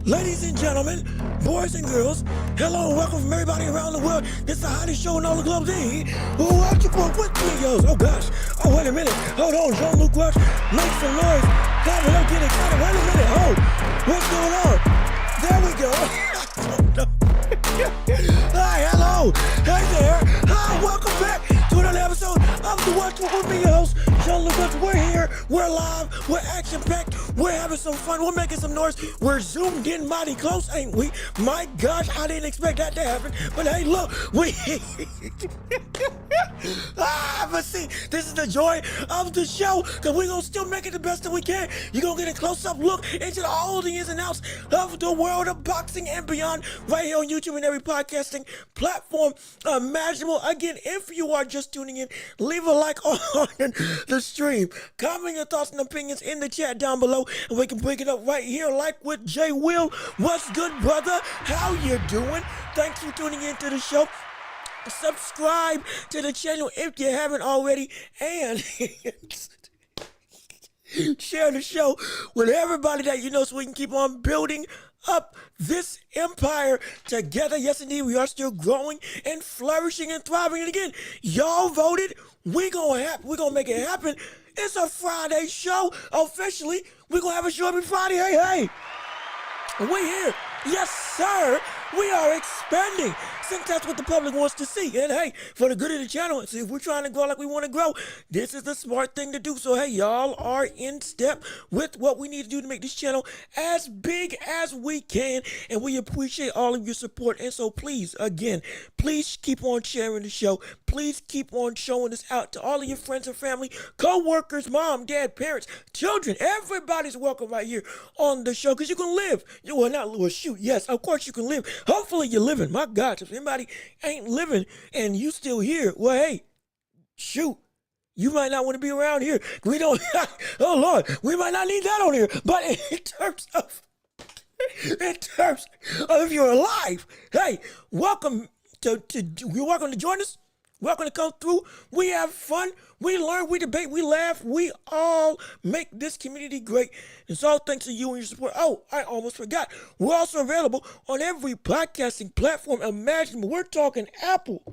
Ladies and gentlemen, boys and girls, hello and welcome from everybody around the world. This is the hottest show in all the globe. Who watch you for with me, yo? Oh gosh. Oh, wait a minute. Hold on, Jean-Luc Welch. Make some noise. God, we don't get excited. Wait a minute. Oh, what's going on? There we go. Hi, hello. Hey there. Hi, welcome back to another episode of The Watch with me, your host, Jean-Luc Welch. We're here. We're live. We're action-packed. We're having some fun. We're making some noise. We're zoomed in mighty close, ain't we? My gosh, I didn't expect that to happen. But hey, look, we... but see, this is the joy of the show, because we're going to still make it the best that we can. You're going to get a close-up look into all the ins and outs of the world of boxing and beyond right here on YouTube and every podcasting platform imaginable. Again, if you are just tuning in, leave a like on the stream. Comment your thoughts and opinions in the chat down below, and we can break it up right here like with J. Will. What's good, brother? How you doing? Thanks for tuning into the show. Subscribe to the channel if you haven't already, and share the show with everybody that you know so we can keep on building up this empire together. Yes, indeed, we are still growing and flourishing and thriving. And again, y'all voted. We're gonna make it happen. It's a Friday show. Officially, we're gonna have a show every Friday. Hey, we here. Yes, sir. We are expanding, since that's what the public wants to see. And hey, for the good of the channel, see, if we're trying to grow like we want to grow, this is the smart thing to do. So hey, y'all are in step with what we need to do to make this channel as big as we can. And we appreciate all of your support. And so please, again, please keep on sharing the show. Please keep on showing this out to all of your friends and family, co-workers, mom, dad, parents, children. Everybody's welcome right here on the show, because you can live. Yes, of course you can live. Hopefully you're living. My God, if anybody ain't living and you still here, well, hey, shoot, you might not want to be around here. We don't, oh Lord, we might not need that on here. But in terms of if you're alive, hey, welcome you're welcome to join us. Welcome to come through. We have fun. We learn. We debate. We laugh. We all make this community great. It's all thanks to you and your support. Oh, I almost forgot. We're also available on every podcasting platform imaginable. We're talking Apple.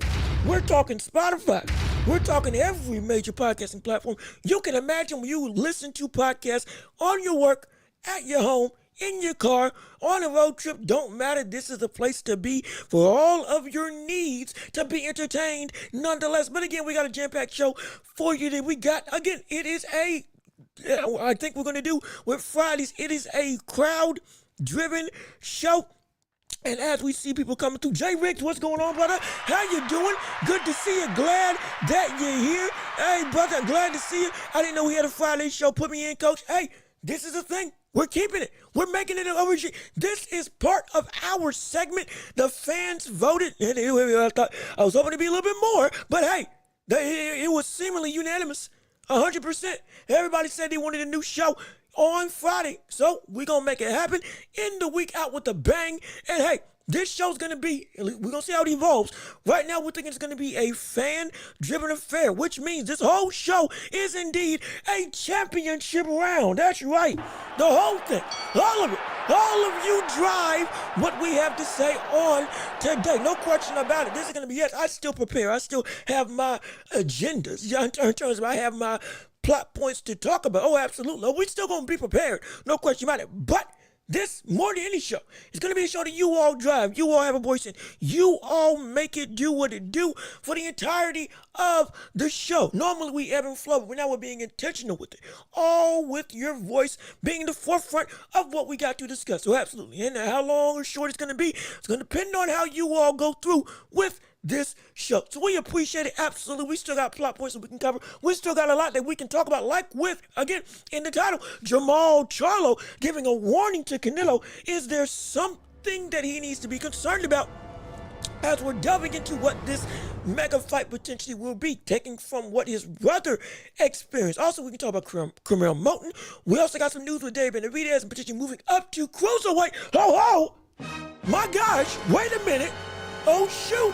We're talking Spotify. We're talking every major podcasting platform you can imagine when you listen to podcasts on your work, at your home, in your car, on a road trip. Don't matter. This is the place to be for all of your needs to be entertained nonetheless. But again, we got a jam-packed show for you that we got. Again, it is I think we're going to do with Fridays, it is a crowd-driven show. And as we see people coming through, Jay Riggs, what's going on, brother? How you doing? Good to see you. Glad that you're here. Hey, brother, glad to see you. I didn't know we had a Friday show. Put me in, coach. Hey, this is the thing. We're keeping it. We're making it an OG. This is part of our segment. The fans voted. And I thought I was hoping to be a little bit more, but hey, it was seemingly unanimous. 100%. Everybody said they wanted a new show on Friday. So we're going to make it happen. End the week out with a bang. And hey, this show's going to be, we're going to see how it evolves. Right now, we're thinking it's going to be a fan-driven affair, which means this whole show is indeed a championship round. That's right. The whole thing, all of it, all of you drive what we have to say on today. No question about it. This is going to be, yes, I still prepare. I still have my agendas. In terms of I have my plot points to talk about. Oh, absolutely. We still going to be prepared. No question about it. But this, more than any show, it's going to be a show that you all drive, you all have a voice in, you all make it do what it do for the entirety of the show. Normally we ebb and flow, but now we're being intentional with it, all with your voice being the forefront of what we got to discuss. So absolutely, and how long or short it's going to be, it's going to depend on how you all go through with this show. So we appreciate it. Absolutely. We still got plot points that we can cover. We still got a lot that we can talk about, like with, again, in the title, Jermall Charlo giving a warning to Canelo. Is there something that he needs to be concerned about as we're delving into what this mega fight potentially will be, taking from what his brother experienced? Also, we can talk about Canelo Moten. We also got some news with Benavidez and potentially moving up to Cruiserweight. Ho, my gosh, wait a minute. Oh, shoot.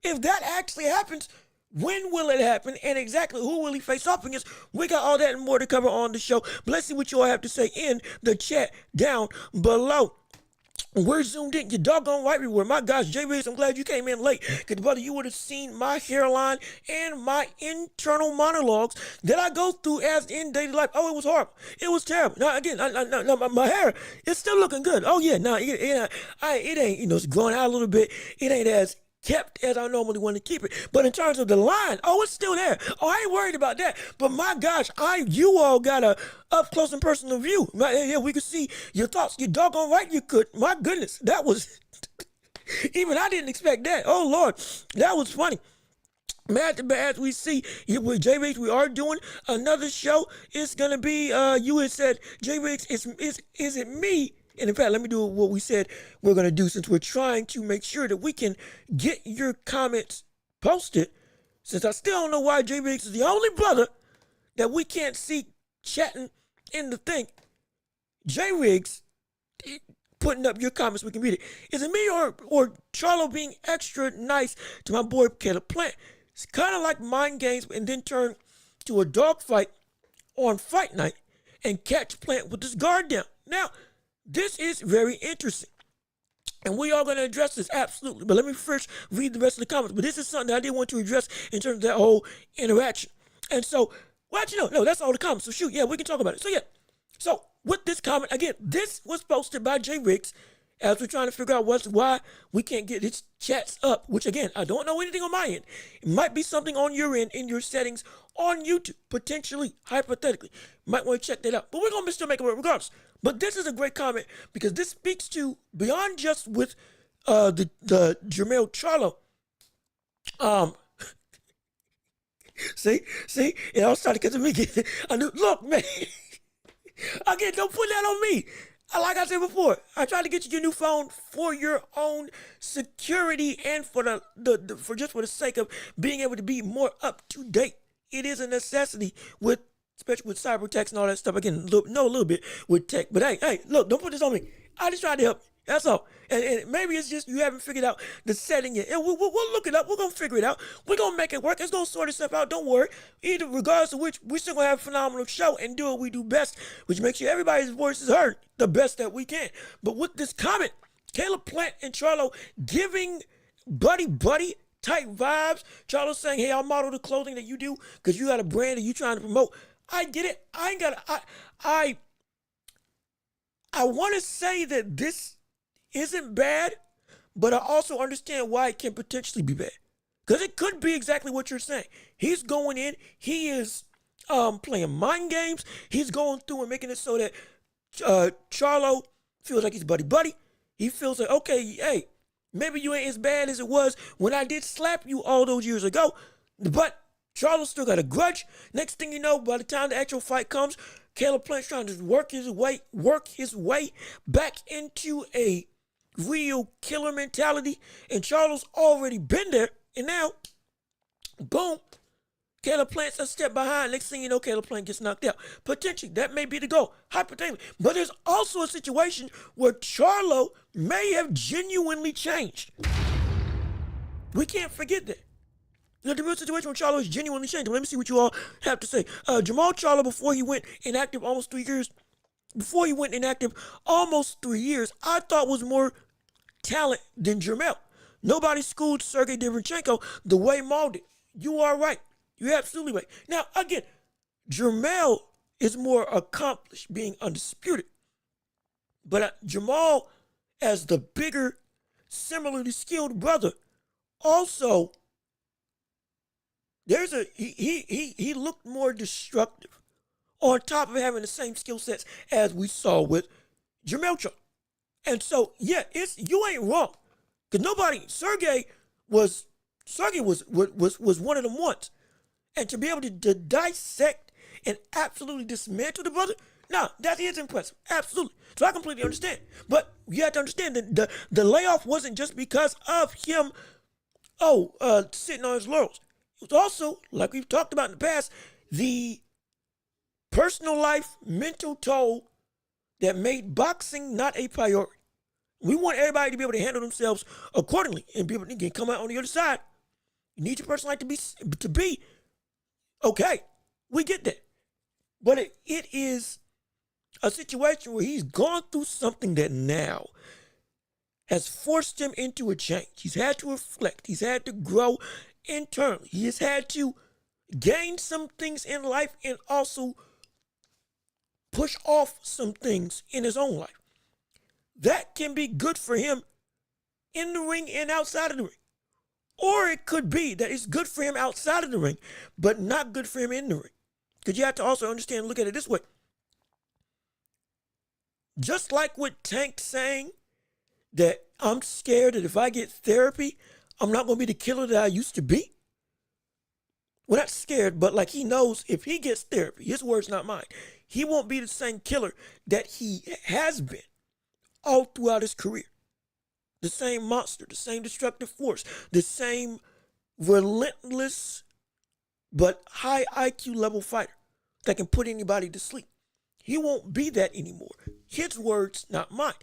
If that actually happens, when will it happen? And exactly who will he face off against? We got all that and more to cover on the show. But let's see what you all have to say in the chat down below. We're zoomed in. You're doggone right we were. My gosh, J Riggs, I'm glad you came in late. Because, brother, you would have seen my hairline and my internal monologues that I go through as in daily life. Oh, it was horrible. It was terrible. Now, again, my hair, it's still looking good. Oh, yeah. Now, it ain't, it's growing out a little bit. It ain't as kept as I normally want to keep it. But in terms of the line, oh, it's still there. Oh, I ain't worried about that. But my gosh, you all got a up close and personal view. Yeah, we could see your thoughts. You doggone right you could. My goodness, that was even I didn't expect that. Oh Lord, that was funny. As we see with J Riggs, we are doing another show. It's gonna be you had said, J Riggs, is it me? And in fact, let me do what we said we're going to do, since we're trying to make sure that we can get your comments posted. Since I still don't know why J Riggs is the only brother that we can't see chatting in the thing. J Riggs, putting up your comments, we can read it. Is it me or Charlo being extra nice to my boy Caleb Plant? It's kind of like mind games and then turn to a dogfight on fight night and catch Plant with his guard down. Now, this is very interesting, and we are going to address this, absolutely. But let me first read the rest of the comments. But this is something that I did want to address in terms of that whole interaction. And so, well, actually, no, that's all the comments. So shoot, yeah, we can talk about it. So yeah, so with this comment, again, this was posted by J Riggs as we're trying to figure out why we can't get his chats up, which again, I don't know anything on my end. It might be something on your end in your settings on YouTube, potentially, hypothetically. Might want to check that out. But we're going to still make it work regardless. But this is a great comment because this speaks to beyond just with the Jermall Charlo. See, it all started because of me. I knew, look, man. Again, don't put that on me. Like I said before, I tried to get you your new phone for your own security and for for the sake of being able to be more up to date. It is a necessity especially with cyber text and all that stuff. Again, know a little bit with tech, but hey, look, don't put this on me. I just tried to help you. That's all. And maybe it's just you haven't figured out the setting yet. And we'll look it up. We're going to figure it out. We're going to make it work. It's going to sort itself out. Don't worry. Either regardless of which, we're still going to have a phenomenal show and do what we do best, which makes sure everybody's voice is heard the best that we can. But with this comment, Caleb Plant and Charlo giving buddy type vibes. Charlo saying, hey, I'll model the clothing that you do because you got a brand that you trying to promote. I get it. I ain't got to, I want to say that this isn't bad, but I also understand why it can potentially be bad. Because it could be exactly what you're saying. He's going in, he is playing mind games. He's going through and making it so that Charlo feels like he's buddy. He feels like, okay, hey, maybe you ain't as bad as it was when I did slap you all those years ago, but Charlo still got a grudge. Next thing you know, by the time the actual fight comes, Caleb Plant's trying to work his way back into a real killer mentality, and Charlo's already been there, and now, boom, Caleb Plant's a step behind. Next thing you know, Caleb Plant gets knocked out. Potentially, that may be the goal, hypothetically. But there's also a situation where Charlo may have genuinely changed. We can't forget that. The real situation where Charlo has genuinely changed. Let me see what you all have to say. Jermall Charlo, before he went inactive almost 3 years, I thought was more talent than Jermall. Nobody schooled Sergey Derevchenko the way Maul did. You are right. You're absolutely right. Now, again, Jermall is more accomplished, being undisputed. But Jermall, as the bigger, similarly skilled brother, also, he looked more destructive, on top of having the same skill sets as we saw with Jermall. And so, yeah, you ain't wrong, because Sergey was one of them ones, and to be able to dissect and absolutely dismantle the brother, that is impressive, absolutely. So I completely understand, but you have to understand that the layoff wasn't just because of him, sitting on his laurels. It was also, like we've talked about in the past, the personal life, mental toll that made boxing not a priority. We want everybody to be able to handle themselves accordingly and be able to come out on the other side. You need your personal life to be okay. We get that. But it is a situation where he's gone through something that now has forced him into a change. He's had to reflect. He's had to grow internally. He has had to gain some things in life and also push off some things in his own life. That can be good for him in the ring and outside of the ring. Or it could be that it's good for him outside of the ring, but not good for him in the ring. Because you have to also understand and look at it this way. Just like with Tank saying that I'm scared that if I get therapy, I'm not going to be the killer that I used to be. Well, not scared, but like he knows if he gets therapy, his words, not mine, he won't be the same killer that he has been all throughout his career. The same monster, the same destructive force, the same relentless but high IQ level fighter that can put anybody to sleep. He won't be that anymore. His words, not mine.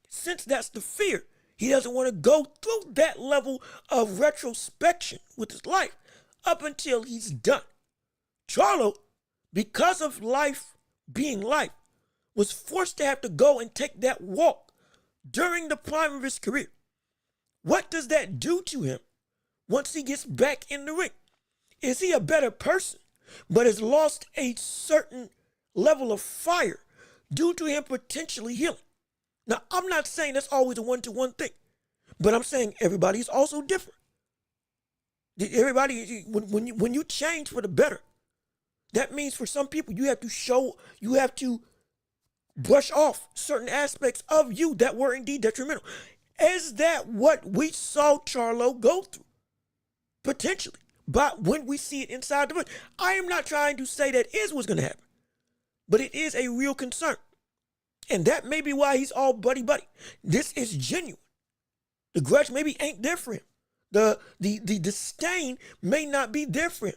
Since that's the fear, he doesn't want to go through that level of retrospection with his life up until he's done. Charlo, because of life being life, was forced to have to go and take that walk during the prime of his career. What does that do to him once he gets back in the ring? Is he a better person, but has lost a certain level of fire due to him potentially healing? Now, I'm not saying that's always a one-to-one thing, but I'm saying everybody's also different. Everybody, when you change for the better, that means for some people you have to brush off certain aspects of you that were indeed detrimental. Is that what we saw Charlo go through? Potentially. But when we see it inside the ring, I am not trying to say that is what's going to happen, but it is a real concern. And that may be why he's all buddy-buddy. This is genuine. The grudge maybe ain't there for him. The disdain may not be there for him.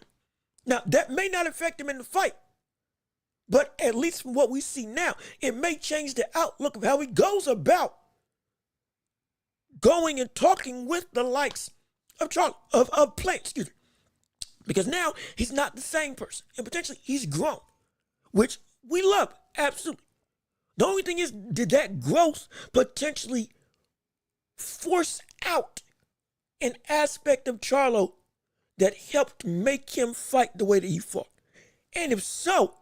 Now, that may not affect him in the fight, but at least from what we see now, it may change the outlook of how he goes about going and talking with the likes of Charlo, of Plant, excuse me. Because now he's not the same person. And potentially he's grown, which we love, absolutely. The only thing is, did that growth potentially force out an aspect of Charlo that helped make him fight the way that he fought? And if so,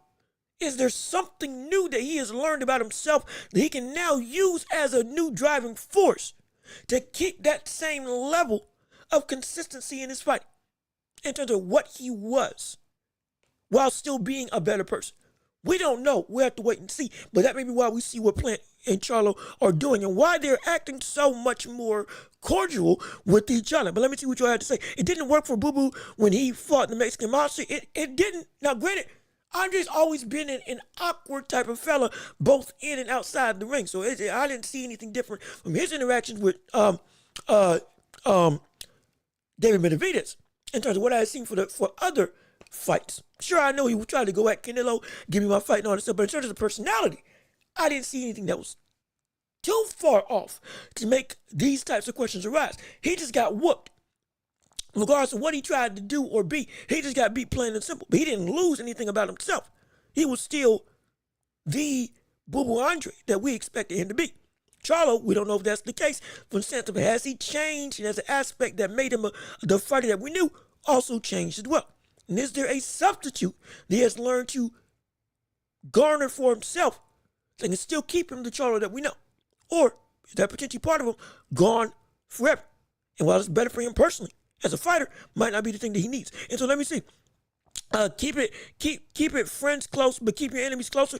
is there something new that he has learned about himself that he can now use as a new driving force to keep that same level of consistency in his fight in terms of what he was while still being a better person? We don't know. We have to wait and see. But that may be why we see what Plant and Charlo are doing and why they're acting so much more cordial with each other. But let me see what you had to say. It didn't work for Boo Boo when he fought the Mexican Monster. It didn't. Now, granted, Andre's always been an awkward type of fella, both in and outside the ring. So I didn't see anything different from his interactions with David Benavidez in terms of what I had seen for other fights. Sure, I know he would try to go at Canelo, give me my fight and all that stuff, but in terms of the personality, I didn't see anything that was too far off to make these types of questions arise. He just got whooped. Regardless of what he tried to do or be, he just got beat plain and simple. But he didn't lose anything about himself. He was still the Boo Boo Andre that we expected him to be. Charlo, we don't know if that's the case. From Santa, but has he changed? And as an aspect that made him the fighter that we knew, also changed as well. And is there a substitute that he has learned to garner for himself that can still keep him the Charlo that we know? Or is that potentially part of him gone forever? And while it's better for him personally, as a fighter, might not be the thing that he needs. And so let me see. Keep it friends close, but keep your enemies closer.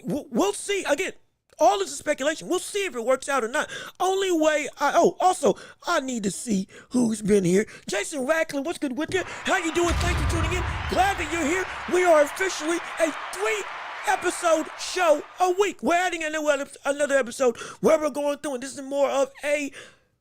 We'll see. Again, all this is speculation. We'll see if it works out or not. Only way also, I need to see who's been here. Jason Radcliffe, what's good with you? How you doing? Thank you for tuning in. Glad that you're here. We are officially a 3-episode show a week. We're adding another episode where we're going through, and this is more of a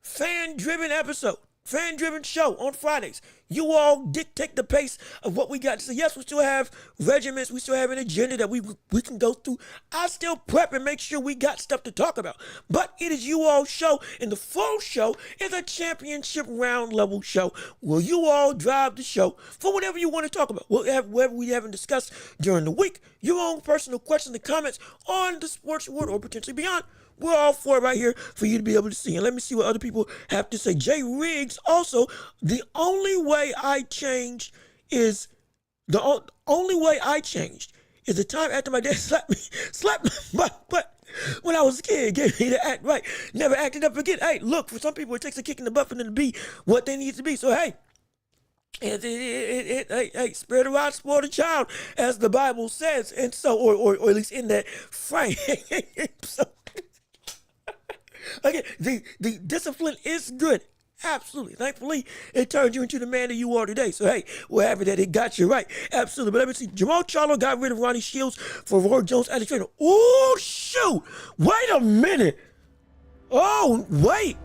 fan-driven episode. Fan-driven show on Fridays. You all dictate the pace of what we got to say. Yes, we still have regiments. We still have an agenda that we can go through. I still prep and make sure we got stuff to talk about. But it is you all show, and the full show is a championship round level show where you all drive the show for whatever you want to talk about. We'll have whatever we haven't discussed during the week. Your own personal questions and comments on the sports world or potentially beyond. we're all for it right here for you to be able to see. And let me see what other people have to say. Jay Riggs also, the only way I changed is the time after my dad slapped my butt when I was a kid, gave me to act right. Never acted up again. Hey, look, for some people it takes a kick in the butt for them to be what they need to be. So hey, hey, spare the rod, spoil the child, as the Bible says, and so, or at least in that frame. So, again, the discipline is good. Absolutely. Thankfully, it turned you into the man that you are today. So, hey, we're happy that it got you right. Absolutely. But let me see. Jermall Charlo got rid of Ronnie Shields for Roy Jones as a trainer. Oh, shoot. Wait a minute. Oh, wait.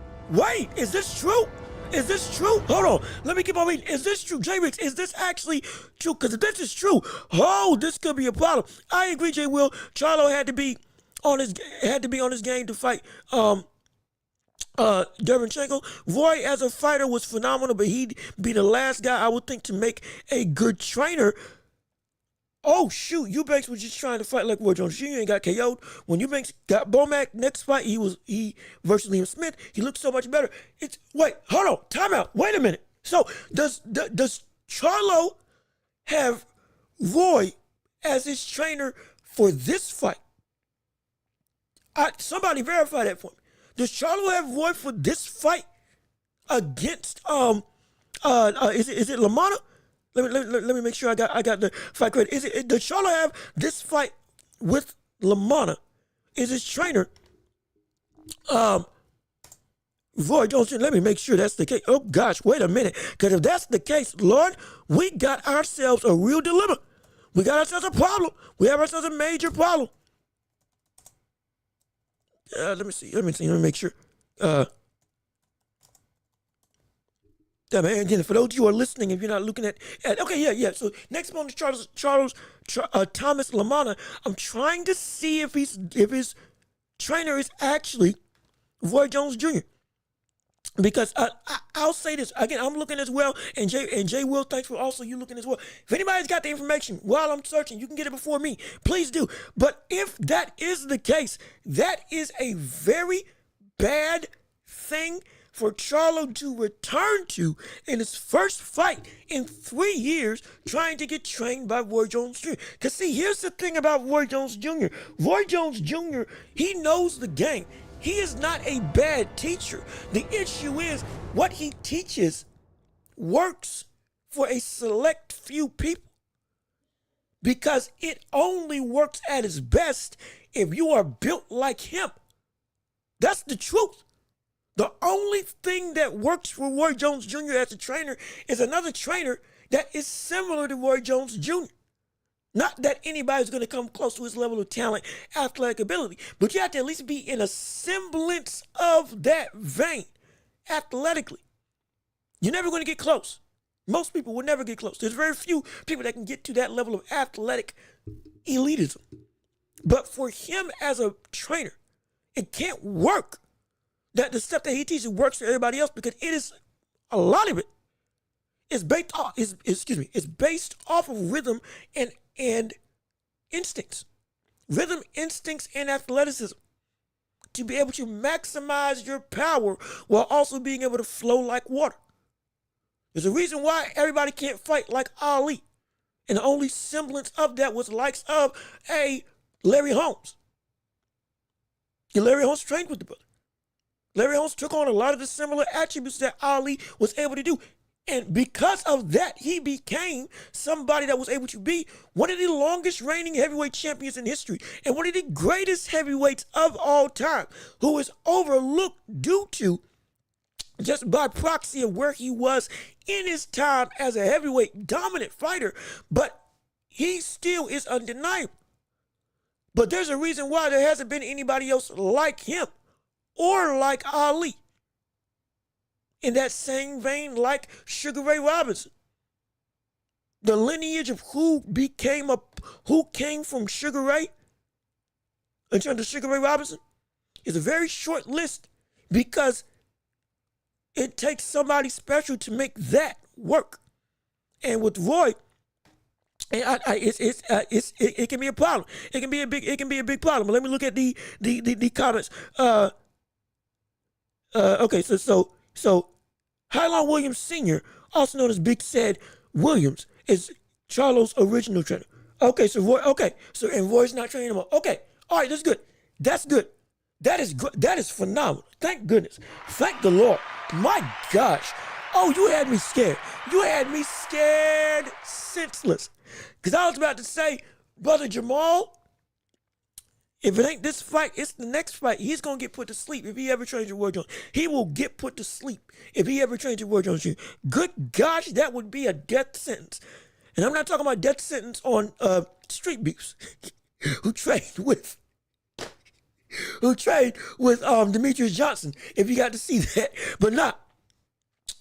Is this true? Is this true? Hold on. Let me keep on reading. Is this true? Jay Riggs, is this actually true? Because if this is true, this could be a problem. I agree, Jay Will. Charlo had to be on his game to fight Derevyanchenko. Roy as a fighter was phenomenal, but he'd be the last guy I would think to make a good trainer. Oh shoot, Eubanks was just trying to fight like Roy Jones Jr. and got KO'd. When Eubanks got Bomac, next fight he versus Liam Smith, he looked so much better. Wait, hold on, timeout. Wait a minute. So does Charlo have Roy as his trainer for this fight? Somebody verify that for me. Does Charlo have Roy for this fight against is it LaManna? Let me make sure I got the fight correct. Does Charlo have this fight with LaManna? Is his trainer Roy Jones? Let me make sure that's the case. Oh gosh, wait a minute. Because if that's the case, Lord, we got ourselves a real dilemma. We got ourselves a problem. We have ourselves a major problem. Let me make sure. And for those of you who are listening, if you're not looking at okay, yeah. So next opponent is Thomas LaManna. I'm trying to see if his trainer is actually Roy Jones Jr. Because I'll say this again. I'm looking as well, and Jay Will, thanks for also you looking as well. If anybody's got the information while I'm searching, you can get it before me. Please do. But if that is the case, that is a very bad thing for Charlo to return to in his first fight in 3 years, trying to get trained by Roy Jones Jr. Because see, here's the thing about Roy Jones Jr. Roy Jones Jr., he knows the game. He is not a bad teacher. The issue is what he teaches works for a select few people, because it only works at its best if you are built like him. That's the truth. The only thing that works for Roy Jones Jr. as a trainer is another trainer that is similar to Roy Jones Jr. Not that anybody's going to come close to his level of talent, athletic ability, but you have to at least be in a semblance of that vein, athletically. You're never going to get close. Most people will never get close. There's very few people that can get to that level of athletic elitism. But for him as a trainer, it can't work that the stuff that he teaches works for everybody else, because it is, a lot of it is based off of rhythm and instincts. Rhythm, instincts, and athleticism. To be able to maximize your power while also being able to flow like water. There's a reason why everybody can't fight like Ali. And the only semblance of that was the likes of Larry Holmes. And Larry Holmes trained with the brother. Larry Holmes took on a lot of the similar attributes that Ali was able to do. And because of that, he became somebody that was able to be one of the longest reigning heavyweight champions in history and one of the greatest heavyweights of all time, who is overlooked due to just by proxy of where he was in his time as a heavyweight dominant fighter. But he still is undeniable. But there's a reason why there hasn't been anybody else like him or like Ali. In that same vein, like Sugar Ray Robinson. The lineage of who came from Sugar Ray, in terms of Sugar Ray Robinson, is a very short list, because it takes somebody special to make that work. And with Roy, And it can be a problem. It can be a big problem. But let me look at the comments. Okay, so Hylon Williams Sr., also known as Big Sad Williams, is Charlo's original trainer. Okay, and Roy's not training him up. Okay, all right, that's good. That's good. That is good. That is phenomenal. Thank goodness. Thank the Lord. My gosh. Oh, you had me scared. You had me scared senseless. Because I was about to say, Brother Jermall, if it ain't this fight, it's the next fight. He's going to get put to sleep if he ever trains with Roy Jones. He will get put to sleep if he ever trains with Roy Jones Jr. Good gosh, that would be a death sentence. And I'm not talking about death sentence on street beefs who trained with Demetrius Johnson, if you got to see that. But not.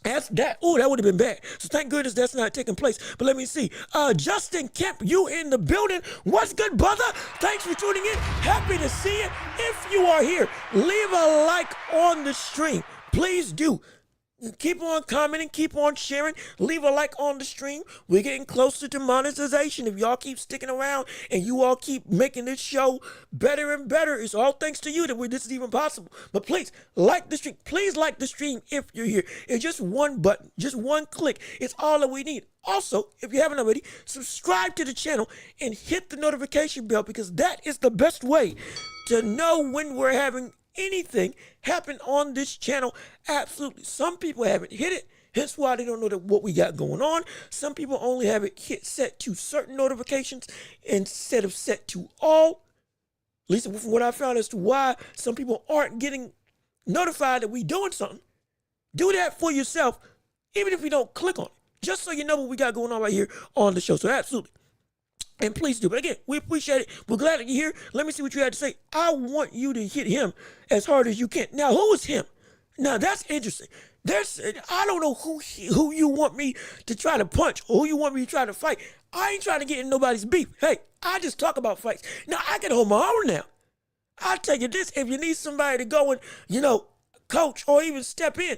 That's that. Oh, that would have been bad. So thank goodness that's not taking place. But let me see. Justin Kemp, you in the building. What's good, brother? Thanks for tuning in. Happy to see you. If you are here, leave a like on the stream. Please do. Keep on commenting, keep on sharing, leave a like on the stream. We're getting closer to monetization. If y'all keep sticking around and you all keep making this show better and better, it's all thanks to you that this is even possible. But please like the stream. Please like the stream if you're here. It's just one button, just one click. It's all that we need. Also, if you haven't already, subscribe to the channel and hit the notification bell, because that is the best way to know when we're having anything happen on this channel. Absolutely. Some people haven't hit it, hence why they don't know what we got going on. Some people only have it set to certain notifications instead of set to all. At least from what I found as to why some people aren't getting notified that we doing something. Do that for yourself, even if you don't click on it, just so you know what we got going on right here on the show. So absolutely. And please do. But again, we appreciate it. We're glad that you're here. Let me see what you had to say. I want you to hit him as hard as you can. Now, who is him? Now, that's interesting. I don't know who you want me to try to punch or who you want me to try to fight. I ain't trying to get in nobody's beef. Hey, I just talk about fights. Now, I can hold my own now. I'll tell you this. If you need somebody to go and, coach or even step in,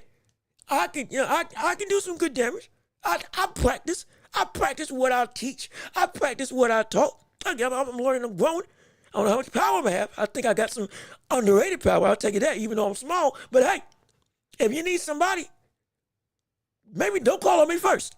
I can do some good damage. I practice. I practice what I teach. I practice what I taught. I'm learning, I'm growing. I don't know how much power I have. I think I got some underrated power. I'll tell you that, even though I'm small. But hey, if you need somebody, maybe don't call on me first,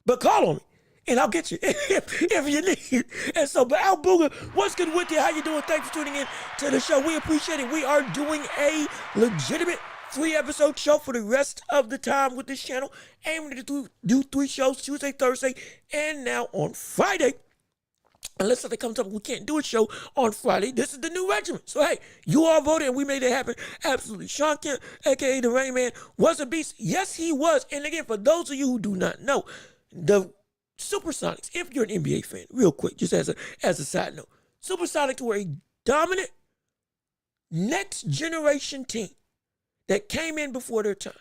but call on me, and I'll get you if you need. And so, but Al Booger, what's good with you? How you doing? Thanks for tuning in to the show. We appreciate it. We are doing a legitimate 3-episode show for the rest of the time with this channel. Aiming to do 3 shows, Tuesday, Thursday, and now on Friday. Unless something comes up, we can't do a show on Friday. This is the new regimen. So, hey, you all voted and we made it happen. Absolutely. Sean Kemp, a.k.a. the Rain Man, was a beast. Yes, he was. And again, for those of you who do not know, the Supersonics, if you're an NBA fan, real quick, just as a side note, Supersonics were a dominant next generation team that came in before their time.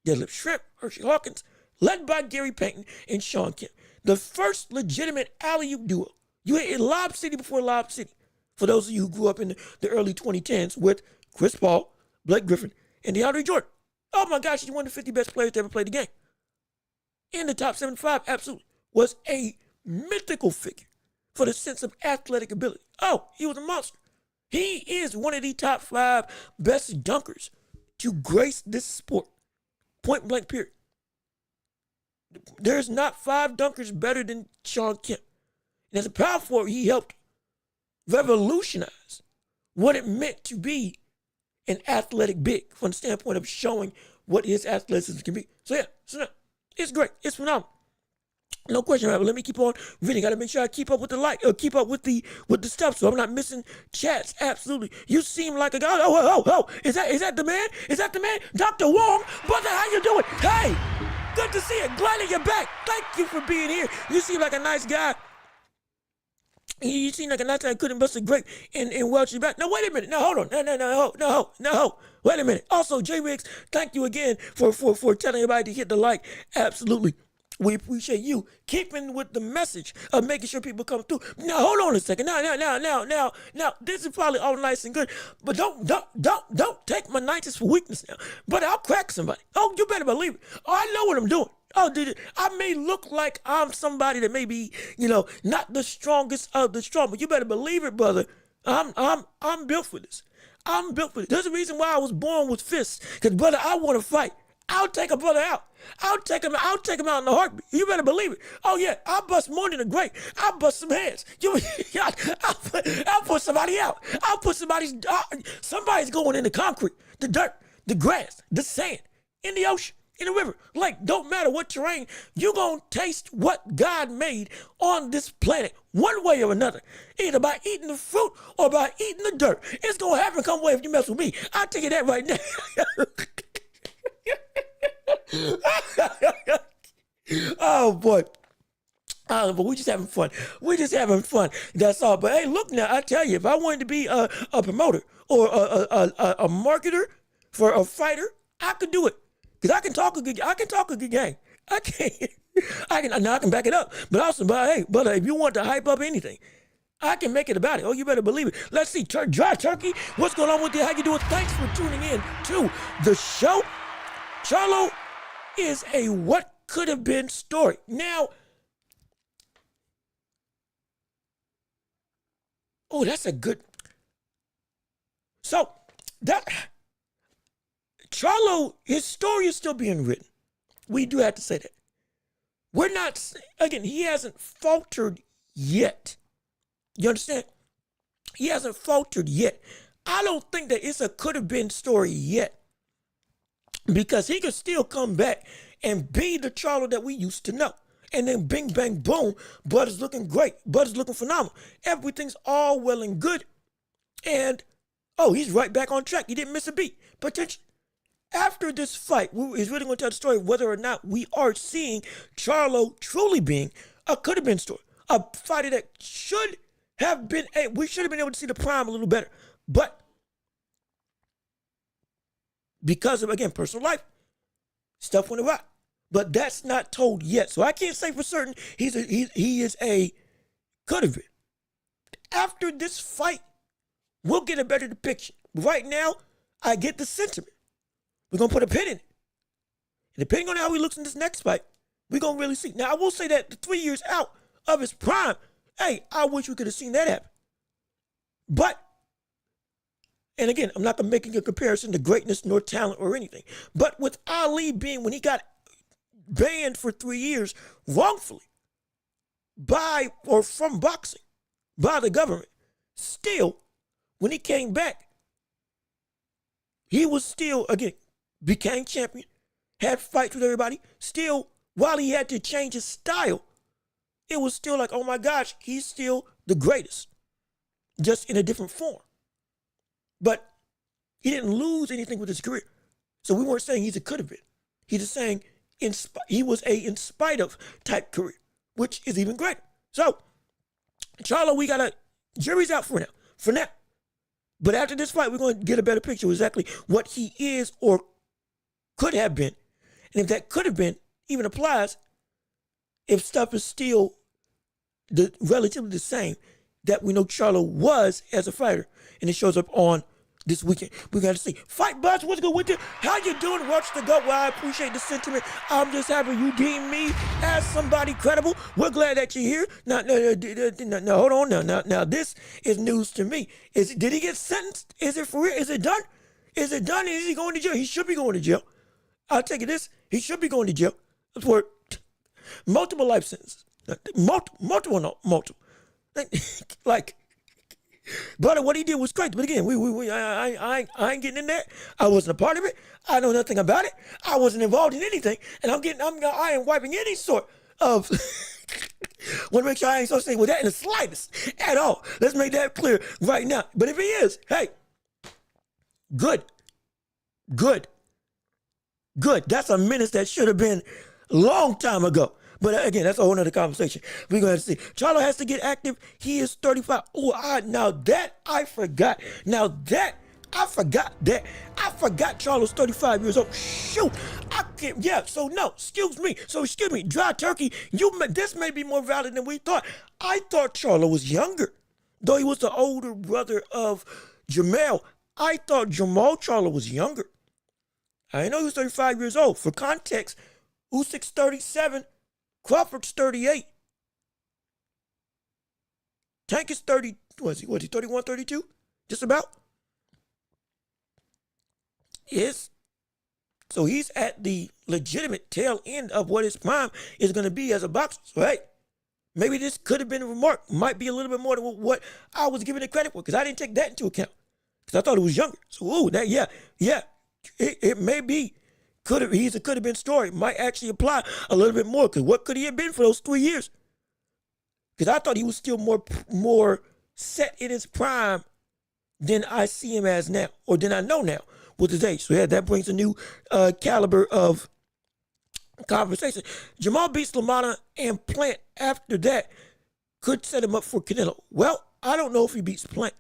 Deadlift Shrimp, Hershey Hawkins, led by Gary Payton and Sean Kemp. The first legitimate alley-oop duo. You had in Lob City before Lob City. For those of you who grew up in the early 2010s with Chris Paul, Blake Griffin, and DeAndre Jordan. Oh my gosh, he's one of the 50 best players to ever play the game. In the top 75, absolutely. Was a mythical figure for the sense of athletic ability. Oh, he was a monster. He is one of the top 5 best dunkers to grace this sport. Point blank, period. There's not 5 dunkers better than Sean Kemp. And as a power forward, he helped revolutionize what it meant to be an athletic big from the standpoint of showing what his athleticism can be. So yeah, it's great. It's phenomenal. No question about it. Let me keep on reading. Got to make sure I keep up with the keep up with the stuff, so I'm not missing chats. Absolutely. You seem like a guy. Oh! Is that the man? Is that the man? Dr. Wong, brother, how you doing? Hey, good to see you. Glad that you're back. Thank you for being here. You seem like a nice guy. You seem like a nice guy. Couldn't bust a grape in Welch back. Now wait a minute. Now hold on. No. Wait a minute. Also, J Riggs, thank you again for telling everybody to hit the like. Absolutely. We appreciate you keeping with the message of making sure people come through. Now, hold on a second. Now, this is probably all nice and good, but don't take my niceness for weakness now. But I'll crack somebody. Oh, you better believe it. Oh, I know what I'm doing. Oh, I may look like I'm somebody that may be, not the strongest of the strong, but you better believe it, brother. I'm built for this. I'm built for this. There's a reason why I was born with fists. Because, brother, I want to fight. I'll take a brother out. I'll take him out in a heartbeat. You better believe it. Oh, yeah, I'll bust more than a grape. I'll bust some heads. I'll put somebody out. I'll put somebody's going in the concrete, the dirt, the grass, the sand, in the ocean, in the river. Like, don't matter what terrain, you're going to taste what God made on this planet one way or another. Either by eating the fruit or by eating the dirt. It's going to happen come way if you mess with me. I'll tell you that right now. Oh, boy. But we just having fun. We just having fun. That's all. But hey, look now, I tell you, if I wanted to be a promoter or a marketer for a fighter, I could do it. Because I can talk a good game. I can back it up. But also, hey, brother, if you want to hype up anything, I can make it about it. Oh, you better believe it. Let's see, Dry Turkey, what's going on with you? How you doing? Thanks for tuning in to the show. Charlo is a what could have been story. Now, oh, that's a good. So, Charlo, his story is still being written. We do have to say that. We're not, again, he hasn't faltered yet. You understand? He hasn't faltered yet. I don't think that it's a could have been story yet. Because he could still come back and be the Charlo that we used to know. And then bing, bang, boom, Bud is looking great. Bud is looking phenomenal. Everything's all well and good. And, oh, he's right back on track. He didn't miss a beat. Potentially. After this fight, is really going to tell the story of whether or not we are seeing Charlo truly being a could have been story. A fighter that should have been, we should have been able to see the prime a little better. But because of, again, personal life, stuff went awry. But that's not told yet. So I can't say for certain he is a could have been. After this fight, we'll get a better depiction. Right now, I get the sentiment. We're going to put a pin in it. And depending on how he looks in this next fight, we're going to really see. Now, I will say that the 3 years out of his prime, hey, I wish we could have seen that happen. But, and again, I'm not making a comparison to greatness nor talent or anything. But with Ali being, when he got banned for 3 years wrongfully by or from boxing by the government, still, when he came back, he was still, again, became champion, had fights with everybody. Still, while he had to change his style, it was still like, oh my gosh, he's still the greatest, just in a different form. But he didn't lose anything with his career. So we weren't saying he's a could have been. He's just saying he was a in spite of type career, which is even greater. So, Charlo, we got jury's out for now. For now. But after this fight, we're going to get a better picture of exactly what he is or could have been. And if that could have been even applies, if stuff is still relatively the same that we know Charlo was as a fighter, and it shows up on this weekend. We got to see. Fight Buzz, what's good with you? How you doing? Welch the GOAT. Well, I appreciate the sentiment. I'm just happy you deem me as somebody credible. We're glad that you're here. Now, hold on. Now, this is news to me. Did he get sentenced? Is it for real? Is it done? Is it done? Is he going to jail? He should be going to jail. I'll take it this. He should be going to jail for multiple life sentences. Multiple. Like, but what he did was great. But again, I ain't getting in there. I wasn't a part of it. I know nothing about it. I wasn't involved in anything. And I ain't wiping any sort of. Want to make sure I ain't associated with that in the slightest at all. Let's make that clear right now. But if he is, hey, good. That's a menace that should have been a long time ago. But again, that's a whole nother conversation. We're going to see. Charlo has to get active. He is 35. Oh, now that I forgot. I forgot Charlo's 35 years old. Shoot. I can't. Yeah, so no, excuse me. Dry Turkey, this may be more valid than we thought. I thought Charlo was younger. Though he was the older brother of Jermall, I thought Jermall Charlo was younger. I know he was 35 years old. For context, Usyk's 37. Crawford's 38. Tank is 30. Was he 31, 32? Just about. Yes. So he's at the legitimate tail end of what his prime is going to be as a boxer. So, hey, maybe this could have been a remark. Might be a little bit more than what I was giving it credit for, because I didn't take that into account. Because I thought it was younger. So, it may be. Could have been story. Might actually apply a little bit more. Because what could he have been for those 3 years? Because I thought he was still more set in his prime than I see him as now, or than I know now with his age. So yeah, that brings a new caliber of conversation. Jermall beats LaMotta, and Plant after that could set him up for Canelo. Well, I don't know if he beats Plant.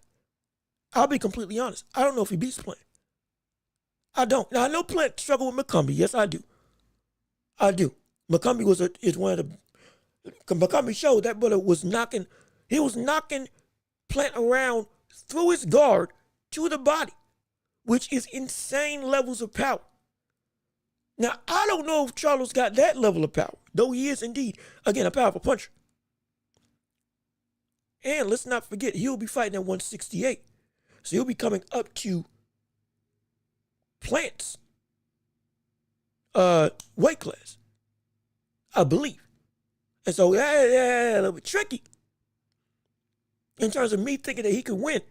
I'll be completely honest. I don't know if he beats Plant. I don't. Now, I know Plant struggled with McCombie. Yes, I do. McCombie is one of the... McCombie showed that brother was knocking... He was knocking Plant around through his guard to the body, which is insane levels of power. Now, I don't know if Charlo's got that level of power, though he is indeed, again, a powerful puncher. And let's not forget, he'll be fighting at 168. So he'll be coming up to Plant's weight class, I believe. And so, yeah, a little bit tricky in terms of me thinking that he could win.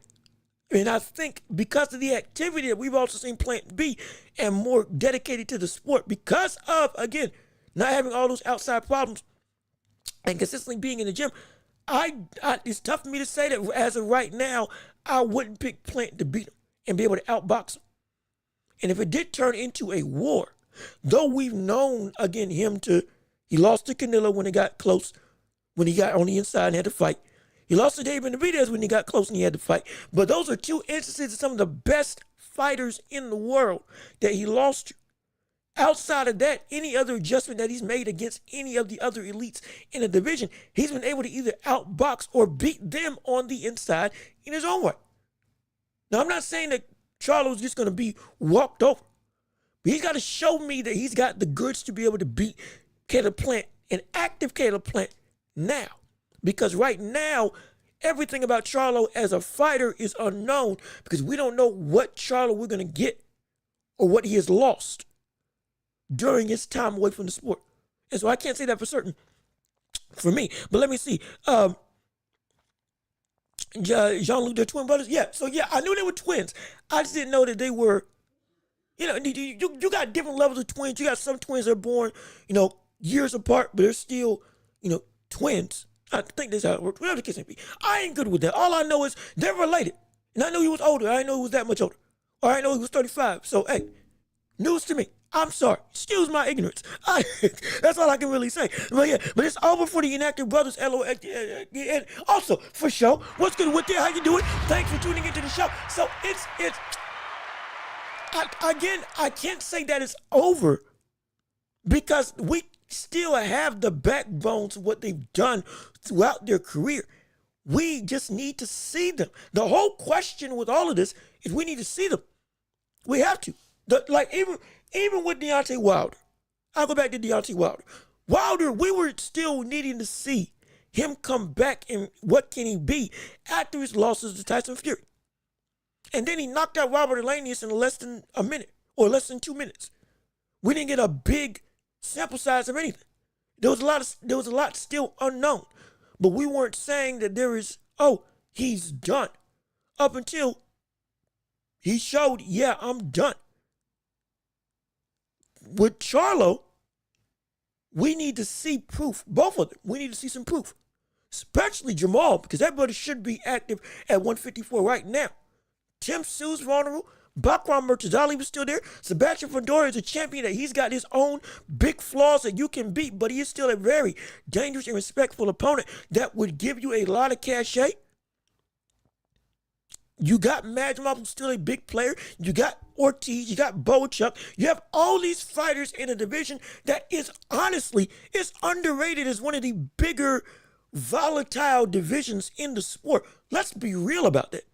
And I think because of the activity that we've also seen Plant be, and more dedicated to the sport, because of, again, not having all those outside problems and consistently being in the gym, it's tough for me to say that as of right now, I wouldn't pick Plant to beat him and be able to outbox him. And if it did turn into a war, though we've known, again, he lost to Canelo when it got close, when he got on the inside and had to fight. He lost to Benavidez when he got close and he had to fight. But those are two instances of some of the best fighters in the world that he lost to. Outside of that, any other adjustment that he's made against any of the other elites in the division, he's been able to either outbox or beat them on the inside in his own way. Now, I'm not saying that Charlo's just going to be walked over, but he's got to show me that he's got the goods to be able to beat Caleb Plant, an active Caleb Plant, now. Because right now, everything about Charlo as a fighter is unknown, because we don't know what Charlo we're going to get or what he has lost during his time away from the sport. And so I can't say that for certain for me. But let me see. Jean-Luc, they're twin brothers? Yeah. So, yeah, I knew they were twins. I just didn't know that they were, you got different levels of twins. You got some twins that are born, years apart, but they're still, twins. I think that's how it works. Whatever the case may be. I ain't good with that. All I know is they're related. And I know he was older. I didn't know he was that much older. Or I know he was 35. So, hey, news to me. I'm sorry. Excuse my ignorance. That's all I can really say. But yeah, but it's over for the inactive brothers. And also, for sure, what's good with you? How you doing? Thanks for tuning into the show. So I can't say that it's over, because we still have the backbones of what they've done throughout their career. We just need to see them. The whole question with all of this is we need to see them. We have to. Even with Deontay Wilder, I'll go back to Deontay Wilder. Wilder, we were still needing to see him come back, and what can he be after his losses to Tyson Fury. And then he knocked out Robert Elenius in less than a minute, or less than 2 minutes. We didn't get a big sample size of anything. There was a lot still unknown. But we weren't saying that he's done. Up until he showed, yeah, I'm done. With Charlo, we need to see proof. Both of them. We need to see some proof. Especially Jermall, because that brother should be active at 154 right now. Tim Sue's vulnerable. Bakram Murtazali was still there. Sebastian Fundora is a champion that he's got his own big flaws that you can beat, but he is still a very dangerous and respectful opponent that would give you a lot of cachet. You got Madrimov, who's still a big player. You got Ortiz. You got Bochuk. You have all these fighters in a division that is honestly underrated as one of the bigger volatile divisions in the sport. Let's be real about that.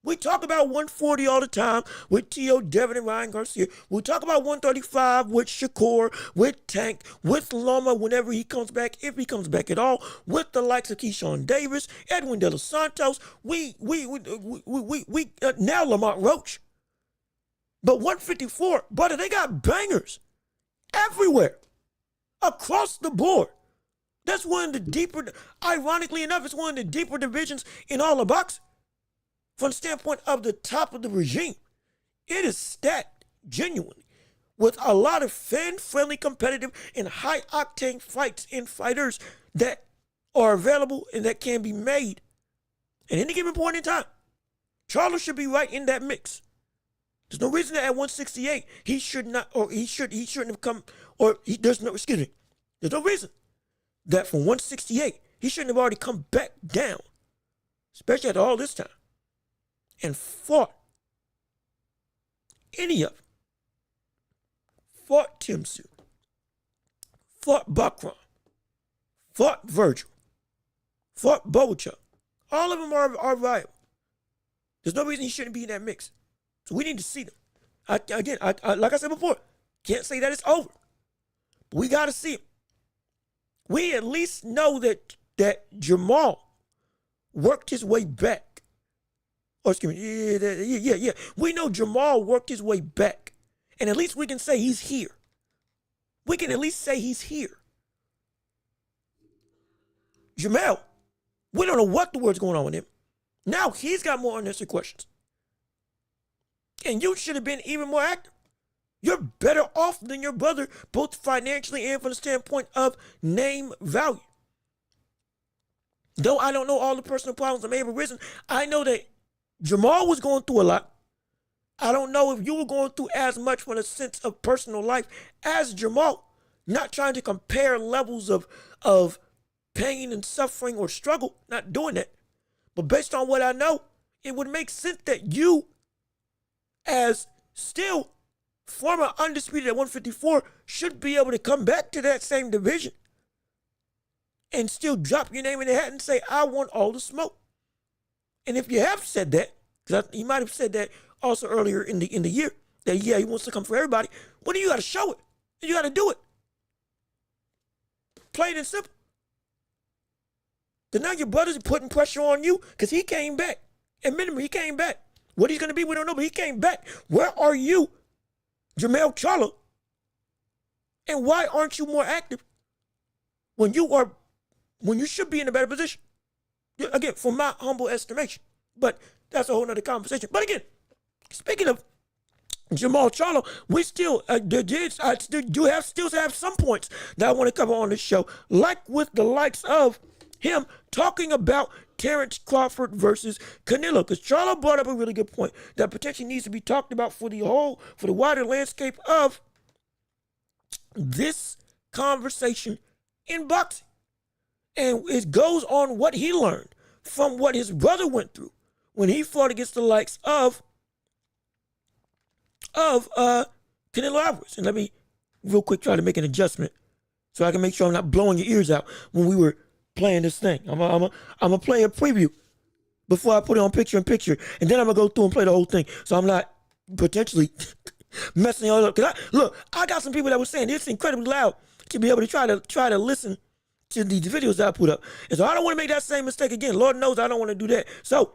We talk about 140 all the time with T.O. Devin and Ryan Garcia. We talk about 135 with Shakur, with Tank, with Loma whenever he comes back, if he comes back at all, with the likes of Keyshawn Davis, Edwin De Los Santos, now Lamont Roach. But 154, brother, they got bangers everywhere, across the board. That's one of the deeper, ironically enough, it's one of the deeper divisions in all of boxing. From the standpoint of the top of the regime, it is stacked genuinely with a lot of fan-friendly, competitive, and high-octane fights and fighters that are available and that can be made at any given point in time. Charlo should be right in that mix. There's no reason that at 168 he should not, or he shouldn't have come, there's no reason that from 168 he shouldn't have already come back down, especially after all this time, and fought any of them. Fought Timsu, fought Bakram, fought Virgil, fought Bocha. All of them are viable. There's no reason he shouldn't be in that mix. So we need to see them. Like I said before, can't say that it's over. But we got to see him. We at least know that Jermall worked his way back. Oh, excuse me. Yeah. We know Jermall worked his way back. And at least we can say he's here. We can at least say he's here. Jermall, we don't know what the word's going on with him. Now he's got more unanswered questions. And you should have been even more active. You're better off than your brother, both financially and from the standpoint of name value. Though I don't know all the personal problems that may have arisen, I know that Jermall was going through a lot. I don't know if you were going through as much from a sense of personal life as Jermall. Not trying to compare levels of pain and suffering or struggle, not doing that. But based on what I know, it would make sense that you, as still former undisputed at 154, should be able to come back to that same division and still drop your name in the hat and say, I want all the smoke. And if you have said that, because he might have said that also earlier in the year, that yeah, he wants to come for everybody, well, then you got to show it. You got to do it. Plain and simple. Then now your brother's putting pressure on you because he came back. At minimum, he came back. What he's going to be, we don't know, but he came back. Where are you, Jermall Charlo? And why aren't you more active when you should be in a better position? Again, from my humble estimation. But that's a whole nother conversation. But again, speaking of Jermall Charlo, we still still have some points that I want to cover on this show, like with the likes of him talking about Terence Crawford versus Canelo, because Charlo brought up a really good point that potentially needs to be talked about for the wider landscape of this conversation in boxing. And it goes on what he learned from what his brother went through when he fought against the likes of Canelo Alvarez. And let me real quick try to make an adjustment so I can make sure I'm not blowing your ears out when we were playing this thing. I'm gonna play a preview before I put it on picture-in-picture, and then I'm gonna go through and play the whole thing so I'm not potentially messing it all up. Cause I got some people that were saying it's incredibly loud to be able to try to listen to these videos that I put up. And so I don't want to make that same mistake again. Lord knows I don't want to do that. So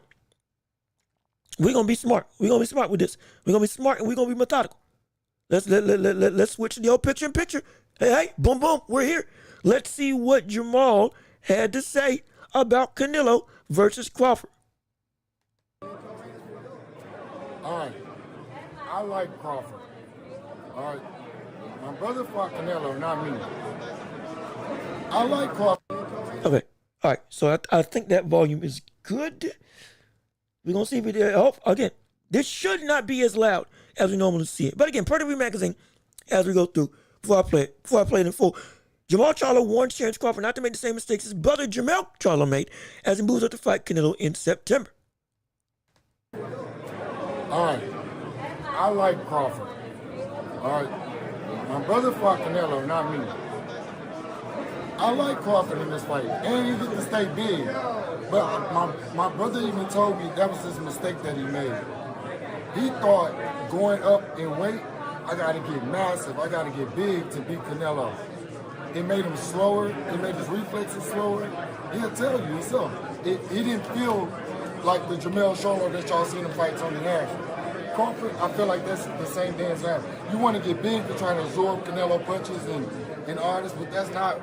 we're gonna be smart. We're gonna be smart with this. We're gonna be smart and we're gonna be methodical. Let's switch to the old picture-in-picture. Hey, boom, boom, we're here. Let's see what Jermall had to say about Canelo versus Crawford. All right. I like Crawford. All right. My brother fought Canelo, not me. I like Crawford. Okay. All right. So I think that volume is good. We're going to see if it again, this should not be as loud as we normally see it. But again, per the Review Magazine, as we go through, before I play it in full, Jermall Charlo warned Terence Crawford not to make the same mistakes his brother Jermall Charlo made as he moves up to fight Canelo in September. All right. I like Crawford. All right. My brother fought Canelo, not me. I like Crawford in this fight, and he get to stay big. But my brother even told me that was his mistake that he made. He thought going up in weight, I got to get massive, I got to get big to beat Canelo. It made him slower, it made his reflexes slower. He'll tell you himself. It didn't feel like the Jermall Charlo that y'all seen him fight Tony Harris. Crawford, I feel like that's the same dance as you want to get big to try to absorb Canelo punches and all this, but that's not,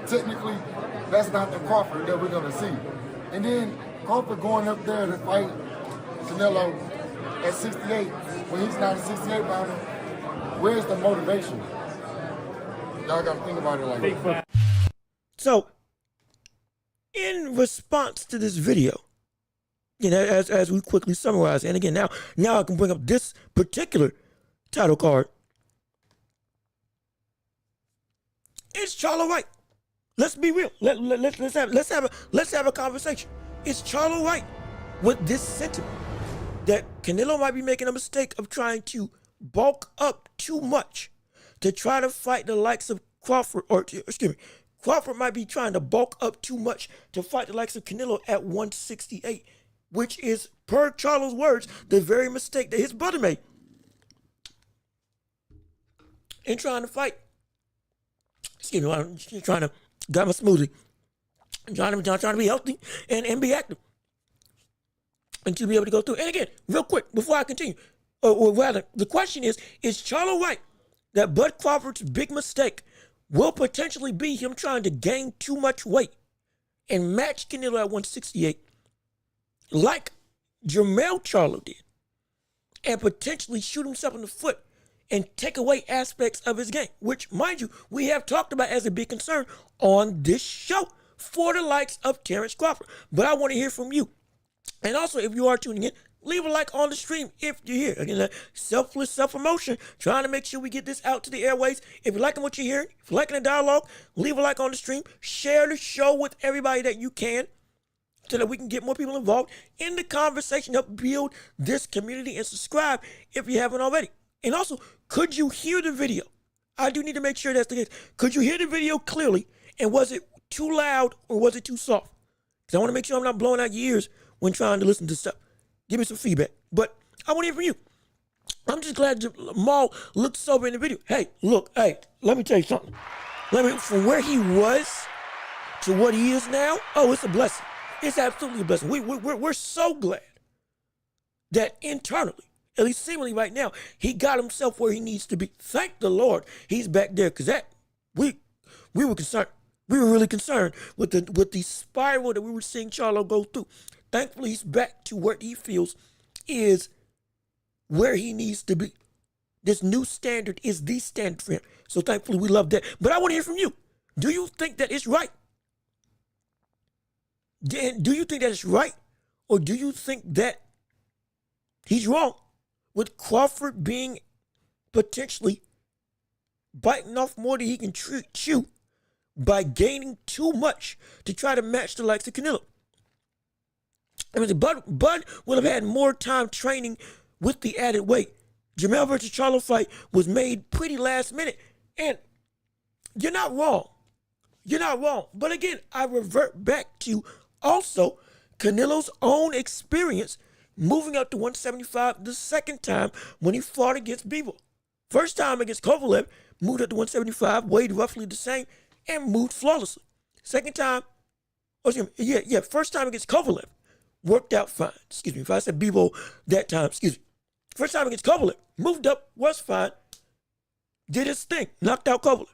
technically, that's not the Crawford that we're going to see. And then Crawford going up there to fight Canelo at 68, when he's not a 68 pounder, where's the motivation? Y'all got to think about it like that. So, in response to this video, you know, as we quickly summarize, and again, now I can bring up this particular title card. It's Charlo right. Let's be real. Let's have a conversation. It's Charlo right with this sentiment that Canelo might be making a mistake of trying to bulk up too much to try to fight the likes of Crawford, or excuse me, Crawford might be trying to bulk up too much to fight the likes of Canelo at 168, which is, per Charlo's words, the very mistake that his brother made in trying to fight. Excuse me, I'm trying to grab my smoothie. I'm trying to be healthy and be active. And to be able to go through. And again, real quick, before I continue, or rather, the question is Charlo right that Bud Crawford's big mistake will potentially be him trying to gain too much weight and match Canelo at 168 like Jermall Charlo did, and potentially shoot himself in the foot and take away aspects of his game, which, mind you, we have talked about as a big concern on this show for the likes of Terence Crawford. But I want to hear from you. And also, if you are tuning in, leave a like on the stream if you're here. Again, selfless self-promotion, trying to make sure we get this out to the airways. If you're liking what you're hearing, if you're liking the dialogue, leave a like on the stream. Share the show with everybody that you can so that we can get more people involved in the conversation, help build this community, and subscribe if you haven't already. And also, could you hear the video? I do need to make sure that's the case. Could you hear the video clearly, and was it too loud or was it too soft? Because I want to make sure I'm not blowing out your ears when trying to listen to stuff. Give me some feedback. But I want to hear from you. I'm just glad Jermall looked sober in the video. Hey, look, let me tell you something. From where he was to what he is now, oh, it's a blessing. It's absolutely a blessing. We're so glad that internally, at least seemingly right now, he got himself where he needs to be. Thank the Lord he's back there, because that we were concerned. We were really concerned with the spiral that we were seeing Charlo go through. Thankfully, he's back to what he feels is where he needs to be. This new standard is the standard for him. So thankfully, we love that. But I want to hear from you. Do you think that it's right? Do you think that it's right? Or do you think that he's wrong with Crawford being potentially biting off more than he can chew by gaining too much to try to match the likes of Canelo? I mean, Bud would have had more time training with the added weight. Jermall versus Charlo fight was made pretty last minute. And you're not wrong. You're not wrong. But again, I revert back to also Canelo's own experience moving up to 175 the second time when he fought against Bivol. First time against Kovalev, moved up to 175, weighed roughly the same, and moved flawlessly. Second time, first time against Kovalev, worked out fine. Excuse me, if I said Bivol that time, excuse me. First time against Kovalev, moved up, was fine, did his thing, knocked out Kovalev.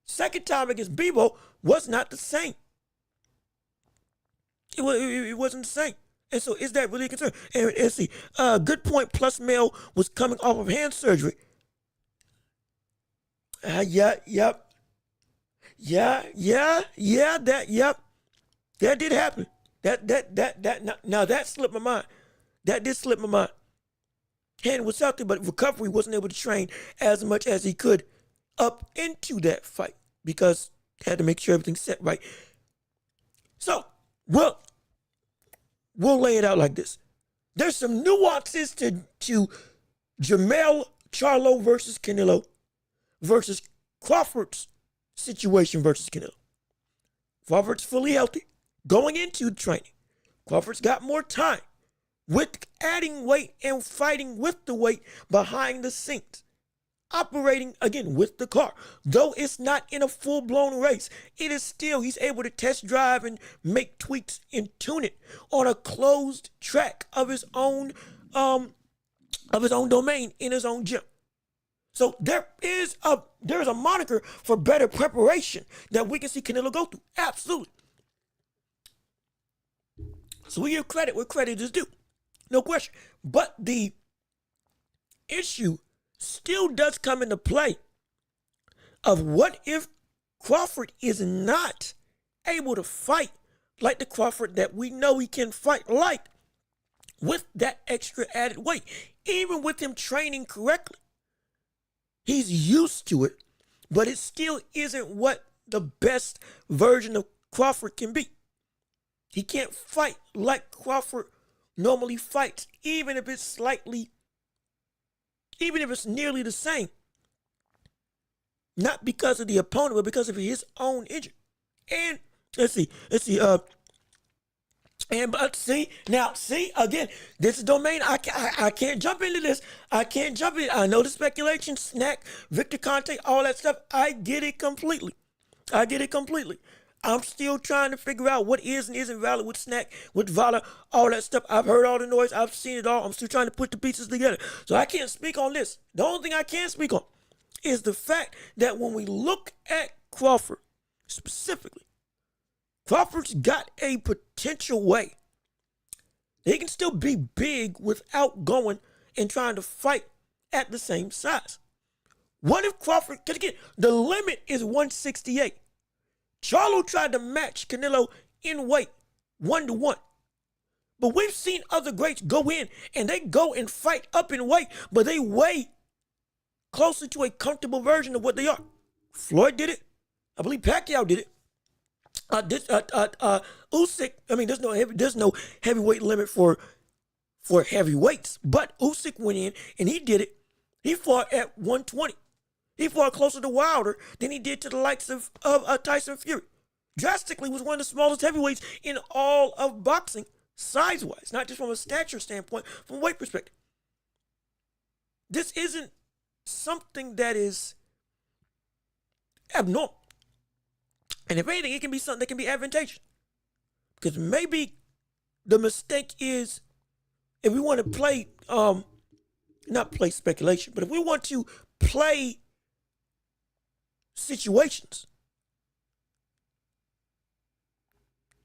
Second time against Bivol was not the same. It wasn't the same. And so is that really a concern? And see, good point, Plus Male was coming off of hand surgery. That did happen. That slipped my mind. That did slip my mind. Hand was healthy, but recovery wasn't able to train as much as he could up into that fight because had to make sure everything's set right. So, we'll lay it out like this. There's some nuances to Jermall Charlo versus Canelo versus Crawford's situation versus Canelo. Crawford's fully healthy. Going into training, Crawford's got more time with adding weight and fighting with the weight behind the scenes. Operating again with the car. Though it's not in a full-blown race, it is still, he's able to test drive and make tweaks and tune it on a closed track of his own domain in his own gym. So there's a moniker for better preparation that we can see Canelo go through. Absolutely. So we give credit where credit is due. No question. But the issue still does come into play of what if Crawford is not able to fight like the Crawford that we know he can fight like with that extra added weight, even with him training correctly. He's used to it, but it still isn't what the best version of Crawford can be. He can't fight like Crawford normally fights, even if it's nearly the same. Not because of the opponent, but because of his own injury. And let's see, again, this is domain. I can't jump into this. I can't jump in. I know the speculation, Snack, Victor Conte, all that stuff. I get it completely. I'm still trying to figure out what is and isn't valid with Snack, with Vala, all that stuff. I've heard all the noise. I've seen it all. I'm still trying to put the pieces together. So I can't speak on this. The only thing I can speak on is the fact that when we look at Crawford specifically, Crawford's got a potential way. He can still be big without going and trying to fight at the same size. What if Crawford, because again, the limit is 168. Charlo tried to match Canelo in weight 1-to-1. But we've seen other greats go in and they go and fight up in weight, but they weigh closer to a comfortable version of what they are. Floyd did it. I believe Pacquiao did it. Usyk, I mean, there's no heavyweight limit for heavyweights, but Usyk went in and he did it. He fought at 120. He fought closer to Wilder than he did to the likes of Tyson Fury. Drastically was one of the smallest heavyweights in all of boxing, size-wise, not just from a stature standpoint, from a weight perspective. This isn't something that is abnormal. And if anything, it can be something that can be advantageous. Because maybe the mistake is, if we want to play, not play speculation, but if we want to play situations,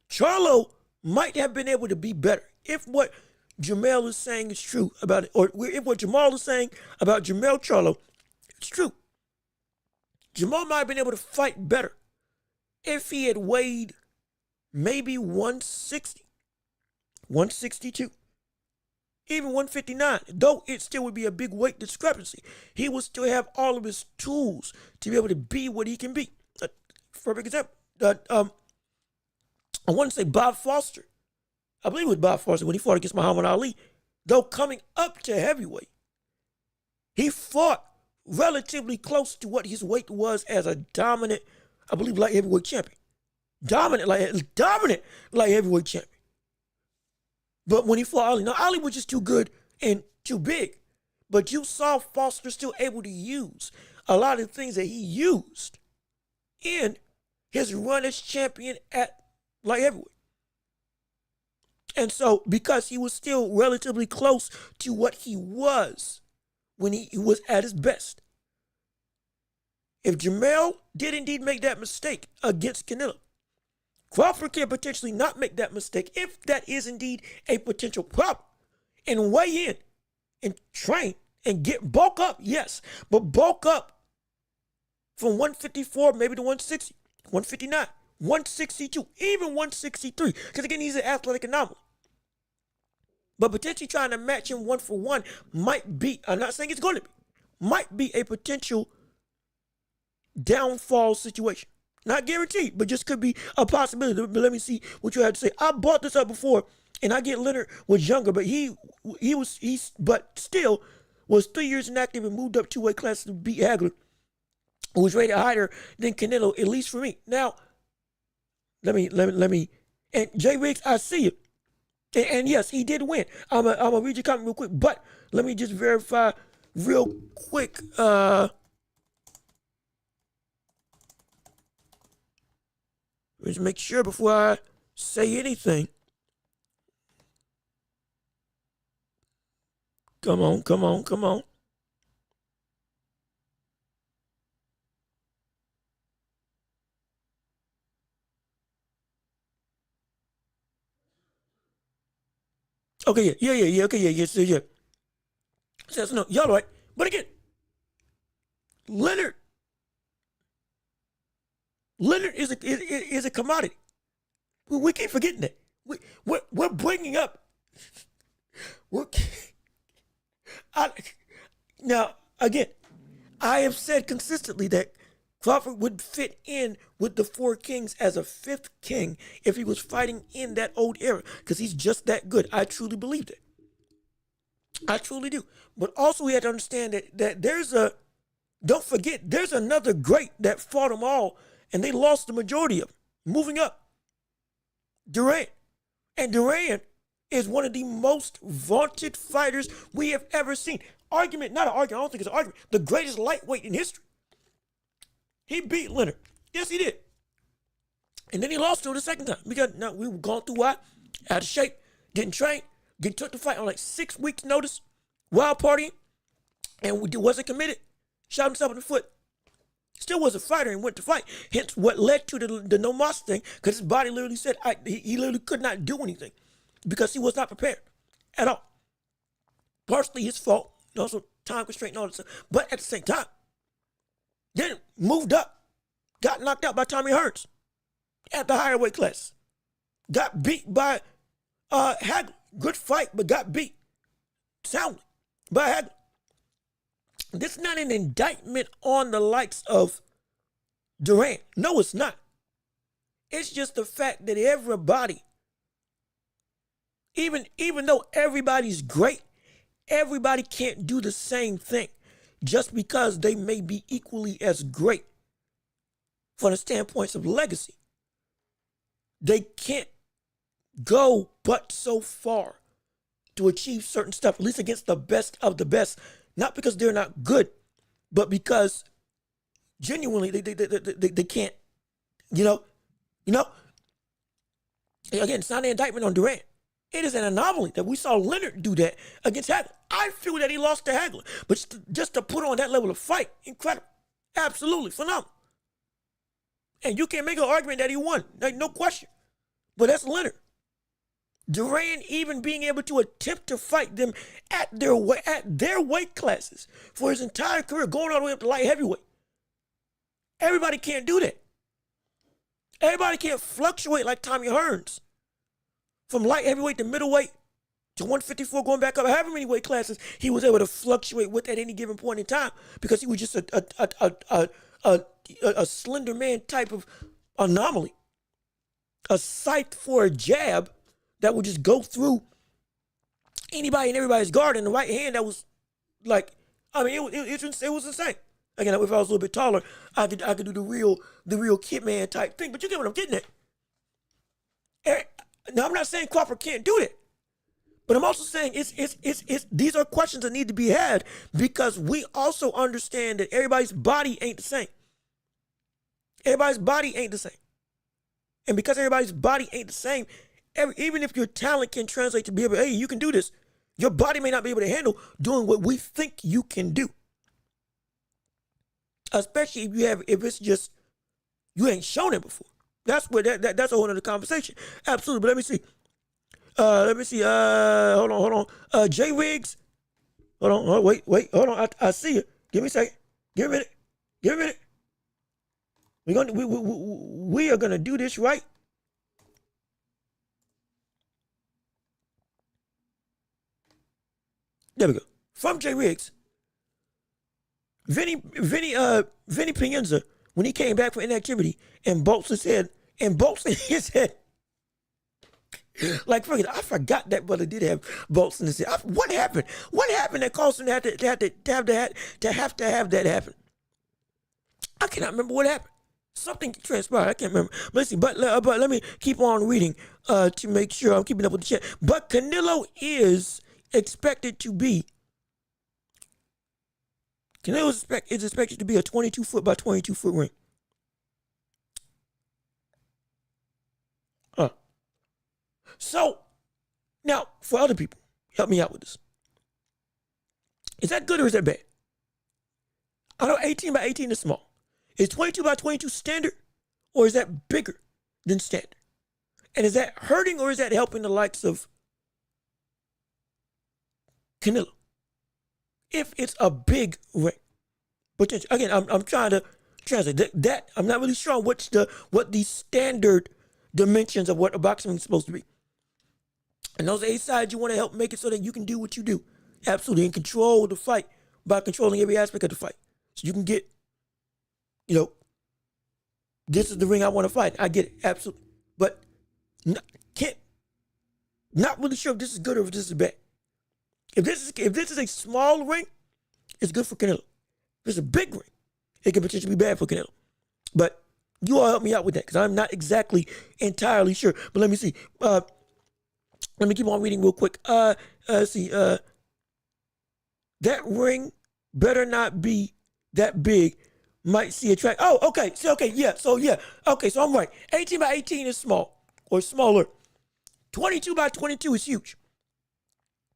Charlo might have been able to be better if what Jermall is saying is true about it, or if what Jermall is saying about Jermall Charlo, it's true. Jermall might have been able to fight better if he had weighed maybe 160, 162, even 159, though it still would be a big weight discrepancy. He would still have all of his tools to be able to be what he can be. For example, I want to say Bob Foster. I believe it was Bob Foster when he fought against Muhammad Ali. Though coming up to heavyweight, he fought relatively close to what his weight was as a dominant, I believe, light heavyweight champion. Dominant light heavyweight champion. But when he fought Ali, now Ali was just too good and too big. But you saw Foster still able to use a lot of the things that he used in his run as champion at light heavyweight. And so, because he was still relatively close to what he was when he was at his best. If Jermall did indeed make that mistake against Canelo, Crawford can potentially not make that mistake if that is indeed a potential problem. And weigh in and train and bulk up, yes, but bulk up from 154 maybe to 160, 159, 162, even 163. Because again, he's an athletic anomaly. But potentially trying to match him 1-for-1 might be, I'm not saying it's going to be, might be a potential downfall situation. Not guaranteed, but just could be a possibility. But let me see what you had to say. I brought this up before, and I get Leonard was younger, but he still was 3 years inactive and moved up 2 weight classes to beat Hagler, who was rated higher than Canelo, at least for me. Now, Let me. And Jay Riggs, I see you. And yes, he did win. I'm gonna read your comment real quick, but let me just verify real quick. Just make sure before I say anything. Come on, come on, come on. Okay, yeah. Okay, yeah. Says no, y'all right. But again, Leonard is a commodity. We keep forgetting that. We're bringing up. Now again, I have said consistently that Crawford would fit in with the four kings as a fifth king if he was fighting in that old era because he's just that good. I truly believe that. I truly do. But also we have to understand that don't forget, there's another great that fought them all and they lost the majority of them. Moving up, Durant. And Durant is one of the most vaunted fighters we have ever seen. Argument, not an argument, I don't think it's an argument. The greatest lightweight in history. He beat Leonard. Yes, he did. And then he lost to him the second time. We were going through what? Out of shape, didn't train, took the fight on like 6 weeks' notice, wild partying, and wasn't committed. Shot himself in the foot. Still was a fighter and went to fight. Hence what led to the no mas thing, because his body literally said he literally could not do anything because he was not prepared at all. Partially his fault, also time constraint and all that stuff. But at the same time, then moved up, got knocked out by Tommy Hearns at the higher weight class. Got beat by Hagler. Good fight, but got beat soundly by Hagler. This is not an indictment on the likes of Durant. No, it's not. It's just the fact that everybody, even though everybody's great, everybody can't do the same thing just because they may be equally as great from the standpoints of legacy. They can't go but so far to achieve certain stuff, at least against the best of the best. Not because they're not good, but because genuinely they can't, you know. Again, it's not an indictment on Durant. It is an anomaly that we saw Leonard do that against Hagler. I feel that he lost to Hagler, but just to put on that level of fight, incredible, absolutely phenomenal. And you can't make an argument that he won, like no question. But that's Leonard. Durant even being able to attempt to fight them at their weight classes for his entire career, going all the way up to light heavyweight. Everybody can't do that. Everybody can't fluctuate like Tommy Hearns. From light heavyweight to middleweight to 154, going back up, however many weight classes he was able to fluctuate with at any given point in time because he was just a slender man type of anomaly. A scythe for a jab that would just go through anybody and everybody's guard in the right hand. That was like, I mean, it was insane. Again, if I was a little bit taller, I could do the real Kid Man type thing. But you get what I'm getting at. Now I'm not saying Crawford can't do that, but I'm also saying it's these are questions that need to be had because we also understand that everybody's body ain't the same. Everybody's body ain't the same, and because everybody's body ain't the same. Even if your talent can translate to be able, hey, you can do this, your body may not be able to handle doing what we think you can do. Especially if it's just you ain't shown it before. That's where that's a whole other conversation. Absolutely. But let me see. Hold on. Jay Riggs. Hold on. Wait. Hold on. I see you. Give me a second. Give me a minute. We are gonna do this right. There we go. From Jay Riggs. Vinny Pienza, when he came back from inactivity and bolts his head, like, I forgot that brother did have bolts in his head. What happened? What happened that caused him to have that happen? I cannot remember what happened. Something transpired. I can't remember. But let's see. But let me keep on reading to make sure I'm keeping up with the chat. But Canelo is expected to be. Canelo is expected to be a 22-foot by 22-foot ring. So now for other people, help me out with this. Is that good or is that bad? I know 18 by 18 is small. Is 22 by 22 standard or is that bigger than standard? And is that hurting or is that helping the likes of Canelo? If it's a big ring. But again, I'm trying to translate that. I'm not really sure what the standard dimensions of what a boxing ring is supposed to be. And those 8 sides, you want to help make it so that you can do what you do. Absolutely. And control the fight by controlling every aspect of the fight. So you can get, this is the ring I want to fight. I get it. Absolutely. But not really sure if this is good or if this is bad. If this is a small ring, it's good for Canelo. If it's a big ring, it can potentially be bad for Canelo. But you all help me out with that because I'm not exactly entirely sure. But let me see. Let me keep on reading real quick. Let's see. That ring better not be that big. Might see a track. Oh, okay. Okay, so I'm right. 18 by 18 is small or smaller. 22 by 22 is huge.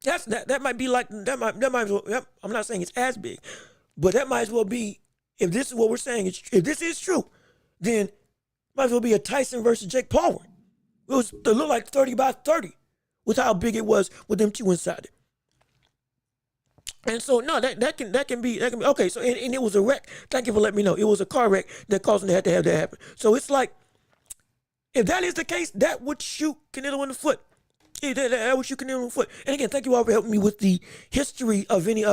That might be like that might as well. I'm not saying it's as big, but that might as well be. If this is what we're saying, if this is true, then might as well be a Tyson versus Jake Paul ring. It looked like 30 by 30 with how big it was with them two inside it. And so that can be okay. So and it was a wreck. Thank you for letting me know. It was a car wreck that caused them to have that happen. So it's like, if that is the case, that would shoot Canelo in the foot. Yeah, that would shoot Canelo in the foot. And again, thank you all for helping me with the history of Vinny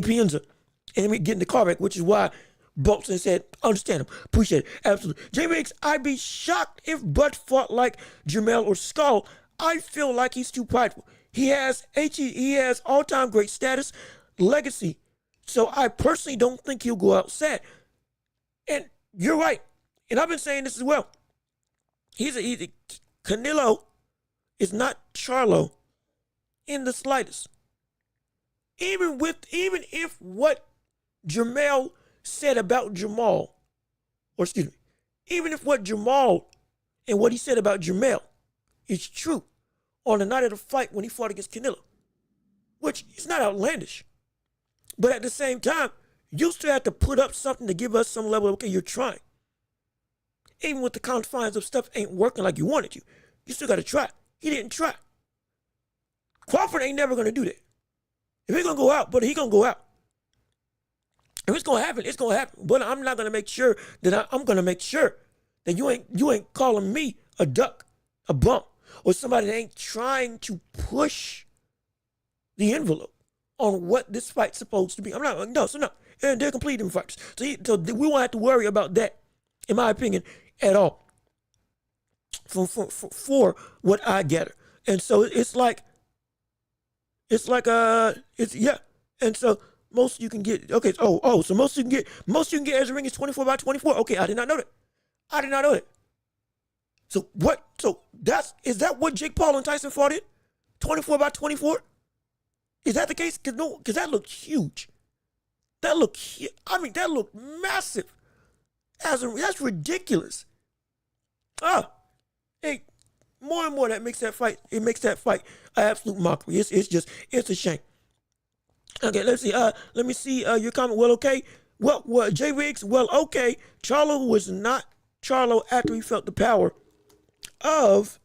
Pienza and me getting the car wreck, which is why Bolton said, understand him, appreciate it, absolutely. J Riggs, I'd be shocked if Bud fought like Jermall or Skull. I feel like he's too prideful. He has all-time great status, legacy. So I personally don't think he'll go out sad. And you're right. And I've been saying this as well. Canelo is not Charlo in the slightest. Even if what Jermall said about Jermall, even if what Jermall and what he said about Jermall is true on the night of the fight when he fought against Canelo, which is not outlandish. But at the same time, you still have to put up something to give us some level of, okay, you're trying. Even with the confines of stuff ain't working like you wanted to. You still got to try. He didn't try. Crawford ain't never going to do that. If he's going to go out, but he's going to go out. If it's going to happen, it's going to happen. But I'm not going to make sure that I'm going to make sure that you ain't calling me a duck, a bum, or somebody that ain't trying to push the envelope on what this fight's supposed to be. No. And they're completely different fights. So we won't have to worry about that, in my opinion, at all. For what I gather. And so it's like, And so most you can get, okay, so most you can get as a ring is 24 by 24. Okay, I did not know that. So is that what Jake Paul and Tyson fought in? 24 by 24? Is that the case? Because that looked huge. That looked massive. That's ridiculous. Hey, more and more that makes that fight an absolute mockery. It's a shame. Okay, let's see. Let me see your comment. Well, okay. Well, J Riggs. Well, okay. Charlo was not Charlo after he felt the power of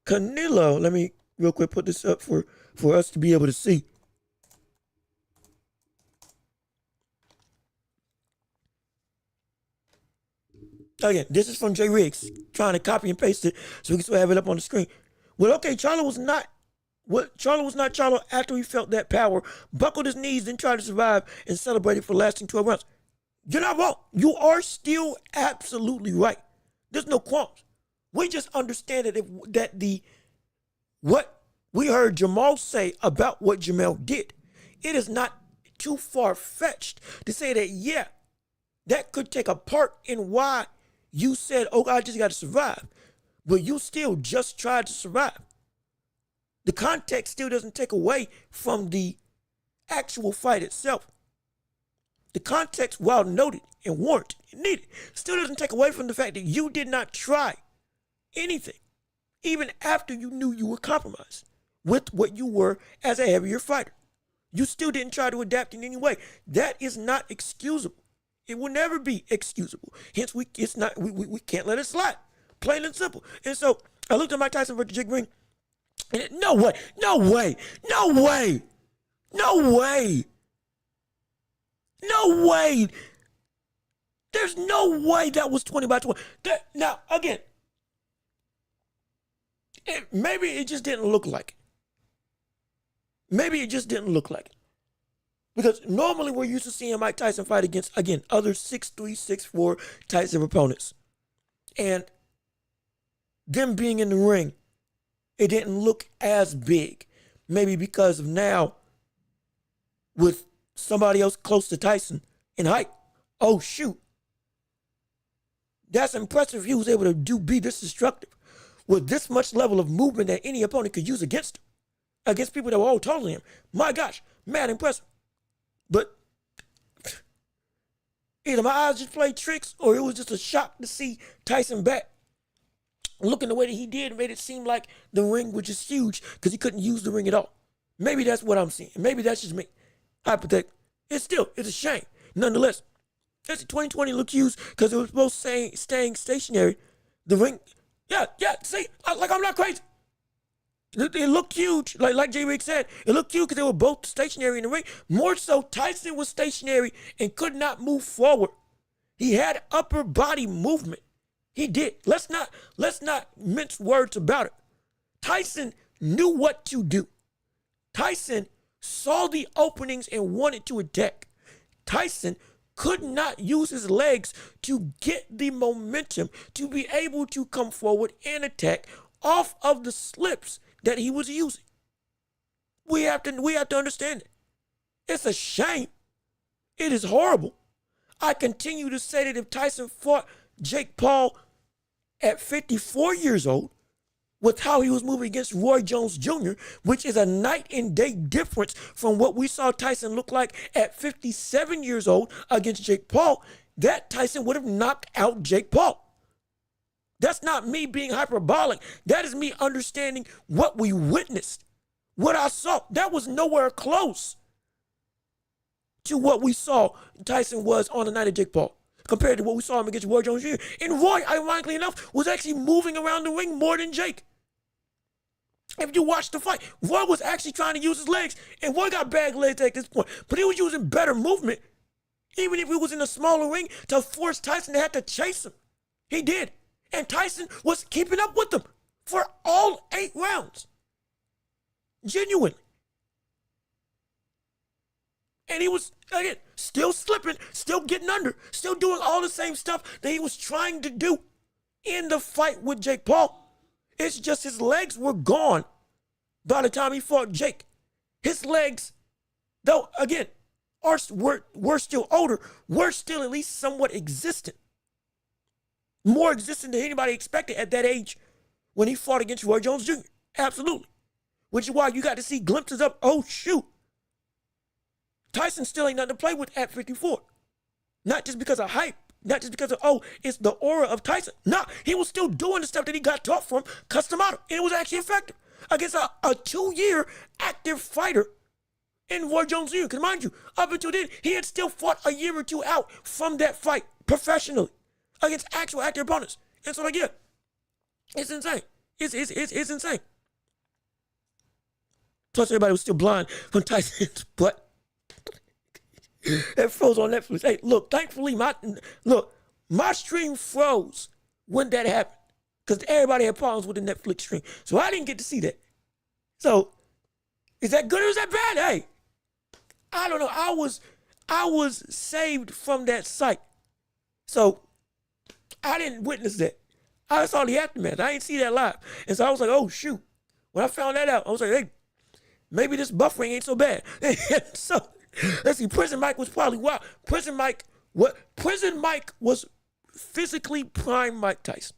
Canelo. Let me real quick put this up for us to be able to see. Again, this is from J Riggs, trying to copy and paste it so we can still have it up on the screen. Well, okay, Charlo was not Charlo after he felt that power, buckled his knees, then tried to survive and celebrated for the lasting 12 rounds. You're not wrong. You are still absolutely right. There's no qualms. We just understand that what we heard Jermall say about what Jermall did, it is not too far-fetched to say that, yeah, that could take a part in why you said, oh, I just got to survive. But you still just tried to survive. The context still doesn't take away from the actual fight itself. The context, while noted and warranted and needed, still doesn't take away from the fact that you did not try anything, even after you knew you were compromised with what you were as a heavier fighter. You still didn't try to adapt in any way. That is not excusable. It will never be excusable. Hence, we can't let it slide. Plain and simple. And so I looked at Mike Tyson versus Jake Green, and no way. There's no way that was 20-20. Now, again, maybe it just didn't look like it. Because normally we're used to seeing Mike Tyson fight against, again, other 6'3", 6'4" types of opponents. And them being in the ring, it didn't look as big. Maybe because of now, with somebody else close to Tyson in height. Oh, shoot. That's impressive. He was able to be this destructive with this much level of movement that any opponent could use against him. Against people that were all taller than him. My gosh, mad impressive. But either my eyes just played tricks or it was just a shock to see Tyson back. Looking the way that he did made it seem like the ring was just huge because he couldn't use the ring at all. Maybe that's what I'm seeing. Maybe that's just me. Hypothetical. It's a shame. Nonetheless, that's 2020 looked huge because it was both staying stationary. The ring, see, I'm not crazy. It looked huge, like J-Rick said. It looked huge because they were both stationary in the ring. More so, Tyson was stationary and could not move forward. He had upper body movement. He did. Let's not mince words about it. Tyson knew what to do. Tyson saw the openings and wanted to attack. Tyson could not use his legs to get the momentum to be able to come forward and attack off of the slips that he was using. We have to understand it. It's a shame. It is horrible. I continue to say that if Tyson fought Jake Paul at 54 years old, with how he was moving against Roy Jones Jr., which is a night and day difference from what we saw Tyson look like at 57 years old against Jake Paul, that Tyson would have knocked out Jake Paul. That's not me being hyperbolic. That is me understanding what we witnessed, what I saw. That was nowhere close to what we saw Tyson was on the night of Jake Paul compared to what we saw him against Roy Jones Jr. And Roy, ironically enough, was actually moving around the ring more than Jake. If you watch the fight, Roy was actually trying to use his legs, and Roy got bad legs at this point, but he was using better movement, even if he was in a smaller ring, to force Tyson to have to chase him. He did. And Tyson was keeping up with him for all 8 rounds. Genuinely. And he was, again, still slipping, still getting under, still doing all the same stuff that he was trying to do in the fight with Jake Paul. It's just his legs were gone by the time he fought Jake. His legs, though, again, were still older, were still at least somewhat existent. More existent than anybody expected at that age when he fought against Roy Jones Jr. Absolutely. Which is why you got to see glimpses of, oh, shoot. Tyson still ain't nothing to play with at 54. Not just because of hype. Not just because of, oh, it's the aura of Tyson. No, he was still doing the stuff that he got taught from Cus D'Amato. And it was actually effective against a 2-year active fighter in Roy Jones Jr. Because mind you, up until then, he had still fought a year or 2 out from that fight professionally against actual active opponents. And so, again, it's insane. It's insane. Plus, everybody was still blind from Tyson's butt. It froze on Netflix. Hey, look, thankfully, my stream froze when that happened because everybody had problems with the Netflix stream. So I didn't get to see that. So is that good or is that bad? Hey, I don't know. I was saved from that site. So I didn't witness that. I saw the aftermath. I didn't see that live. And so I was like, oh, shoot. When I found that out, I was like, hey, maybe this buffering ain't so bad. So let's see, Prison Mike was probably wild. Prison Mike What Prison Mike was physically prime Mike Tyson.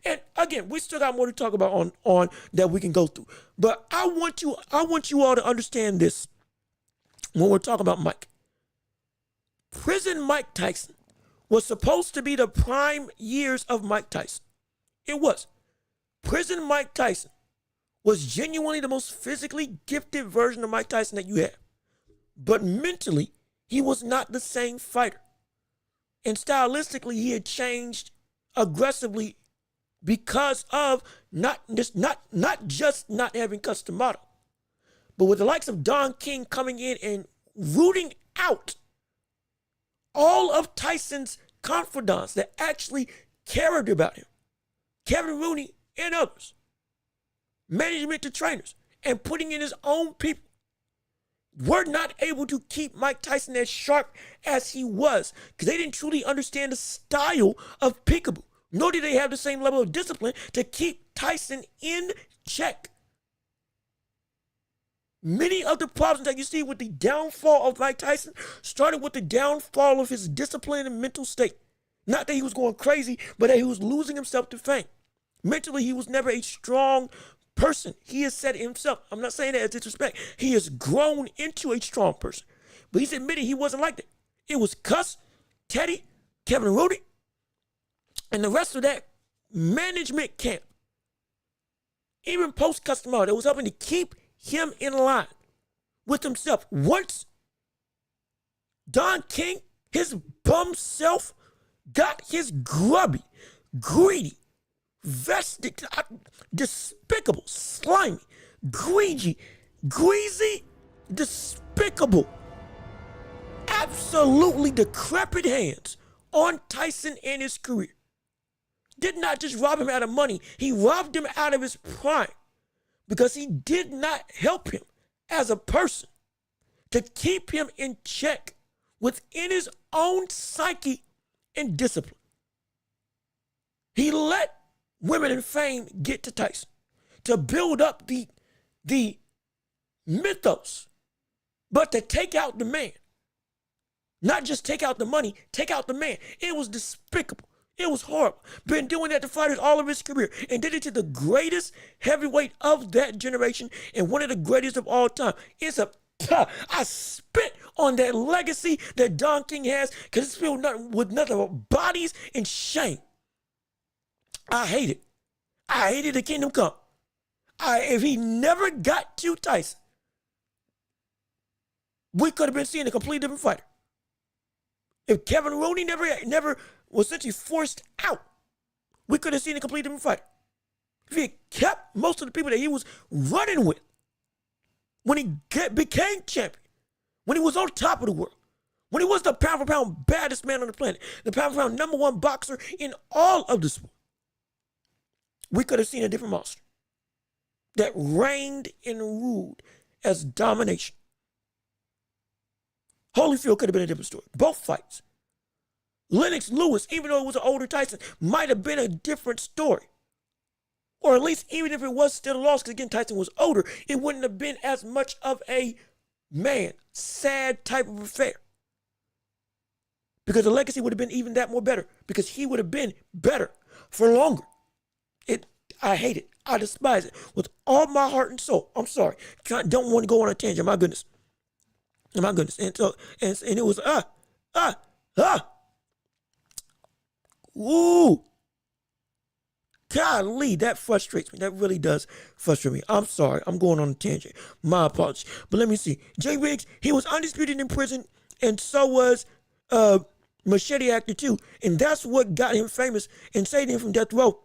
And again, we still got more to talk about on that we can go through. But I want you all to understand this when we're talking about Mike. Prison Mike Tyson was supposed to be the prime years of Mike Tyson. It was. Prison Mike Tyson was genuinely the most physically gifted version of Mike Tyson that you have. But mentally, he was not the same fighter. And stylistically, he had changed aggressively because of not just not having custom model, but with the likes of Don King coming in and rooting out all of Tyson's confidants that actually cared about him, Kevin Rooney and others, management to trainers, and putting in his own people, were not able to keep Mike Tyson as sharp as he was because they didn't truly understand the style of peekaboo, nor did they have the same level of discipline to keep Tyson in check. Many of the problems that you see with the downfall of Mike Tyson started with the downfall of his discipline and mental state. Not that he was going crazy, but that he was losing himself to fame. Mentally, he was never a strong person. He has said it himself. I'm not saying that as disrespect. He has grown into a strong person. But he's admitted he wasn't like that. It was Cuss, Teddy, Kevin Rooney, and the rest of that management camp, even post-custom out, that was helping to keep him in line with himself. Once Don King, his bum self, got his grubby, greedy, vested, despicable, slimy, greasy, despicable, absolutely decrepit hands on Tyson and his career. Did not just rob him out of money, he robbed him out of his prime because he did not help him as a person to keep him in check within his own psyche and discipline. He let women and fame get to Tyson to build up the mythos, but to take out the man. Not just take out the money, take out the man. It was despicable. It was horrible. Been doing that to fighters all of his career and did it to the greatest heavyweight of that generation and one of the greatest of all time. I spit on that legacy that Don King has because it's filled with nothing but bodies and shame. I hate it. I hated the Kingdom Come. If he never got to Tyson, we could have been seeing a completely different fighter. If Kevin Rooney never was essentially forced out, we could have seen a completely different fighter. If he had kept most of the people that he was running with when he became champion, when he was on top of the world, when he was the pound-for-pound baddest man on the planet, the pound-for-pound number one boxer in all of the sport, we could have seen a different monster that reigned and ruled as domination. Holyfield could have been a different story. Both fights. Lennox Lewis, even though it was an older Tyson, might have been a different story. Or at least even if it was still a loss, because again, Tyson was older, it wouldn't have been as much of a sad type of affair. Because the legacy would have been even that more better. Because he would have been better for longer. I hate it. I despise it with all my heart and soul. I'm sorry. Don't want to go on a tangent. My goodness. My goodness. And so, and it was, ooh. Golly, that frustrates me. That really does frustrate me. I'm sorry. I'm going on a tangent. My apologies. But let me see. Jay Riggs, he was undisputed in prison, and so was Machete Actor too. And that's what got him famous and saved him from death row.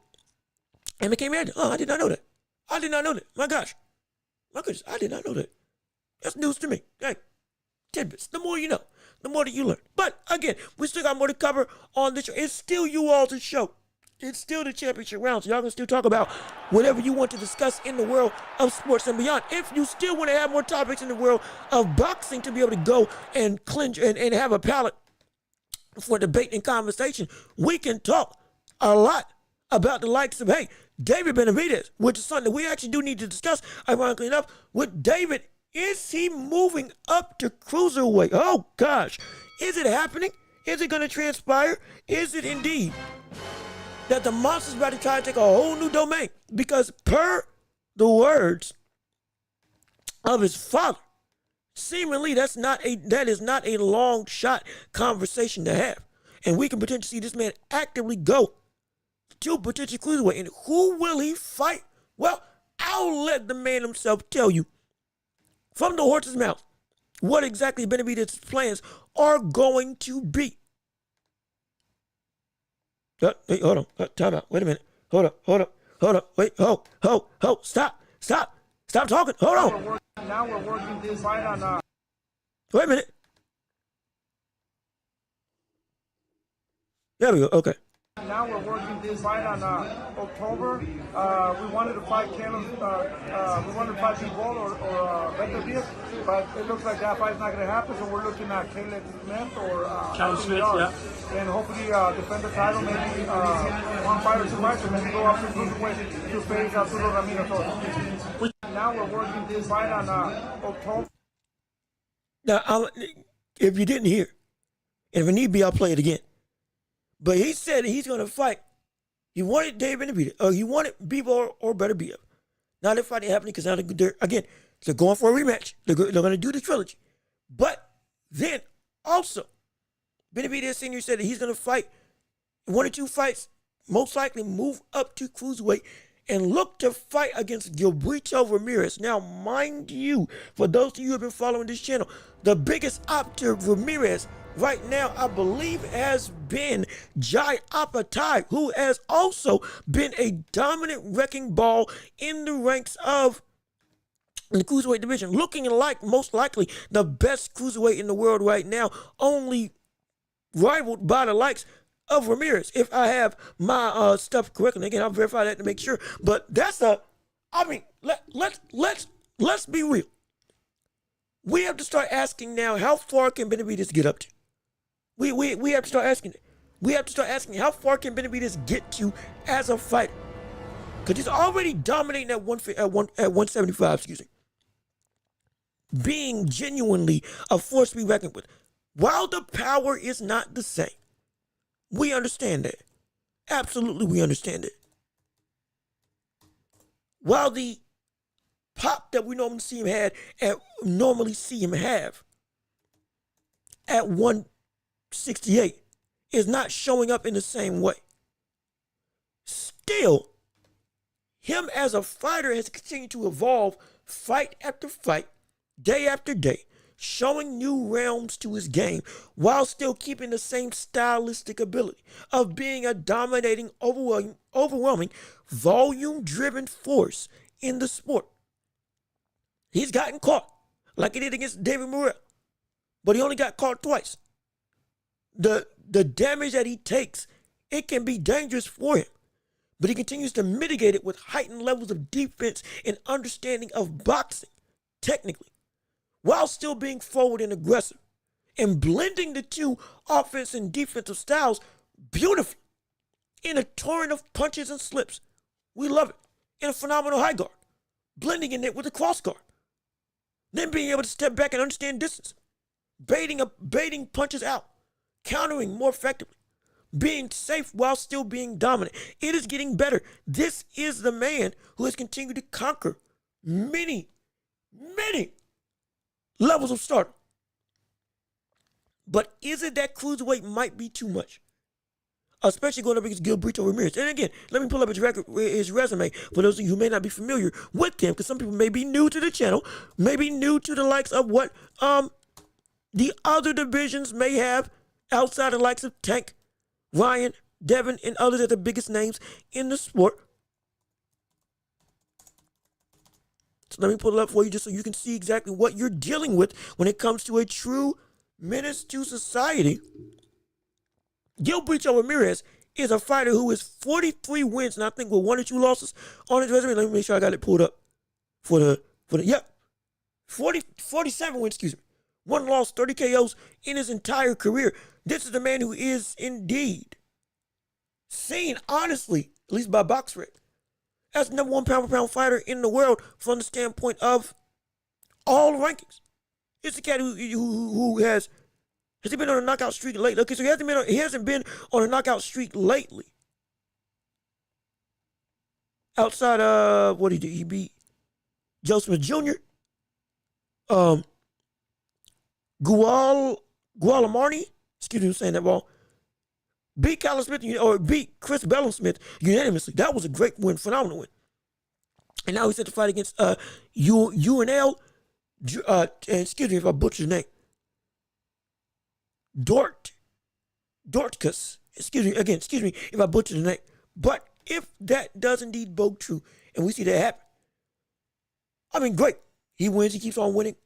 And became actor. Oh, I did not know that. I did not know that. My gosh. My goodness, I did not know that. That's news to me. Hey, tidbits. The more you know, the more that you learn. But again, we still got more to cover on this show. It's still you all's show. It's still the championship round. So y'all can still talk about whatever you want to discuss in the world of sports and beyond. If you still want to have more topics in the world of boxing to be able to go and clinch and have a palate for debate and conversation, we can talk a lot about the likes of, David Benavidez, which is something that we actually do need to discuss, ironically enough, with David. Is he moving up to cruiserweight? Oh, gosh. Is it happening? Is it going to transpire? Is it indeed that the monster's about to try to take a whole new domain? Because per the words of his father, seemingly that is not a long shot conversation to have. And we can potentially see this man actively go to potential cruiserweight. And who will he fight? Well, I'll let the man himself tell you from the horse's mouth what exactly Benavidez's plans are going to be. Hey, hold on. Time out. Wait a minute. Hold up. Wait, stop talking. Hold on. Now we're working this fight on. Wait a minute. There we go. Okay. Now we're working this fight on October. We wanted to fight Canelo. We wanted to fight Jermall or Benavidez, but it looks like that fight's not going to happen. So we're looking at Caleb Smith or Smith, yeah. And hopefully defend the title, maybe one fight or two fights, and then go up to Cruiserweight to face Arturo Ramirez. Now we're working this fight on October. Now, if you didn't hear, and if it need be, I'll play it again. But he said he's going to fight. He wanted Dave Benavidez, or he wanted Bieber or Benavidez. Now they're fighting happening because now they're going for a rematch. They're going to do the trilogy. But then also, Benavidez Sr. said that he's going to fight in 1 or 2 fights, most likely move up to cruiserweight and look to fight against Gilberto Ramirez. Now, mind you, for those of you who have been following this channel, the biggest op to Ramirez right now, I believe, has been Jai Apatai, who has also been a dominant wrecking ball in the ranks of the cruiserweight division, looking like most likely the best cruiserweight in the world right now, only rivaled by the likes of Ramirez, if I have my stuff correctly. Again, I'll verify that to make sure. But let's be real. We have to start asking now, how far can Benavidez get up to? We have to start asking it. We have to start asking, how far can Benavidez get to as a fighter? Because he's already dominating at 175, excuse me. Being genuinely a force to be reckoned with. While the power is not the same, we understand that. Absolutely, we understand it. While the pop that we normally see him have at 168 is not showing up in the same way. Still, him as a fighter has continued to evolve fight after fight, day after day, showing new realms to his game while still keeping the same stylistic ability of being a dominating, overwhelming, volume-driven force in the sport. He's gotten caught, like he did against David Morrell, but he only got caught twice. The damage that he takes, it can be dangerous for him, but he continues to mitigate it with heightened levels of defense and understanding of boxing, technically, while still being forward and aggressive, and blending the two offense and defensive styles beautifully in a torrent of punches and slips. We love it. In a phenomenal high guard, blending in it with a cross guard, then being able to step back and understand distance, baiting punches out, countering more effectively, being safe while still being dominant. It is getting better. This is the man who has continued to conquer many levels of stardom. But is it that cruiserweight might be too much? Especially going up against Gilberto Ramirez. And again, let me pull up his resume for those of you who may not be familiar with him, because some people may be new to the channel, may be new to the likes of what the other divisions may have outside the likes of Tank, Ryan, Devin, and others are the biggest names in the sport. So let me pull it up for you just so you can see exactly what you're dealing with when it comes to a true menace to society. Gilberto Ramirez is a fighter who is 43 wins, and I think with 1 or 2 losses on his resume. Let me make sure I got it pulled up for the 47 wins, excuse me. 1 loss, 30 KOs in his entire career. This is the man who is indeed seen, honestly, at least by BoxRec, as the #1 pound-for-pound fighter in the world from the standpoint of all rankings. It's a cat who has Has he been on a knockout streak lately? Okay, so he hasn't been on a knockout streak lately. Outside of what he did, he beat Joe Smith Jr. Gualamarni, excuse me, I'm saying that wrong. Beat Callum Smith or beat Chris Bellum Smith unanimously. That was a great win, phenomenal win. And now he's set to fight against UNL. And excuse me if I butcher the name. Dortkus. Excuse me if I butcher the name. But if that does indeed bode true, and we see that happen, I mean, great. He wins. He keeps on winning.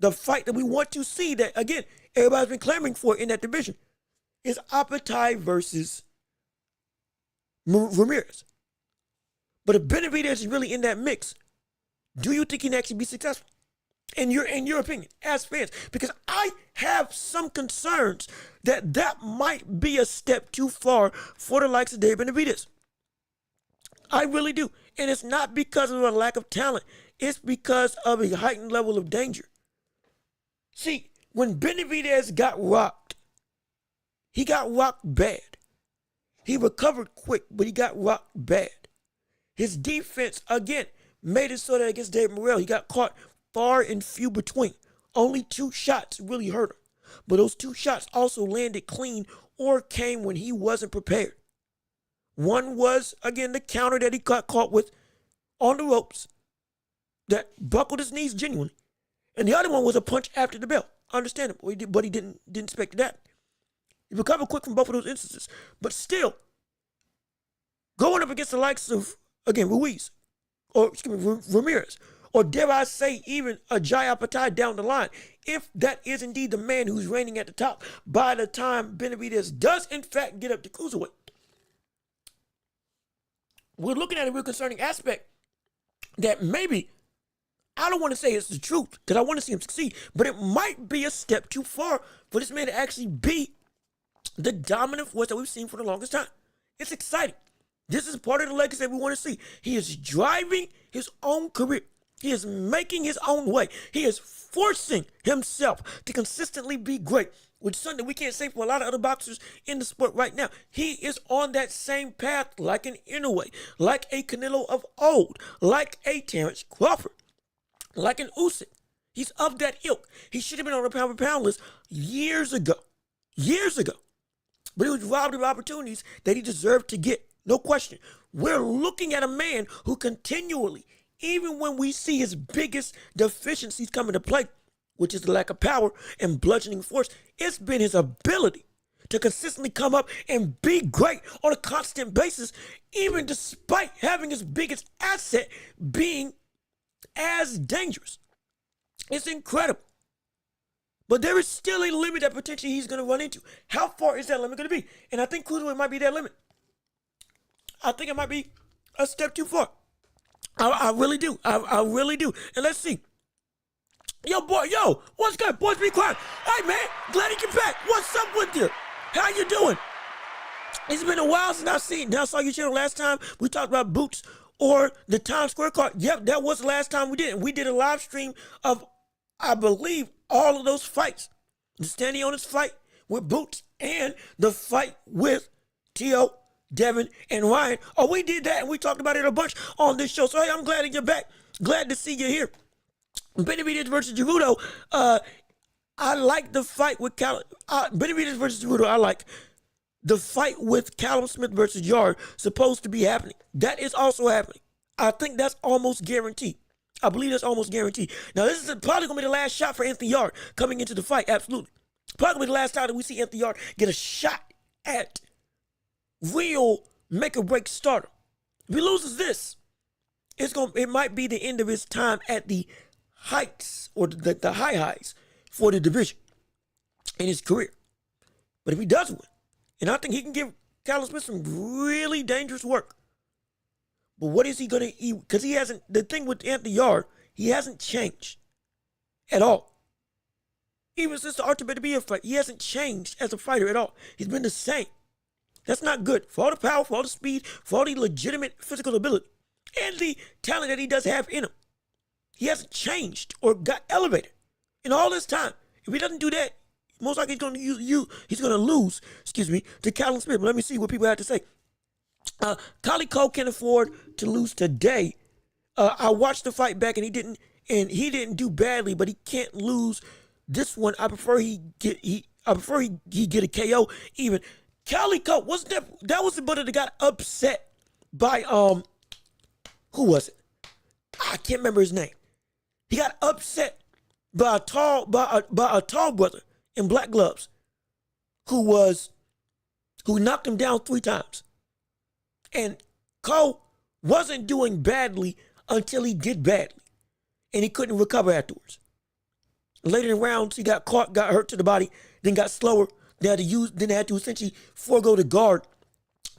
The fight that we want to see, that again everybody's been clamoring for in that division, is Apatai versus Ramirez. But if Benavidez is really in that mix, do you think he can actually be successful? In your opinion, as fans, because I have some concerns that might be a step too far for the likes of Dave Benavidez. I really do. And it's not because of a lack of talent. It's because of a heightened level of danger. See, when Benavidez got rocked, he got rocked bad. He recovered quick, but he got rocked bad. His defense, again, made it so that against Dave Morrell, he got caught far and few between. Only 2 shots really hurt him. But those 2 shots also landed clean or came when he wasn't prepared. One was, again, the counter that he got caught with on the ropes that buckled his knees genuinely. And the other one was a punch after the bell. Understandable, but he didn't expect that. He recovered quick from both of those instances. But still, going up against the likes of, again, Ramirez, or dare I say even a Jai Apatai down the line, if that is indeed the man who's reigning at the top by the time Benavidez does in fact get up to cruiserweight, we're looking at a real concerning aspect that maybe, I don't want to say it's the truth because I want to see him succeed, but it might be a step too far for this man to actually be the dominant force that we've seen for the longest time. It's exciting. This is part of the legacy that we want to see. He is driving his own career. He is making his own way. He is forcing himself to consistently be great, which is something that we can't say for a lot of other boxers in the sport right now. He is on that same path like an Inoue, like a Canelo of old, like a Terence Crawford, like an Usyk. He's of that ilk. He should have been on the pound-for-pound list years ago. But he was robbed of opportunities that he deserved to get. No question. We're looking at a man who continually, even when we see his biggest deficiencies come into play, which is the lack of power and bludgeoning force, it's been his ability to consistently come up and be great on a constant basis, even despite having his biggest asset being as dangerous. It's incredible. But there is still a limit that potentially he's going to run into. How far is that limit going to be? And I think Cruiserweight might be that limit. I think it might be a step too far. I really do. I really do. And let's see. Yo, what's good? Boys, be quiet. Hey, man, glad to get back. What's up with you? How you doing? It's been a while since I saw your channel last time. We talked about boots or the Times Square card. Yep, that was the last time we did it. We did a live stream of, I believe, all of those fights. The Stanionis fight with Boots and the fight with T.O., Devin, and Ryan. Oh, we did that, and we talked about it a bunch on this show. So, hey, I'm glad that you're back. Glad to see you here. Benavidez versus Cejudo. I like the fight with Benavidez versus Cejudo. I like the fight with Callum Smith versus Yard supposed to be happening. That is also happening. I think that's almost guaranteed. I believe that's almost guaranteed. Now, this is probably going to be the last shot for Anthony Yard coming into the fight. Absolutely. Probably going to be the last time that we see Anthony Yard get a shot at real make-or-break stardom. If he loses this, it might be the end of his time at the heights or the high highs for the division in his career. But if he does win, and I think he can give Callum Smith some really dangerous work. But what is he going to eat? Because the thing with Anthony Yard, he hasn't changed at all. Even since the Arthur Benavidez fight, he hasn't changed as a fighter at all. He's been the same. That's not good. For all the power, for all the speed, for all the legitimate physical ability, and the talent that he does have in him, he hasn't changed or got elevated in all this time. If he doesn't do that, most likely he's going to lose, to Callum Smith. But let me see what people have to say. Collie Cole can't afford to lose today. I watched the fight back and he didn't do badly, but he can't lose this one. I prefer he get a KO even. Collie Cole wasn't that was the brother that got upset by who was it? I can't remember his name. He got upset by a tall brother in black gloves who knocked him down 3 times. And Cole wasn't doing badly until he did badly. And he couldn't recover afterwards. Later in rounds, he got caught, got hurt to the body, then got slower. Then had to essentially forego the guard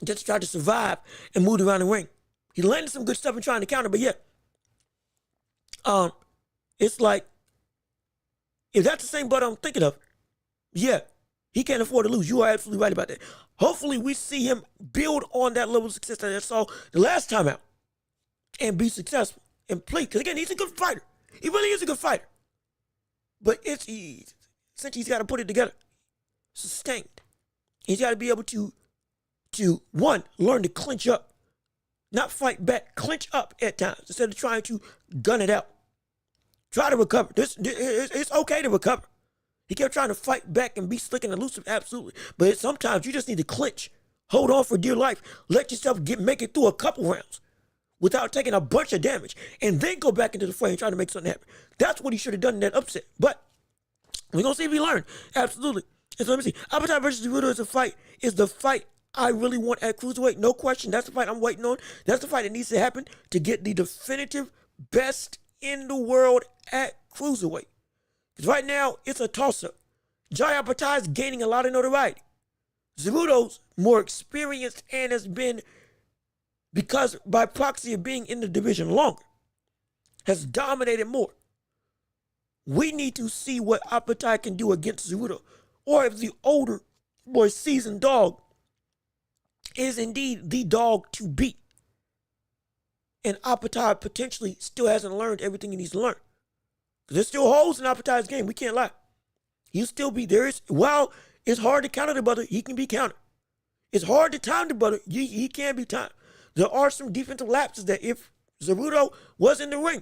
just to try to survive and move around the ring. He landed some good stuff in trying to counter, but yeah. It's like, if that's the same brother I'm thinking of, yeah, he can't afford to lose. You are absolutely right about that. Hopefully we see him build on that level of success that I saw the last time out and be successful and play. Because again, he's a good fighter. He really is a good fighter. But essentially he's got to put it together. Sustained. He's got to be able to one, learn to clinch up. Not fight back, clinch up at times instead of trying to gun it out. Try to recover. It's okay to recover. He kept trying to fight back and be slick and elusive, absolutely. But sometimes you just need to clinch. Hold on for dear life. Let yourself make it through a couple rounds without taking a bunch of damage. And then go back into the fray and try to make something happen. That's what he should have done in that upset. But we're going to see if he learned. Absolutely. And so let me see. Appetite versus Cejudo is the fight I really want at Cruiserweight. No question. That's the fight I'm waiting on. That's the fight that needs to happen to get the definitive best in the world at Cruiserweight. Because right now, it's a toss-up. Jai Appetite is gaining a lot of notoriety. Cejudo's more experienced and has been, because by proxy of being in the division longer, has dominated more. We need to see what Appetite can do against Cejudo. Or if the older, more seasoned dog is indeed the dog to beat. And Appetite potentially still hasn't learned everything he needs to learn. Because there's still holes in Appetite's game. We can't lie. He'll still be there. While it's hard to counter the brother, he can be countered. It's hard to time the brother. He can be timed. There are some defensive lapses that if Cejudo was in the ring,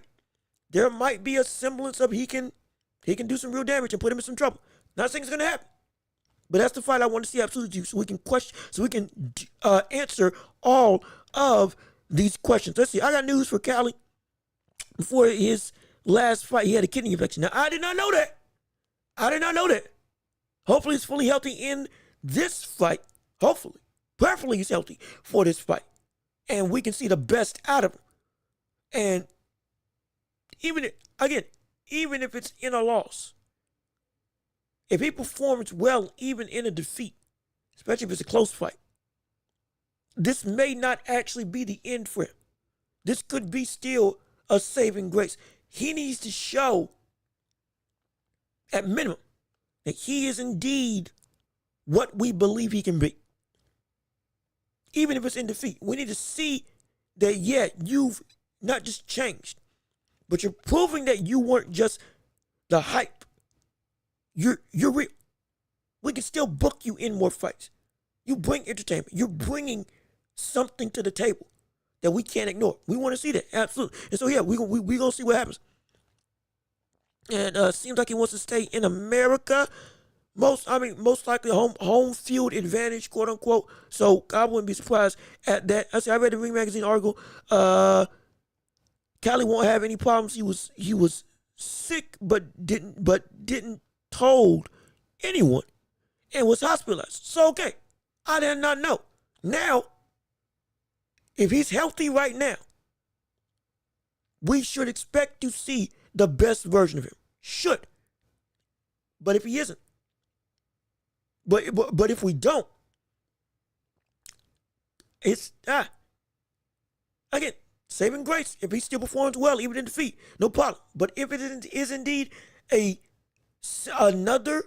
there might be a semblance of he can do some real damage and put him in some trouble. Not saying it's going to happen. But that's the fight I want to see absolutely, so we can answer all of these questions. Let's see. I got news for Callie. Before his last fight, he had a kidney infection. Now, I did not know that. Hopefully, he's fully healthy in this fight. Hopefully. Preferably, he's healthy for this fight. And we can see the best out of him. And even if it's in a loss, if he performs well, even in a defeat, especially if it's a close fight, this may not actually be the end for him. This could be still a saving grace. He needs to show, at minimum, that he is indeed what we believe he can be. Even if it's in defeat, we need to see that, yeah, you've not just changed, but you're proving that you weren't just the hype. You're real. We can still book you in more fights. You bring entertainment. You're bringing something to the table that we can't ignore. We want to see that, absolutely. And so, yeah, we gonna see what happens. And seems like he wants to stay in America. Most likely home field advantage, quote unquote. So I wouldn't be surprised at that. I read the Ring Magazine article. Callie won't have any problems. He was sick, but didn't told anyone and was hospitalized. So okay, I did not know. Now, if he's healthy right now, we should expect to see the best version of him. Should. But if he isn't, but if we don't, it's again, saving grace. If he still performs well, even in defeat, no problem. But if it is indeed another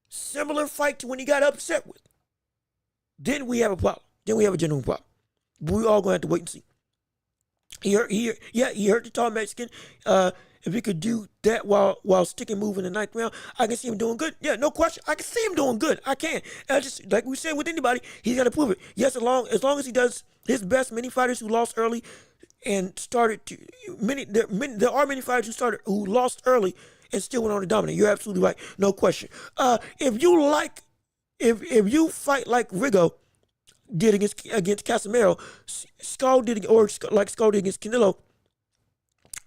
similar fight to when he got upset with, then we have a problem. Then we have a genuine problem. But we all gonna have to wait and see. He hurt the tall Mexican, if he could do that while sticking moving in the 9th round, I can see him doing good. Yeah, no question. I can see him doing good. I can. And I just like we said with anybody, he's got to prove it. Yes, as long as he does his best. Many fighters who lost early and started to there are many fighters who lost early and still went on to dominate. You're absolutely right. No question. If you fight like Rigo did against Casemiro, Skull did against Canelo,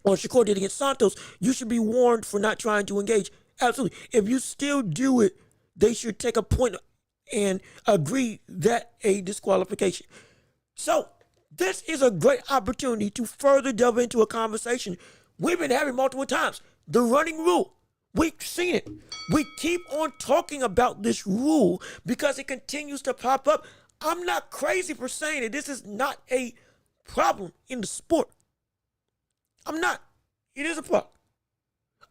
or Shakur did against Santos, you should be warned for not trying to engage. Absolutely. If you still do it, they should take a point and agree that a disqualification. So this is a great opportunity to further delve into a conversation we've been having multiple times. The running rule. We've seen it. We keep on talking about this rule because it continues to pop up. I'm not crazy for saying that this is not a problem in the sport. I'm not. It is a problem.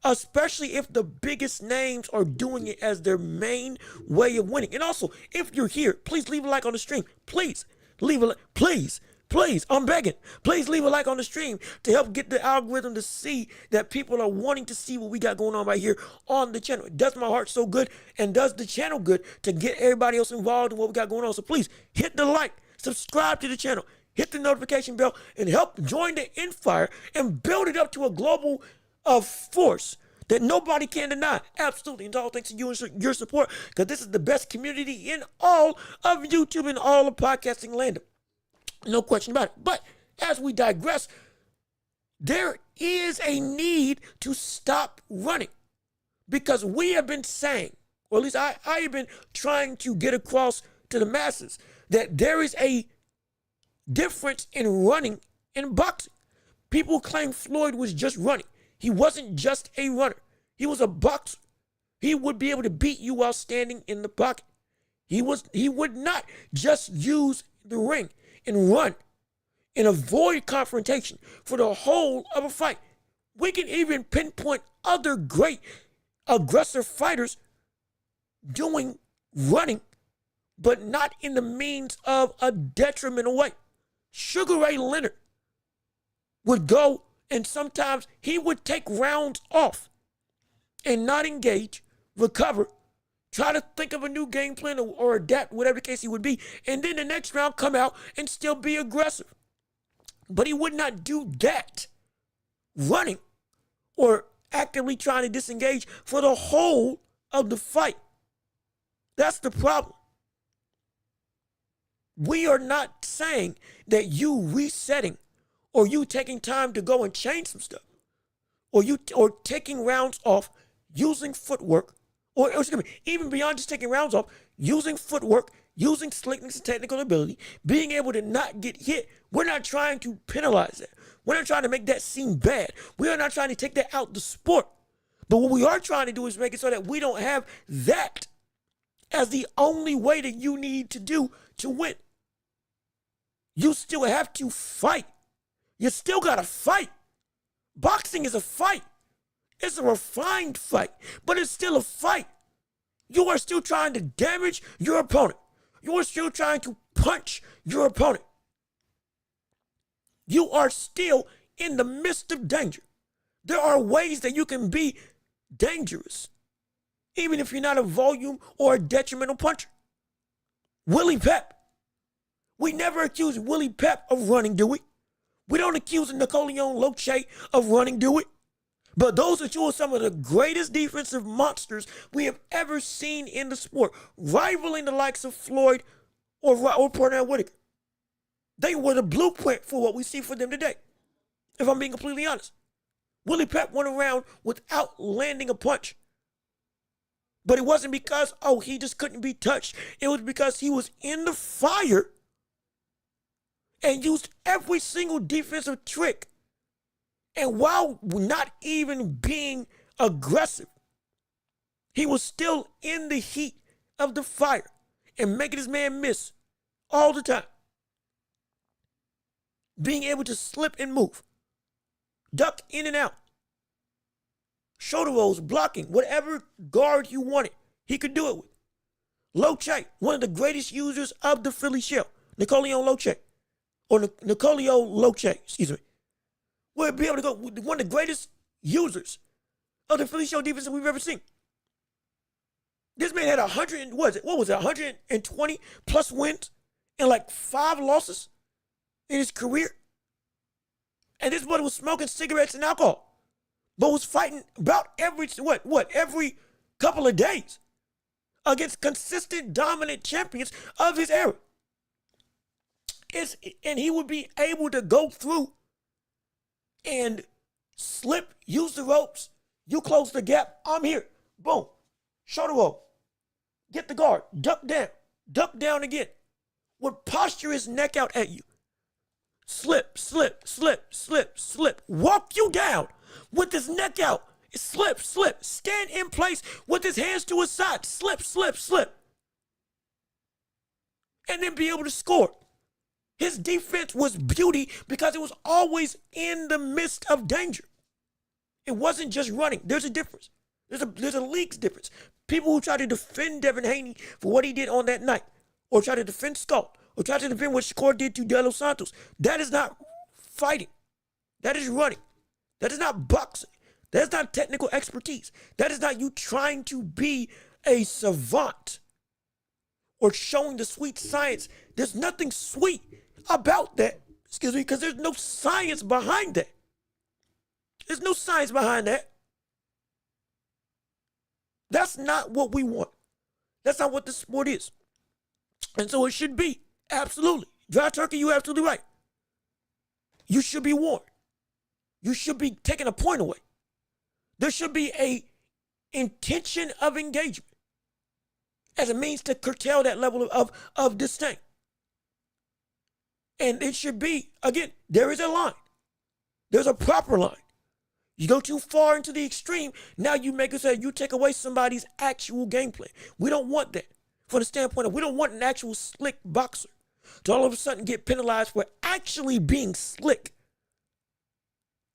Especially if the biggest names are doing it as their main way of winning. And also, if you're here, please leave a like on the stream. Please leave a like. Please, I'm begging. Please leave a like on the stream to help get the algorithm to see that people are wanting to see what we got going on right here on the channel. It does my heart so good and does the channel good to get everybody else involved in what we got going on. So please hit the like, subscribe to the channel, hit the notification bell, and help join the Infire and build it up to a global force that nobody can deny. Absolutely. And all thanks to you and your support, because this is the best community in all of YouTube and all of podcasting land. No question about it. But as we digress, there is a need to stop running, because we have been saying, or at least I have been trying to get across to the masses, that there is a difference in running and boxing. People claim Floyd was just running. He wasn't just a runner. He was a boxer. He would be able to beat you while standing in the pocket. He would not just use the ring and run and avoid confrontation for the whole of a fight. We can even pinpoint other great aggressive fighters doing running, but not in the means of a detrimental way. Sugar Ray Leonard would go, and sometimes he would take rounds off and not engage, recover, try to think of a new game plan or adapt, whatever the case he would be, and then the next round come out and still be aggressive. But he would not do that running or actively trying to disengage for the whole of the fight. That's the problem. We are not saying that you resetting or you taking time to go and change some stuff or taking rounds off using footwork, or excuse me, even beyond just taking rounds off, using footwork, using slickness and technical ability, being able to not get hit. We're not trying to penalize that. We're not trying to make that seem bad. We are not trying to take that out the sport. But what we are trying to do is make it so that we don't have that as the only way that you need to do to win. You still have to fight. You still got to fight. Boxing is a fight. It's a refined fight, but it's still a fight. You are still trying to damage your opponent. You are still trying to punch your opponent. You are still in the midst of danger. There are ways that you can be dangerous, even if you're not a volume or a detrimental puncher. Willie Pep. We never accuse Willie Pep of running, do we? We don't accuse Napoleon Loche of running, do we? But those are two of some of the greatest defensive monsters we have ever seen in the sport, rivaling the likes of Floyd or Pernell Whitaker. They were the blueprint for what we see for them today, if I'm being completely honest. Willie Pep went around without landing a punch. But it wasn't because, he just couldn't be touched. It was because he was in the fire and used every single defensive trick. And while not even being aggressive, he was still in the heat of the fire and making his man miss all the time. Being able to slip and move, duck in and out, shoulder rolls, blocking, whatever guard you wanted, he could do it with. Loche, one of the greatest users of the Philly shell, Napoleon Loche, or Nicolio Loche, excuse me, would be able to go, one of the greatest users of the Philly show defense that we've ever seen. This man had 120 plus wins and like 5 losses in his career. And this brother was smoking cigarettes and alcohol, but was fighting about every couple of days against consistent dominant champions of his era. And he would be able to go through and slip, use the ropes. You close the gap, I'm here. Boom. Shoulder roll. Get the guard. Duck down again. Would posture his neck out at you. Slip, slip, slip, slip, slip. Walk you down with his neck out. Slip, slip. Stand in place with his hands to his side. Slip, slip, slip. And then be able to score. His defense was beauty because it was always in the midst of danger. It wasn't just running. There's a difference. There's a league's difference. People who try to defend Devin Haney for what he did on that night, or try to defend Scott, or try to defend what Shakur did to De Los Santos, that is not fighting. That is running. That is not boxing. That is not technical expertise. That is not you trying to be a savant or showing the sweet science. There's nothing sweet about that, because there's no science behind that. There's no science behind that. That's not what we want. That's not what this sport is. And so it should be. Absolutely. Dry turkey, you're absolutely right. You should be warned. You should be taking a point away. There should be a intention of engagement as a means to curtail that level of disdain. And it should be, again, there is a line. There's a proper line. You go too far into the extreme, now you make it so you take away somebody's actual gameplay. We don't want that. From the standpoint of, we don't want an actual slick boxer to all of a sudden get penalized for actually being slick.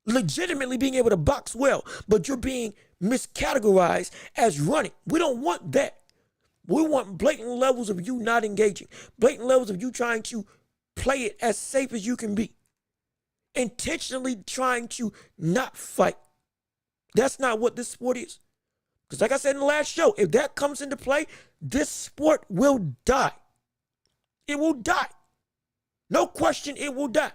Legitimately being able to box well, but you're being miscategorized as running. We don't want that. We want blatant levels of you not engaging. Blatant levels of you trying to play it as safe as you can be. Intentionally trying to not fight. That's not what this sport is. Because like I said in the last show, if that comes into play, this sport will die. It will die. No question, it will die.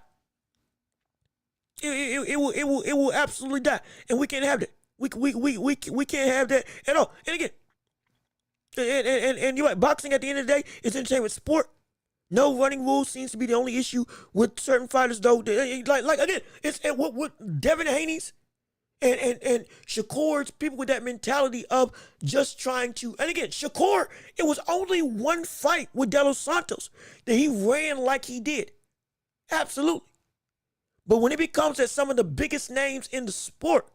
It will absolutely die. And we can't have that. We can't have that at all. And again, and you're right, boxing at the end of the day is entertainment sport. No running rules seems to be the only issue with certain fighters, though. Like again, it's what Devin Haney's and Shakur's, people with that mentality of just trying to. And again, Shakur, it was only one fight with De Los Santos that he ran like he did. Absolutely. But when it becomes that some of the biggest names in the sport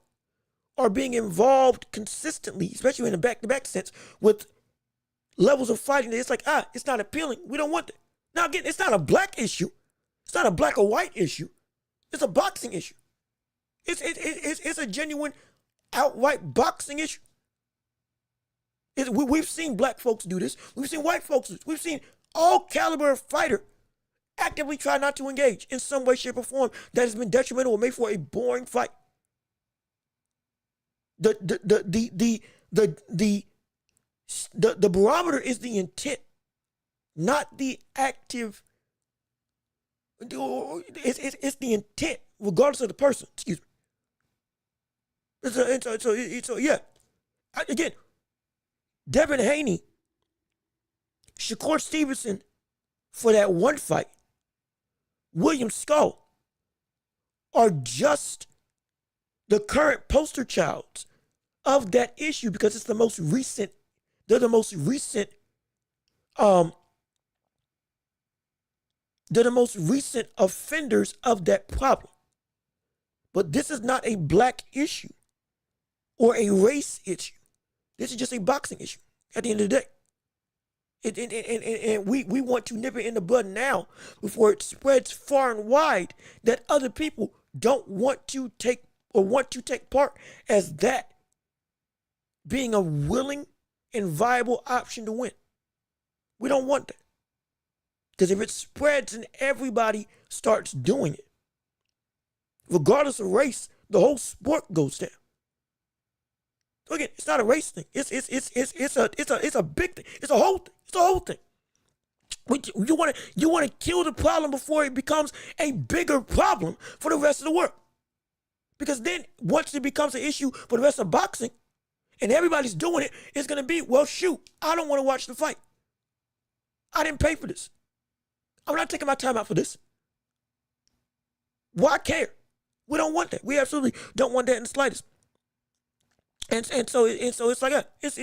are being involved consistently, especially in a back-to-back sense, with levels of fighting, it's like, it's not appealing. We don't want that. Now, again, it's not a black issue. It's not a black or white issue. It's a boxing issue. It's a genuine, outright boxing issue. We've seen black folks do this. We've seen white folks do this. We've seen all caliber of fighter actively try not to engage in some way, shape, or form that has been detrimental or made for a boring fight. The barometer is the intent, not the active. It's the intent, regardless of the person. Excuse me. So yeah. Again, Devin Haney, Shakur Stevenson for that one fight, William Skull are just the current poster child of that issue because it's the most recent. They're the most recent. They're the most recent offenders of that problem. But this is not a black issue or a race issue. This is just a boxing issue at the end of the day. And we want to nip it in the bud now before it spreads far and wide that other people don't want to take or want to take part as that being a willing and viable option to win. We don't want that. Because if it spreads and everybody starts doing it, regardless of race, the whole sport goes down. Again, it's not a race thing. It's a big thing. It's a whole thing. It's a whole thing. You want to kill the problem before it becomes a bigger problem for the rest of the world. Because then once it becomes an issue for the rest of boxing and everybody's doing it, it's going to be, well, shoot, I don't want to watch the fight. I didn't pay for this. I'm not taking my time out for this. Why care? We don't want that. We absolutely don't want that in the slightest. And so it's like it's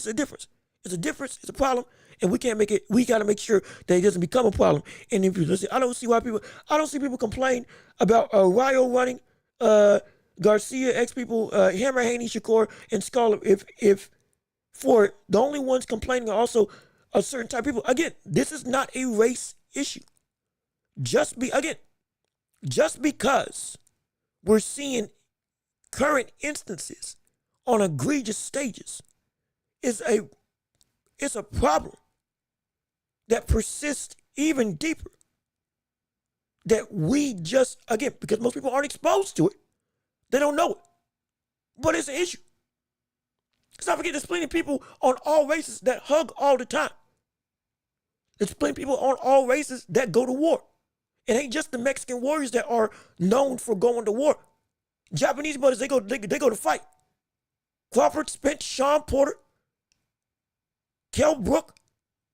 a difference. It's a difference. It's a problem, and we can't make it. We got to make sure that it doesn't become a problem. And if you listen, I don't see people complain about Ryo running, Garcia, ex people, Hammer, Haney, Shakur, and Scarlett. If for the only ones complaining are also a certain type of people. Again, this is not a race issue. Just because we're seeing current instances on egregious stages is a problem that persists even deeper. That we just, again, because most people aren't exposed to it, they don't know it. But it's an issue. Let's not forget there's plenty of people on all races that hug all the time. There's plenty of people on all races that go to war. It ain't just the Mexican warriors that are known for going to war. Japanese brothers, they go to fight. Crawford, Spence, Sean Porter, Kell Brook.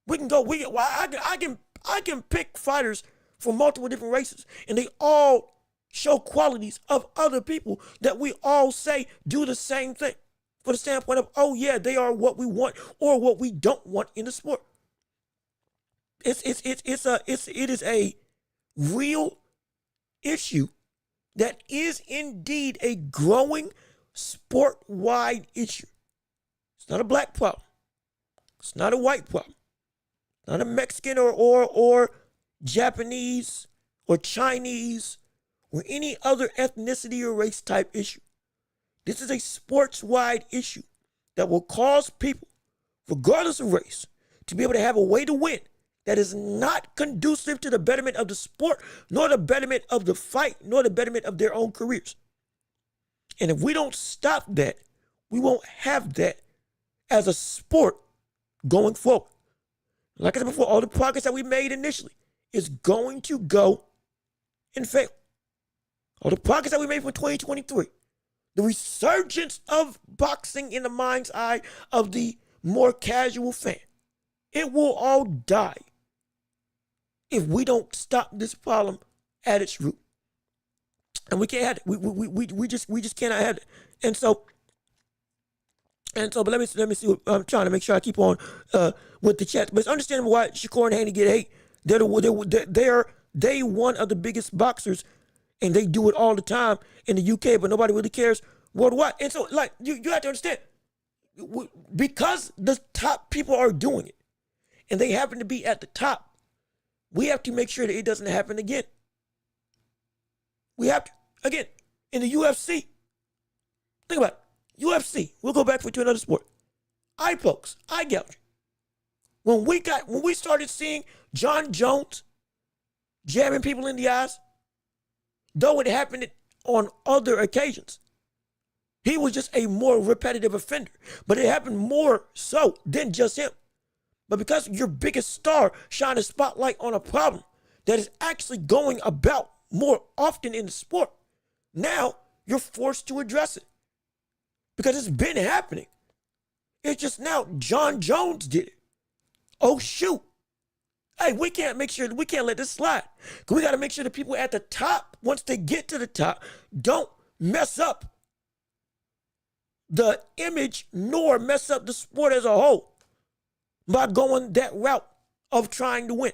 We can go. I can pick fighters from multiple different races, and they all show qualities of other people that we all say do the same thing. For the standpoint of, oh yeah, they are what we want or what we don't want in the sport. It is a real issue that is indeed a growing sport-wide issue. It's not a black problem. It's not a white problem. It's not a Mexican or Japanese or Chinese or any other ethnicity or race type issue. This is a sports-wide issue that will cause people, regardless of race, to be able to have a way to win that is not conducive to the betterment of the sport, nor the betterment of the fight, nor the betterment of their own careers. And if we don't stop that, we won't have that as a sport going forward. Like I said before, all the progress that we made initially is going to go and fail. All the progress that we made for 2023, the resurgence of boxing in the mind's eye of the more casual fan, it will all die if we don't stop this problem at its root. And we can't have it. We just cannot have it. And so, but let me see. I'm trying to make sure I keep on with the chat. But it's understandable why Shakur and Haney get hate. They one of the biggest boxers, and they do it all the time in the UK, but nobody really cares worldwide. And so, like, you have to understand, because the top people are doing it, and they happen to be at the top, we have to make sure that it doesn't happen again. We have to, again, in the UFC, think about it. UFC, we'll go back to another sport. Eye pokes, eye gouging. When we started seeing John Jones jabbing people in the eyes, though it happened on other occasions, he was just a more repetitive offender. But it happened more so than just him. But because your biggest star shined a spotlight on a problem that is actually going about more often in the sport, now you're forced to address it. Because it's been happening. It's just now John Jones did it. Oh, shoot. Hey, we can't let this slide. Because we got to make sure the people at the top, once they get to the top, don't mess up the image nor mess up the sport as a whole by going that route of trying to win.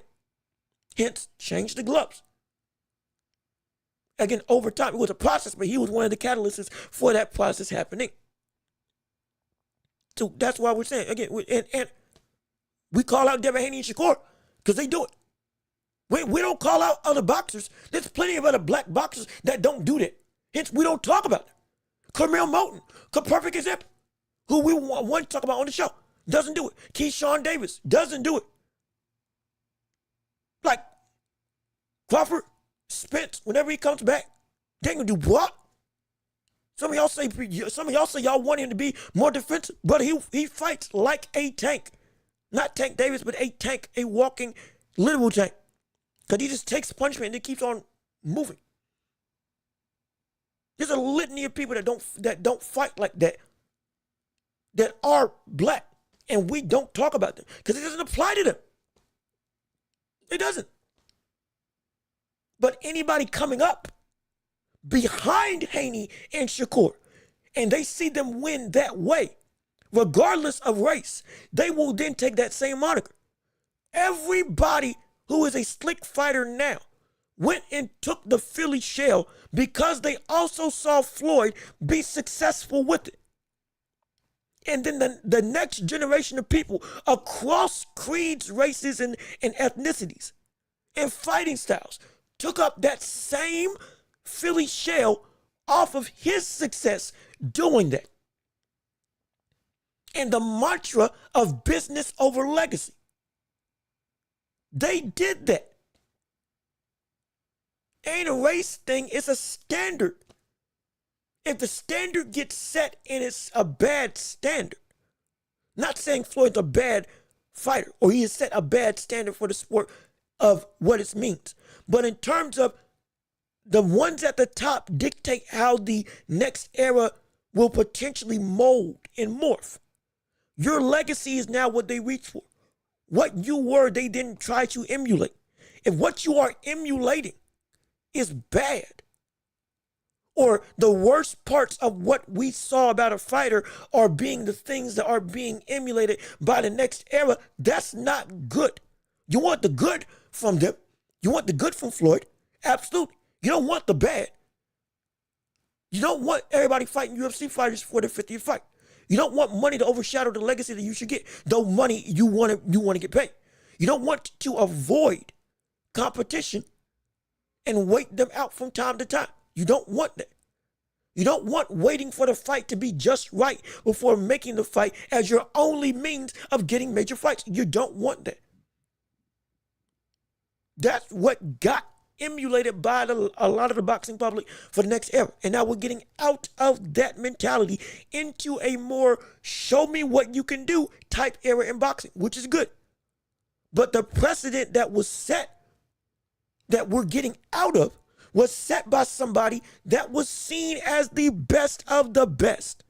Hence, change the gloves. Again, over time, it was a process, but he was one of the catalysts for that process happening. So that's why we're saying, again, and we call out Devin Haney and Shakur because they do it. We don't call out other boxers. There's plenty of other black boxers that don't do that. Hence, we don't talk about them. Camille Moulton, a perfect example, who we want to talk about on the show, doesn't do it. Keyshawn Davis doesn't do it. Like Crawford, Spence, whenever he comes back, Daniel Dubois, Some of y'all say y'all want him to be more defensive, but he fights like a tank. Not Tank Davis, but a tank, a walking, literal tank. Because he just takes punishment and then keeps on moving. There's a litany of people that don't fight like that are black, and we don't talk about them because it doesn't apply to them. It doesn't. But anybody coming up behind Haney and Shakur, and they see them win that way, regardless of race, they will then take that same moniker. Everybody who is a slick fighter now went and took the Philly shell because they also saw Floyd be successful with it. And then the next generation of people across creeds, races, and ethnicities and fighting styles took up that same Philly shell off of his success doing that. And the mantra of business over legacy. They did that. Ain't a race thing, it's a standard. If the standard gets set and it's a bad standard, not saying Floyd's a bad fighter or he has set a bad standard for the sport of what it means, but in terms of the ones at the top dictate how the next era will potentially mold and morph. Your legacy is now what they reach for. What you were, they didn't try to emulate. If what you are emulating is bad, or the worst parts of what we saw about a fighter are being the things that are being emulated by the next era, that's not good. You want the good from them. You want the good from Floyd. Absolutely. You don't want the bad. You don't want everybody fighting UFC fighters for their 50th fight. You don't want money to overshadow the legacy that you should get. Though money you want to get paid. You don't want to avoid competition and wait them out from time to time. You don't want that. You don't want waiting for the fight to be just right before making the fight as your only means of getting major fights. You don't want that. That's what got emulated by a lot of the boxing public for the next era. And now we're getting out of that mentality into a more show me what you can do type era in boxing, which is good. But the precedent that was set, that we're getting out of, was set by somebody that was seen as the best of the best.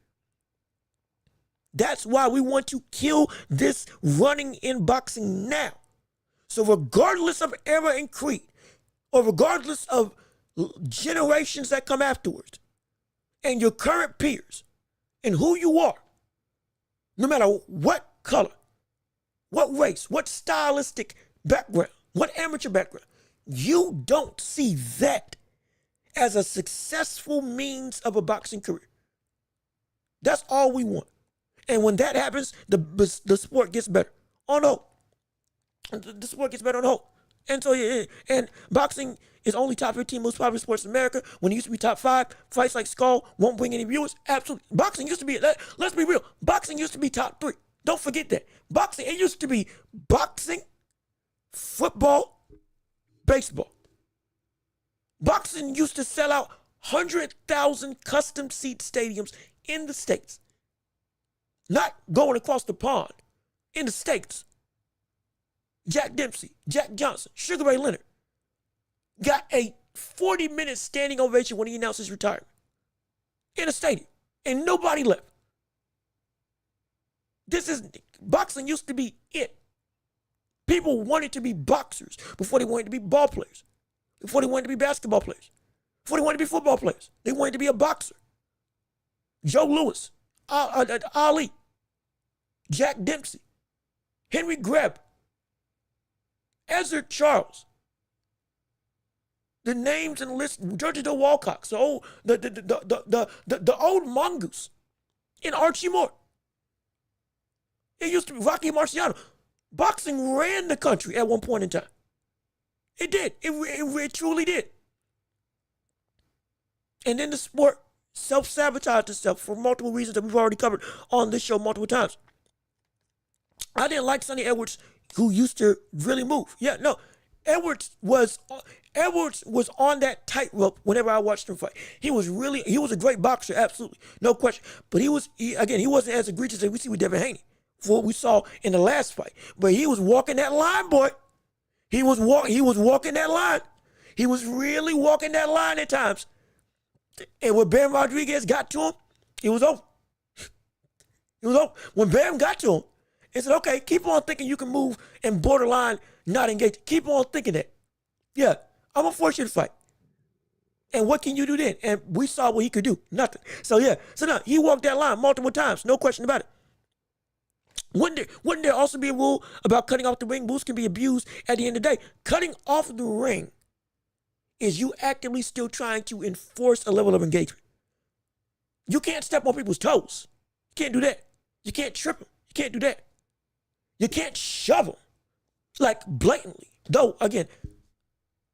That's why we want to kill this running in boxing now. So regardless of era and creed, or regardless of generations that come afterwards, and your current peers, and who you are, no matter what color, what race, what stylistic background, what amateur background, you don't see that as a successful means of a boxing career. That's all we want. And when that happens, the sport gets better on the whole. The sport gets better on the whole. And so, yeah, and boxing is only top 15 most popular sports in America. When it used to be top 5, fights like Skull won't bring any viewers. Absolutely. Boxing used to be, let's be real, boxing used to be top 3. Don't forget that. Boxing, it used to be boxing, football, baseball. Boxing used to sell out 100,000 custom seat stadiums in the States. Not going across the pond, in the States. Jack Dempsey, Jack Johnson, Sugar Ray Leonard got a 40-minute standing ovation when he announced his retirement in a stadium, and nobody left. Boxing used to be it. People wanted to be boxers before they wanted to be ball players, before they wanted to be basketball players, before they wanted to be football players. They wanted to be a boxer. Joe Louis, Ali, Jack Dempsey, Henry Greb, Ezra Charles, the names and lists, Georgia Joe Walcott, the old mongoose in Archie Moore. It used to be Rocky Marciano. Boxing ran the country at one point in time. It did. It truly did. And then the sport self-sabotaged itself for multiple reasons that we've already covered on this show multiple times. I didn't like Sonny Edwards, who used to really move. Yeah, no. Edwards Edwards was on that tightrope whenever I watched him fight. He was a great boxer, absolutely, no question. But he wasn't as egregious as we see with Devin Haney, for what we saw in the last fight. But he was walking that line, boy. He was walking that line. He was really walking that line at times. And when Bam Rodriguez got to him, it was over. It was over. When Bam got to him, he said, okay, keep on thinking you can move and borderline not engage. Keep on thinking that. Yeah, I'm going to force you to fight. And what can you do then? And we saw what he could do. Nothing. So, yeah. So, now, he walked that line multiple times. No question about it. Wouldn't there also be a rule about cutting off the ring? Moves can be abused at the end of the day. Cutting off the ring is you actively still trying to enforce a level of engagement. You can't step on people's toes. You can't do that. You can't trip them. You can't do that. You can't shove them, like, blatantly. Though, again,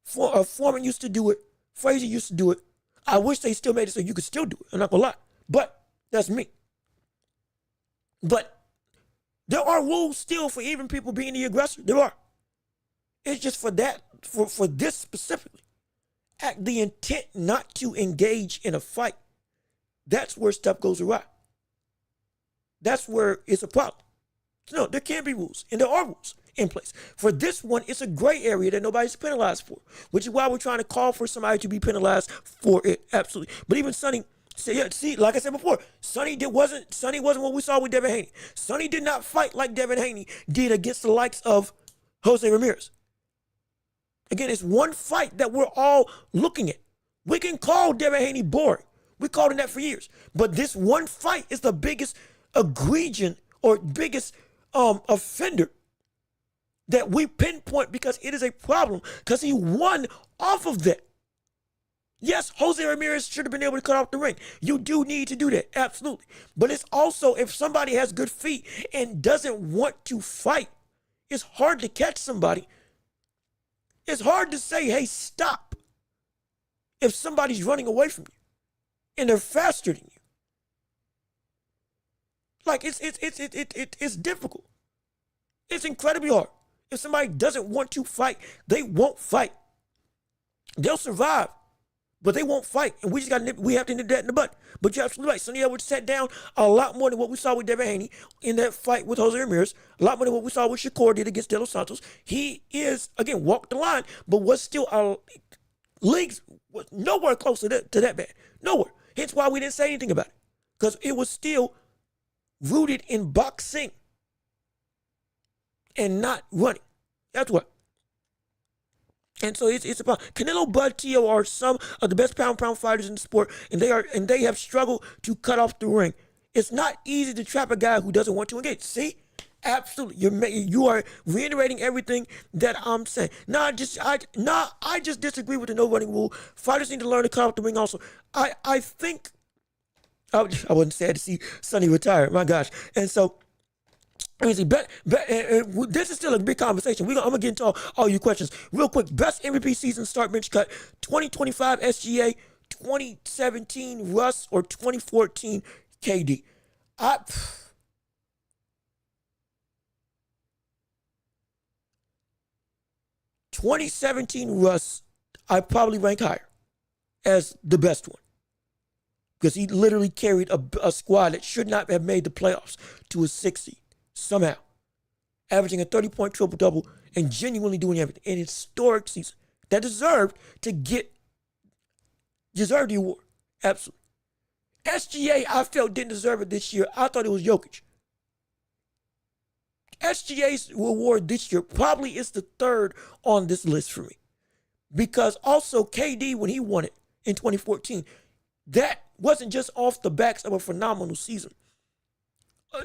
Foreman used to do it. Frazier used to do it. I wish they still made it so you could still do it. I'm not going to lie. But that's me. But there are rules still for even people being the aggressor. There are. It's just for that, for this specifically. The intent not to engage in a fight. That's where stuff goes awry. That's where it's a problem. No, there can be rules, and there are rules in place. For this one, it's a gray area that nobody's penalized for, which is why we're trying to call for somebody to be penalized for it. Absolutely. But even Sonny said, yeah, see, like I said before, Sonny wasn't what we saw with Devin Haney. Sonny did not fight like Devin Haney did against the likes of Jose Ramirez. Again, it's one fight that we're all looking at. We can call Devin Haney boring. We called him that for years. But this one fight is the biggest egregion or biggest offender that we pinpoint because it is a problem because he won off of that. Yes, Jose Ramirez should have been able to cut off the ring. You do need to do that, absolutely. But it's also, if somebody has good feet and doesn't want to fight, it's hard to catch somebody. It's hard to say, hey, stop, if somebody's running away from you and they're faster than you. Like, it's difficult. It's incredibly hard. If somebody doesn't want to fight, they won't fight. They'll survive, but they won't fight. And we have to nip that in the bud. But you're absolutely right. Sonny Edwards sat down a lot more than what we saw with Devin Haney in that fight with Jose Ramirez. A lot more than what we saw with Shakur did against De Los Santos. He is, again, walked the line, but was still leagues was nowhere close to that bad. Nowhere. Hence why we didn't say anything about it. Because it was still rooted in boxing and not running. That's what. And so it's about Canelo, Bud, Tio are some of the best pound fighters in the sport, and they have struggled to cut off the ring. It's not easy to trap a guy who doesn't want to engage. See, absolutely, you are reiterating everything that I'm saying. I just disagree with the no running rule. Fighters need to learn to cut off the ring. Also, I think I wasn't sad to see Sonny retire. My gosh, and so. I mean, this is still a big conversation. I'm going to get into all your questions. Real quick, best MVP season start bench cut, 2025 SGA, 2017 Russ, or 2014 KD. 2017 Russ, I probably rank higher as the best one. Because he literally carried a squad that should not have made the playoffs to a 6 seed. Somehow, averaging a 30-point triple-double and genuinely doing everything. An historic season that deserved the award. Absolutely. SGA, I felt, didn't deserve it this year. I thought it was Jokic. SGA's award this year probably is the third on this list for me. Because also KD, when he won it in 2014, that wasn't just off the backs of a phenomenal season,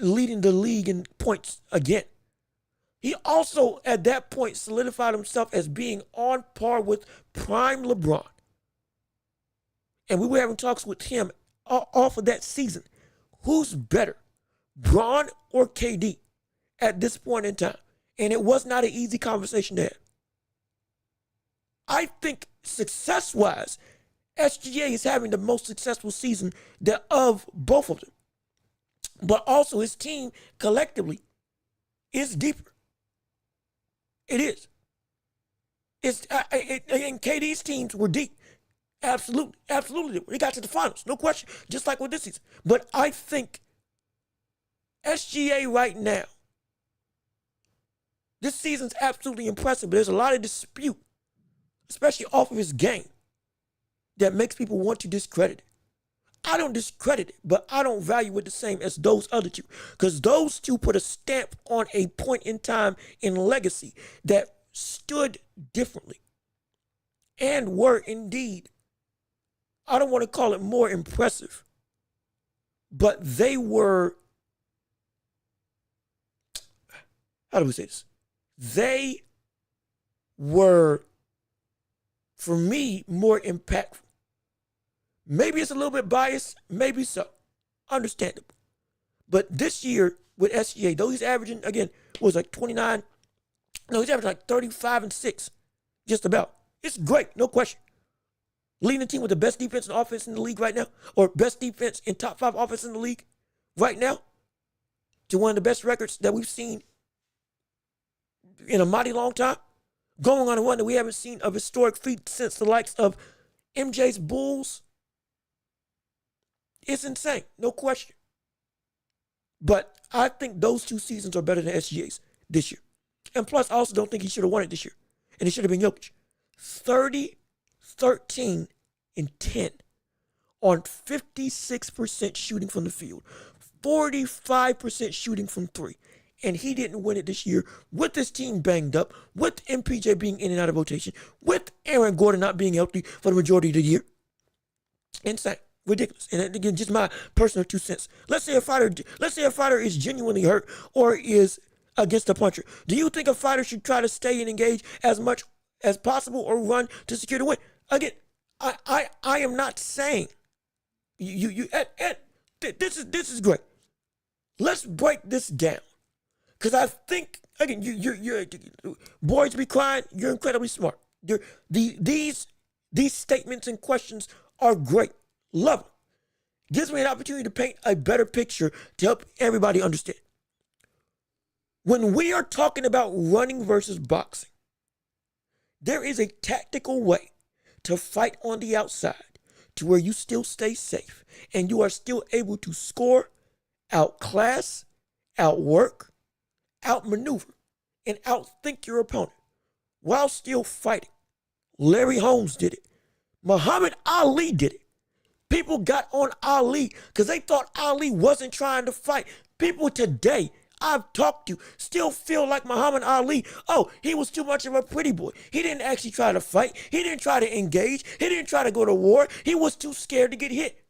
leading the league in points again. He also, at that point, solidified himself as being on par with prime LeBron. And we were having talks with him off of that season. Who's better, Bron or KD at this point in time? And it was not an easy conversation to have. I think success-wise, SGA is having the most successful season of both of them. But also his team collectively is deeper. It is. And KD's teams were deep. Absolutely, absolutely. They got to the finals, no question, just like with this season. But I think SGA right now, this season's absolutely impressive, but there's a lot of dispute, especially off of his game, that makes people want to discredit it. I don't discredit it, but I don't value it the same as those other two, because those two put a stamp on a point in time in legacy that stood differently and were indeed, I don't want to call it more impressive, but they were, how do we say this? They were, for me, more impactful. Maybe it's a little bit biased, maybe so. Understandable. But this year with SGA, though he's averaging, again, was like 29, no, he's averaging like 35 and 6, just about. It's great, no question. Leading the team with the best defense and offense in the league right now, or best defense and top 5 offense in the league right now, to one of the best records that we've seen in a mighty long time, going on a run that we haven't seen of historic feat since the likes of MJ's Bulls. It's insane, no question. But I think those 2 seasons are better than SGA's this year. And plus, I also don't think he should have won it this year. And it should have been Jokic. 30, 13, and 10 on 56% shooting from the field, 45% shooting from 3. And he didn't win it this year with his team banged up, with MPJ being in and out of rotation, with Aaron Gordon not being healthy for the majority of the year. Insane. Ridiculous. And again, just my personal 2 cents. Let's say a fighter is genuinely hurt or is against a puncher. Do you think a fighter should try to stay and engage as much as possible or run to secure the win? Again, I am not saying this is great. Let's break this down. Because I think, again, you're boys be crying, you're incredibly smart. These statements and questions are great. Love them. Gives me an opportunity to paint a better picture to help everybody understand. When we are talking about running versus boxing, there is a tactical way to fight on the outside to where you still stay safe and you are still able to score, outclass, outwork, outmaneuver, and outthink your opponent while still fighting. Larry Holmes did it. Muhammad Ali did it. People got on Ali because they thought Ali wasn't trying to fight. People today I've talked to still feel like Muhammad Ali, oh, he was too much of a pretty boy. He didn't actually try to fight. He didn't try to engage. He didn't try to go to war. He was too scared to get hit.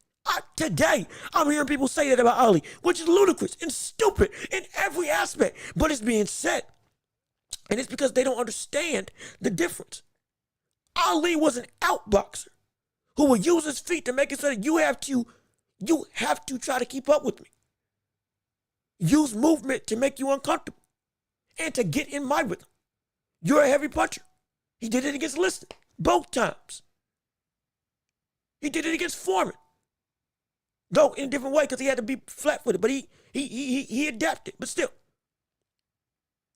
Today, I'm hearing people say that about Ali, which is ludicrous and stupid in every aspect. But it's being said. And it's because they don't understand the difference. Ali was an outboxer who would use his feet to make it so that you have to try to keep up with me. Use movement to make you uncomfortable and to get in my rhythm. You're a heavy puncher. He did it against Liston both times. He did it against Foreman, though in a different way because he had to be flat-footed, but he adapted. But still,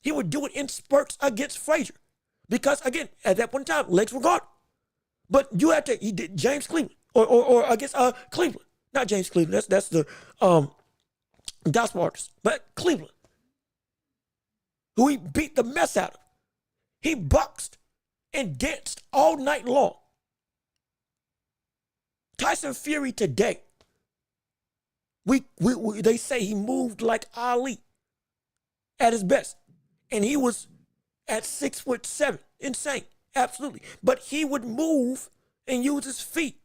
he would do it in spurts against Frazier because, again, at that point in time, legs were gone. But you had to. He did James Cleveland or against Cleveland, not James Cleveland. That's the gospel artist, but Cleveland, who he beat the mess out of. He boxed and danced all night long. Tyson Fury today, they say he moved like Ali at his best, and he was at 6'7", insane, absolutely. But he would move and use his feet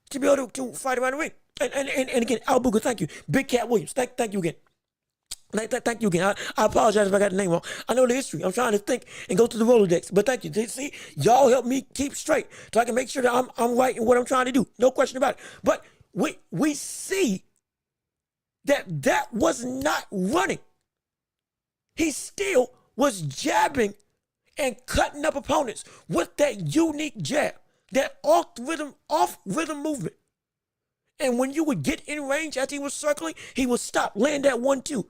to be able to fight around the ring. And again, Al Booger, thank you. Big Cat Williams, thank you again. Thank you again. I apologize if I got the name wrong. I know the history. I'm trying to think and go through the Rolodex. But thank you. See, y'all help me keep straight so I can make sure that I'm right in what I'm trying to do. No question about it. But we see that was not running. He still was jabbing and cutting up opponents with that unique jab, that off rhythm movement. And when you would get in range as he was circling, he would stop, land that 1-2,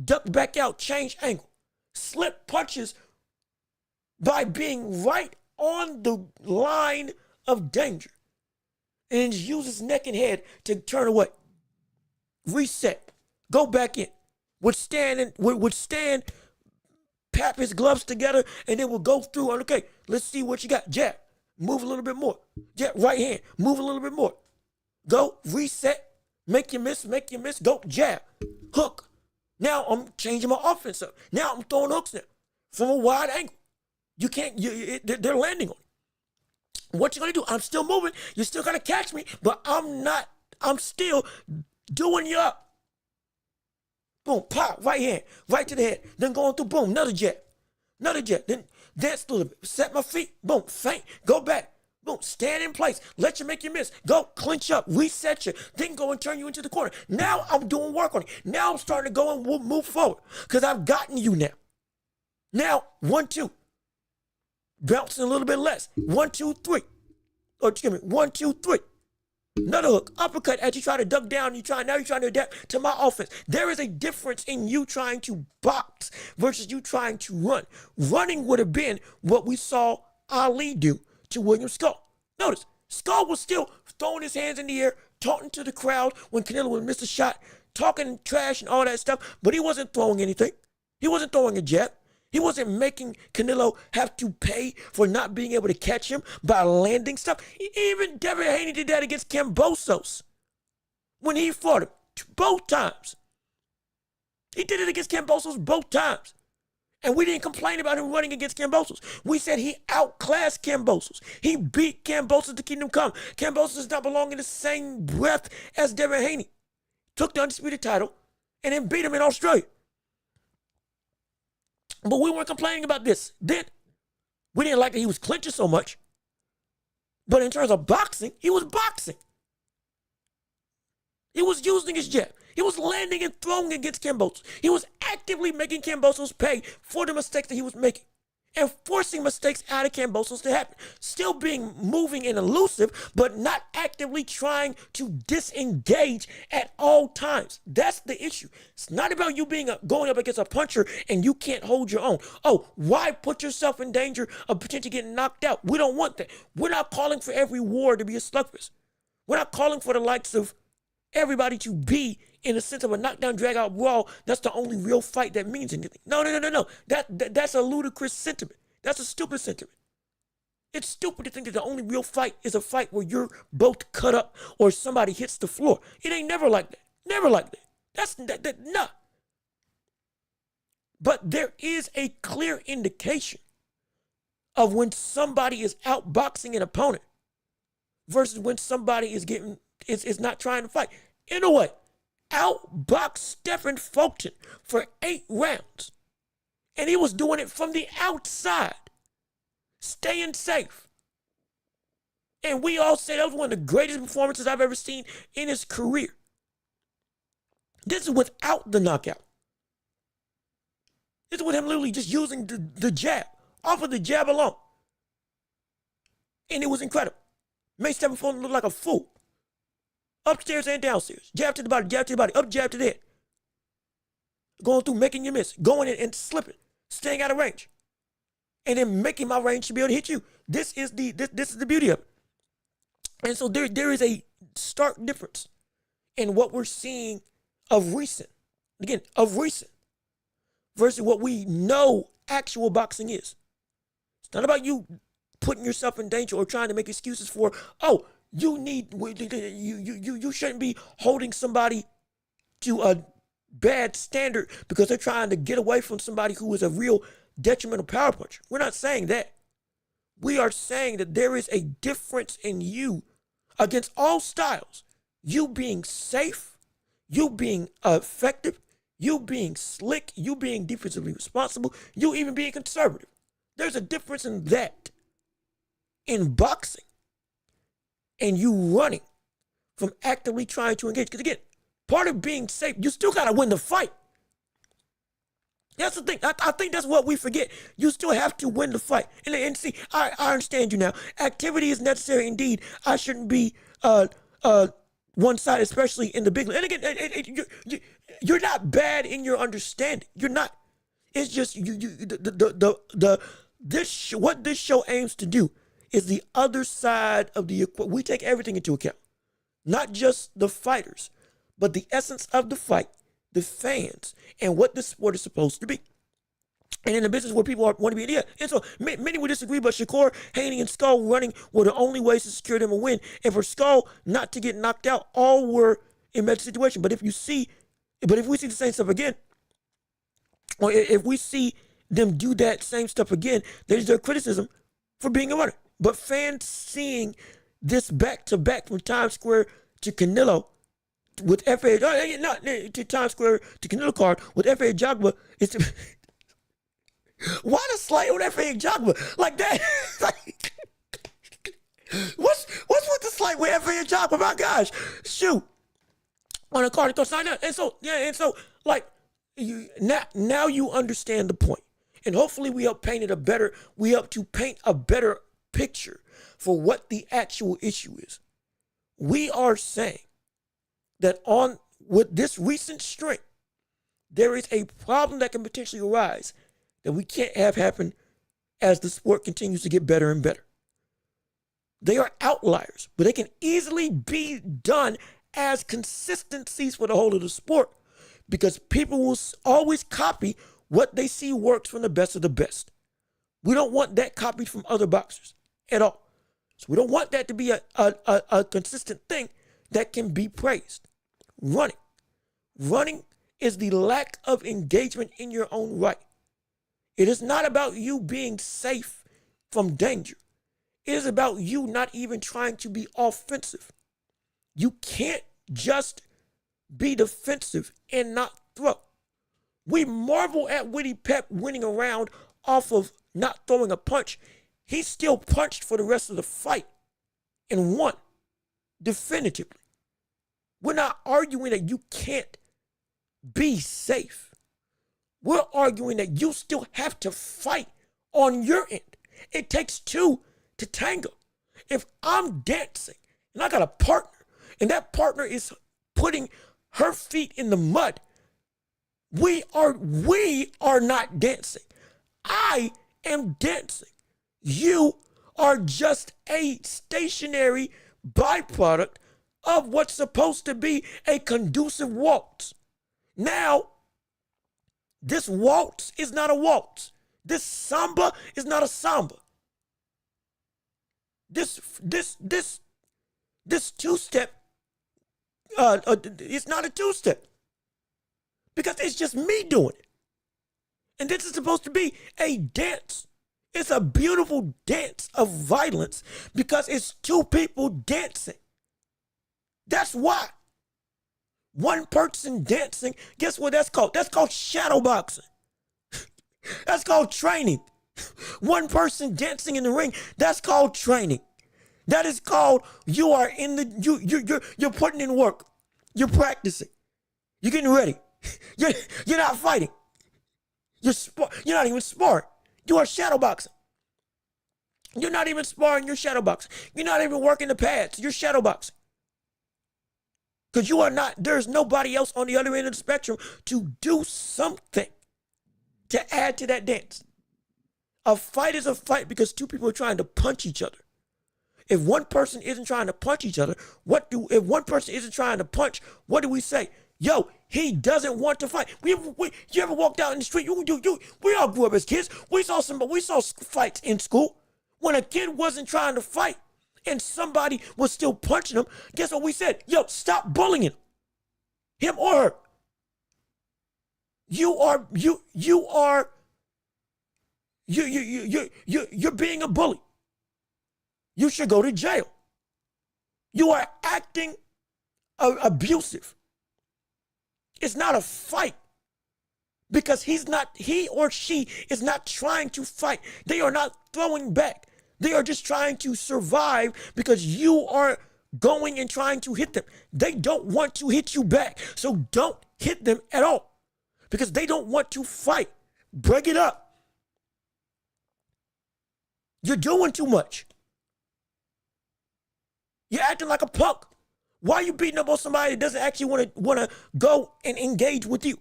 duck back out, change angle, slip punches by being right on the line of danger and use his neck and head to turn away, reset, go back in, would stand, tap his gloves together, and then we'll go through on, okay, let's see what you got. Jab, move a little bit more. Jab, right hand, move a little bit more. Go, reset, make you miss, go, jab, hook. Now I'm changing my offense up. Now I'm throwing hooks now from a wide angle. You can't, they're landing on you. What you gonna do? I'm still moving. You're still gonna catch me, but I'm still doing you up. Boom, pop, right hand, right to the head. Then going through, boom, another jab. Then dance a little bit. Set my feet, boom, feint, go back. Boom, stand in place. Let you make you miss. Go, clinch up, reset you. Then go and turn you into the corner. Now I'm doing work on it. Now I'm starting to go and move forward because I've gotten you now. Now, 1, 2. Bouncing a little bit less. 1, 2, 3. Or excuse me, 1, 2, 3. Another hook, uppercut as you try to duck down. Now you're trying to adapt to my offense. There is a difference in you trying to box versus you trying to run. Running would have been what we saw Ali do to William Skull. Notice, Skull was still throwing his hands in the air, talking to the crowd when Canelo would miss a shot, talking trash and all that stuff, but he wasn't throwing anything. He wasn't throwing a jab. He wasn't making Canelo have to pay for not being able to catch him by landing stuff. Even Devin Haney did that against Kambosos when he fought him both times. He did it against Kambosos both times. And we didn't complain about him running against Kambosos. We said he outclassed Kambosos. He beat Kambosos to keep him calm. Kambosos does not belong in the same breath as Devin Haney. Took the undisputed title and then beat him in Australia. But we weren't complaining about this then. We didn't like that he was clinching so much. But in terms of boxing, he was boxing. He was using his jab. He was landing and throwing against Kambosos. He was actively making Kambosos pay for the mistakes that he was making and forcing mistakes out of Kambosos to happen. Still being moving and elusive, but not actively trying to disengage at all times. That's the issue. It's not about you going up against a puncher and you can't hold your own. Oh, why put yourself in danger of potentially getting knocked out? We don't want that. We're not calling for every war to be a slugfest. We're not calling for the likes of everybody to be in a sense of a knockdown, drag-out brawl. That's the only real fight that means anything. No. That's a ludicrous sentiment. That's a stupid sentiment. It's stupid to think that the only real fight is a fight where you're both cut up or somebody hits the floor. It ain't never like that. Never like that. Nah. But there is a clear indication of when somebody is outboxing an opponent versus when somebody is not trying to fight. In a way, outboxed Stephen Fulton for 8 rounds. And he was doing it from the outside, staying safe. And we all said that was one of the greatest performances I've ever seen in his career. This is without the knockout. This is with him literally just using the jab, off of the jab alone. And it was incredible. Made Stephen Fulton look like a fool. Upstairs and downstairs. Jab to the body, up jab to the head. Going through, making you miss. Going in and slipping. Staying out of range. And then making my range to be able to hit you. This is the beauty of it. And so there is a stark difference in what we're seeing of recent. Again, of recent. Versus what we know actual boxing is. It's not about you putting yourself in danger or trying to make excuses for, you shouldn't be holding somebody to a bad standard because they're trying to get away from somebody who is a real detrimental power puncher. We're not saying that. We are saying that there is a difference in you against all styles. You being safe, you being effective, you being slick, you being defensively responsible, you even being conservative. There's a difference in that. In boxing. And you running from actively trying to engage. Because again, part of being safe, you still got to win the fight. That's the thing. I think that's what we forget. You still have to win the fight. And see, I understand you now. Activity is necessary indeed. I shouldn't be one side, especially in the big league. And again, you're not bad in your understanding. You're not. It's just the what this show aims to do is the other side of the equation. We take everything into account, not just the fighters, but the essence of the fight, the fans, and what the sport is supposed to be. And in a business where people want to be in the end. And so many would disagree, but Shakur, Haney, and Skull running were the only ways to secure them a win. And for Skull not to get knocked out, all were in that situation. But if we see the same stuff again, or if we see them do that same stuff again, there's their criticism for being a runner. But fans seeing this back-to-back from Times Square to Canelo with F.A. not to Times Square to Canelo card with F.A. Jogba, it's why the slight on F.A. Jogba like that? Like, what's with the slight with F.A. Jogba? My gosh, shoot on a card to go sign up. And so like now you understand the point. And hopefully we help to paint a better picture for what the actual issue is. We are saying that with this recent string, there is a problem that can potentially arise that we can't have happen as the sport continues to get better and better. They are outliers, but they can easily be done as consistencies for the whole of the sport because people will always copy what they see works from the best of the best. We don't want that copied from other boxers at all. So we don't want that to be a consistent thing that can be praised. Running is the lack of engagement in your own right. It is not about you being safe from danger. It is about you not even trying to be offensive. You can't just be defensive and not throw. We marvel at Woody Pep winning a round off of not throwing a punch. He still punched for the rest of the fight and won definitively. We're not arguing that you can't be safe. We're arguing that you still have to fight on your end. It takes two to tango. If I'm dancing and I got a partner and that partner is putting her feet in the mud, we are not dancing. I am dancing. You are just a stationary byproduct of what's supposed to be a conducive waltz. Now, this waltz is not a waltz. This samba is not a samba. This two-step, it's not a two-step. Because it's just me doing it. And this is supposed to be a dance. It's a beautiful dance of violence because it's two people dancing. That's why. One person dancing, guess what that's called? That's called shadow boxing. That's called training. One person dancing in the ring, that's called training. That is called you're putting in work. You're practicing. You're getting ready. You're not fighting. You're not even sparring. You are shadow boxing. You're not even sparring, you're shadow boxing. You're not even working the pads, you're shadow boxing. Because there's nobody else on the other end of the spectrum to do something to add to that dance. A fight is a fight because two people are trying to punch each other. If one person isn't trying to punch each other, if one person isn't trying to punch, what do we say? Yo, he doesn't want to fight. You ever walked out in the street? We all grew up as kids. We saw fights in school. When a kid wasn't trying to fight and somebody was still punching him, guess what we said? Yo, stop bullying him or her. You're being a bully. You should go to jail. You are acting abusive. It's not a fight because he or she is not trying to fight. They are not throwing back. They are just trying to survive because you are going and trying to hit them. They don't want to hit you back. So don't hit them at all because they don't want to fight. Break it up. You're doing too much. You're acting like a punk. Why are you beating up on somebody that doesn't actually want to go and engage with you?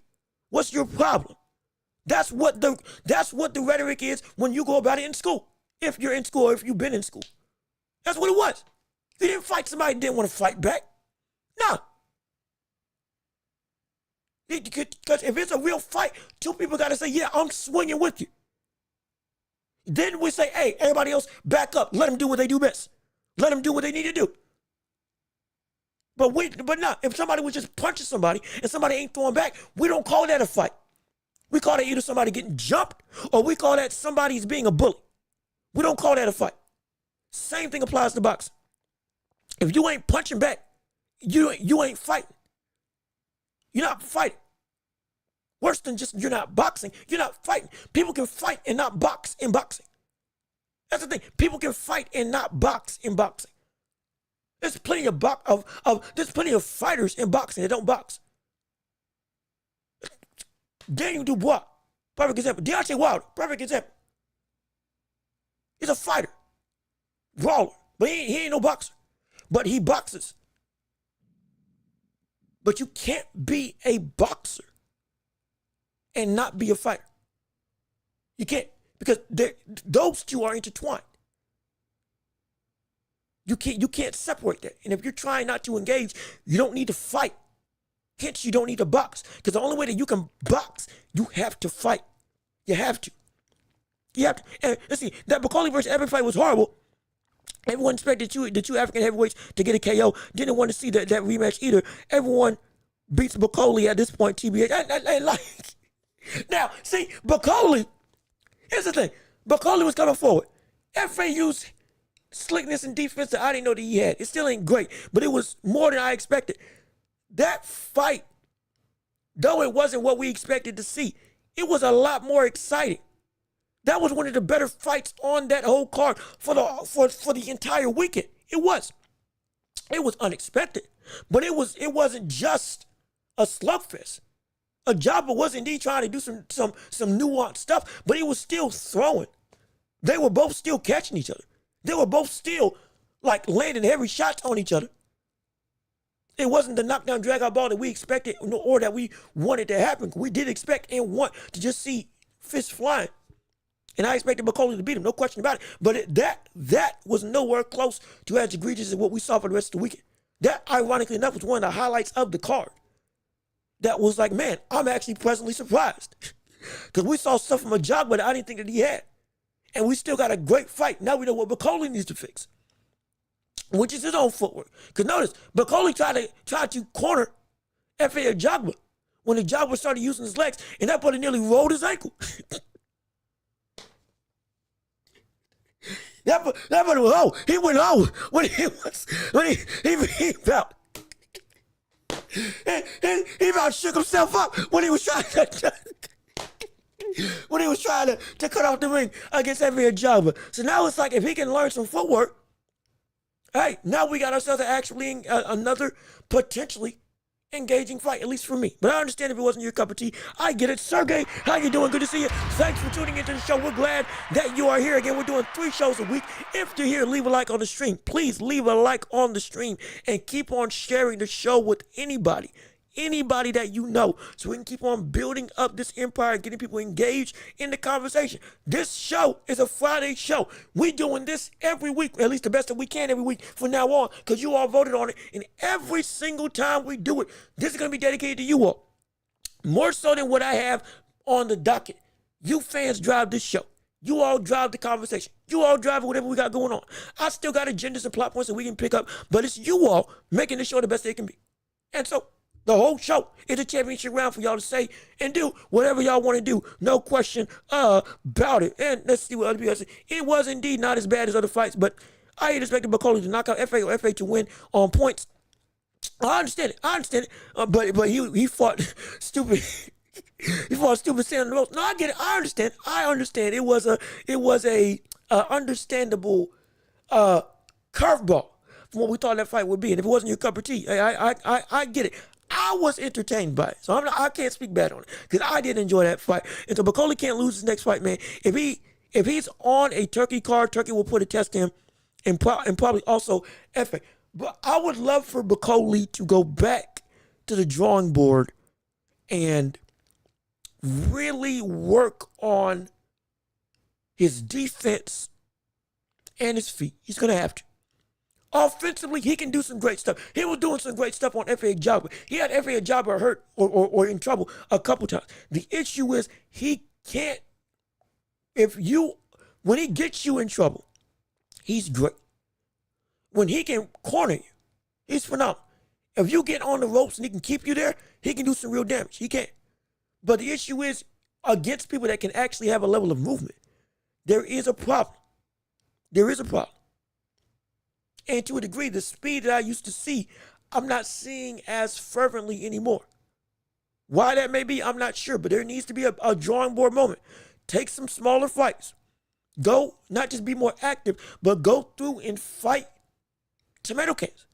What's your problem? That's what the rhetoric is when you go about it in school. If you're in school or if you've been in school. That's what it was. You didn't fight somebody who didn't want to fight back. No. Because if it's a real fight, two people got to say, yeah, I'm swinging with you. Then we say, hey, everybody else, back up. Let them do what they do best. Let them do what they need to do. But not. If somebody was just punching somebody and somebody ain't throwing back, we don't call that a fight. We call that either somebody getting jumped or we call that somebody's being a bully. We don't call that a fight. Same thing applies to boxing. If you ain't punching back, you ain't fighting. You're not fighting. Worse than just you're not boxing, you're not fighting. People can fight and not box in boxing. That's the thing. People can fight and not box in boxing. There's plenty there's plenty of fighters in boxing that don't box. Daniel Dubois, perfect example. Deontay Wilder, perfect example. He's a fighter, brawler, but he ain't no boxer. But he boxes. But you can't be a boxer and not be a fighter. You can't, because those two are intertwined. You can't separate that. And if you're trying not to engage, you don't need to fight. Hence, you don't need to box. Because the only way that you can box, you have to fight. You have to. You have to. And let's see, that Bakoli versus Evan fight was horrible. Everyone expected the two African heavyweights to get a KO. Didn't want to see that rematch either. Everyone beats Bakoli at this point, TBH. Now, see, Bakoli, here's the thing. Bakoli was coming forward. FA used slickness and defense that I didn't know that he had. It still ain't great, but it was more than I expected. That fight, though it wasn't what we expected to see, it was a lot more exciting. That was one of the better fights on that whole card for the entire weekend. It was. It was unexpected, but it wasn't just a slugfest. Ajaba was indeed trying to do some nuanced stuff, but he was still throwing. They were both still catching each other. They were both still like landing heavy shots on each other. It wasn't the knockdown drag-out ball that we expected or that we wanted to happen. We did expect and want to just see fists flying. And I expected Bakoli to beat him, no question about it. But that was nowhere close to as egregious as what we saw for the rest of the weekend. That, ironically enough, was one of the highlights of the card. That was like, man, I'm actually pleasantly surprised. Because we saw stuff from Ajagba that I didn't think that he had. And we still got a great fight. Now we know what Bakoli needs to fix, which is his own footwork. Because notice, Bakoli tried to corner F.A. Ajagba when Ajagba started using his legs, and that brother nearly rolled his ankle. That brother was low. He went low when he felt. He about shook himself up when he was trying to cut off the ring against every Ajagba. So now it's like if he can learn some footwork, hey, now we got ourselves actually another potentially engaging fight, at least for me. But I understand if it wasn't your cup of tea. I get it. Sergey, how you doing? Good to see you. Thanks for tuning into the show. We're glad that you are here. Again, we're doing 3 shows a week. If you're here, leave a like on the stream. Please leave a like on the stream and keep on sharing the show with anybody that you know, so we can keep on building up this empire and getting people engaged in the conversation. This show is a Friday show. We're doing this every week, at least the best that we can every week from now on, because you all voted on it. And every single time we do it, this is going to be dedicated to you all. More so than what I have on the docket. You fans drive this show. You all drive the conversation. You all drive whatever we got going on. I still got agendas and plot points that we can pick up, but it's you all making this show the best that it can be. And so, the whole show is a championship round for y'all to say and do whatever y'all want to do. No question about it. And let's see what other people say. It was indeed not as bad as other fights, but I had expected Bakoli to knock out FA or FA to win on points. I understand it. But he fought stupid. He fought stupid Sanders the most. No, I get it. I understand. It was a understandable curveball from what we thought that fight would be. And if it wasn't your cup of tea, I get it. I was entertained by it, so I can't speak bad on it because I did enjoy that fight. And so Bakoli can't lose his next fight, man. If he's on a Turkey card, Turkey will put a test to him, and probably also FA. But I would love for Bakoli to go back to the drawing board and really work on his defense and his feet. He's going to have to. Offensively, he can do some great stuff. He was doing some great stuff on F.A. Jabba. He had F.A. Jabba hurt or in trouble a couple times. The issue is he can't, when he gets you in trouble, he's great. When he can corner you, he's phenomenal. If you get on the ropes and he can keep you there, he can do some real damage. He can. But the issue is, against people that can actually have a level of movement, there is a problem. There is a problem. And to a degree, the speed that I used to see, I'm not seeing as fervently anymore. Why that may be, I'm not sure, but there needs to be a drawing board moment. Take some smaller fights. Go, not just be more active, but go through and fight tomato cans.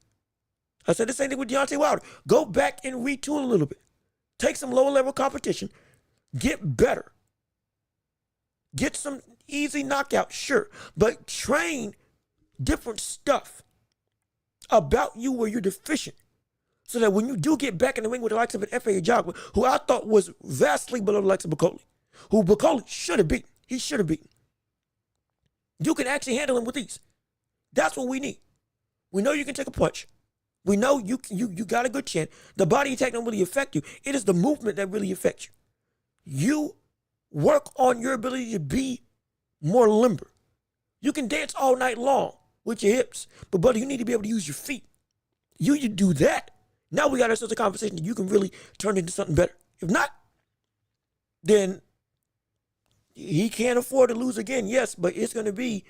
I said the same thing with Deontay Wilder. Go back and retool a little bit. Take some lower level competition. Get better. Get some easy knockouts, sure, but train different stuff about you where you're deficient, so that when you do get back in the ring with the likes of an F.A. Jagba, who I thought was vastly below the likes of Bacoli, who Bacoli should have beaten. He should have beaten. You can actually handle him with ease. That's what we need. We know you can take a punch. We know you got a good chin. The body attack don't really affect you. It is the movement that really affects you. You work on your ability to be more limber. You can dance all night long with your hips, but buddy, you need to be able to use your feet. You do that. Now we got ourselves a conversation that you can really turn into something better. If not, then he can't afford to lose again. Yes, but it's going to be,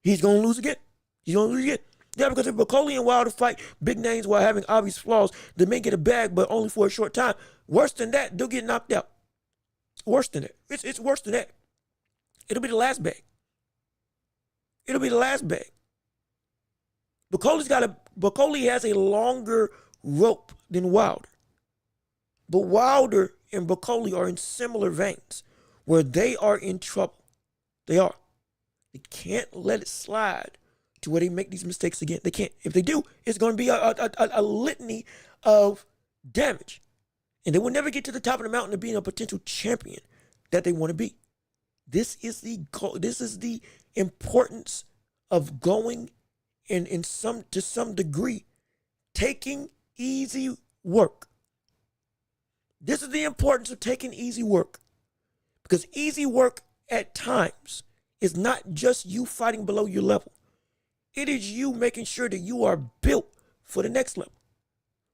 he's going to lose again. He's going to lose again. Yeah, because if Bacoli and Wilder fight big names while having obvious flaws, they may get a bag, but only for a short time. Worse than that, they'll get knocked out. Worse than that. It's worse than that. It'll be the last bag. It'll be the last bag. Bacoli has a longer rope than Wilder. But Wilder and Bacoli are in similar veins where they are in trouble. They are. They can't let it slide to where they make these mistakes again. They can't. If they do, it's going to be a litany of damage. And they will never get to the top of the mountain of being a potential champion that they want to be. This is the importance of going and to some degree taking easy work. This is the importance of taking easy work. Because easy work at times is not just you fighting below your level. It is you making sure that you are built for the next level.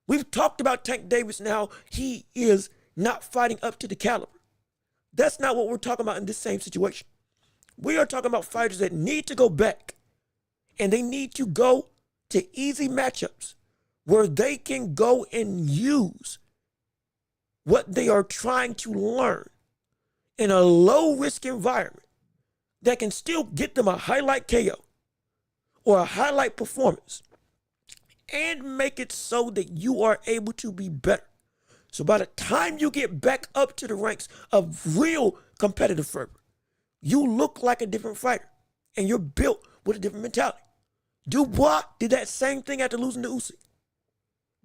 We've talked about Tank Davis and how he is not fighting up to the caliber. That's not what we're talking about in this same situation. We are talking about fighters that need to go back and they need to go to easy matchups where they can go and use what they are trying to learn in a low-risk environment that can still get them a highlight KO or a highlight performance and make it so that you are able to be better. So by the time you get back up to the ranks of real competitive fervor, you look like a different fighter and you're built with a different mentality. Dubois did that same thing after losing to Usyk.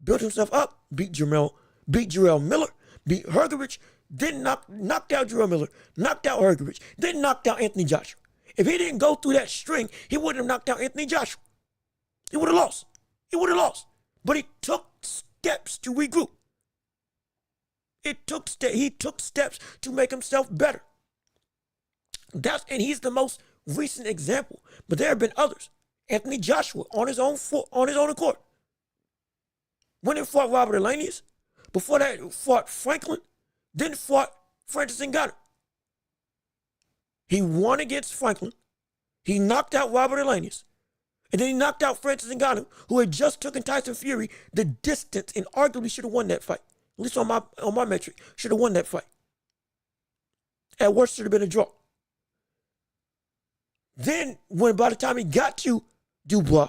Built himself up, beat Jermall, beat Jarrell Miller, beat Hrgovic, then knocked out Jarrell Miller, knocked out Hrgovic, then knocked out Anthony Joshua. If he didn't go through that string, he wouldn't have knocked out Anthony Joshua. He would have lost. He would have lost. But he took steps to regroup. He took steps to make himself better. And he's the most recent example. But there have been others. Anthony Joshua on his own accord. Went and fought Robert Elenius. Before that, fought Franklin. Then fought Francis Ngannou. He won against Franklin. He knocked out Robert Elenius. And then he knocked out Francis Ngannou, who had just taken Tyson Fury the distance and arguably should have won that fight. At least on my metric, should have won that fight. At worst, should have been a draw. Then, by the time he got to Dubois,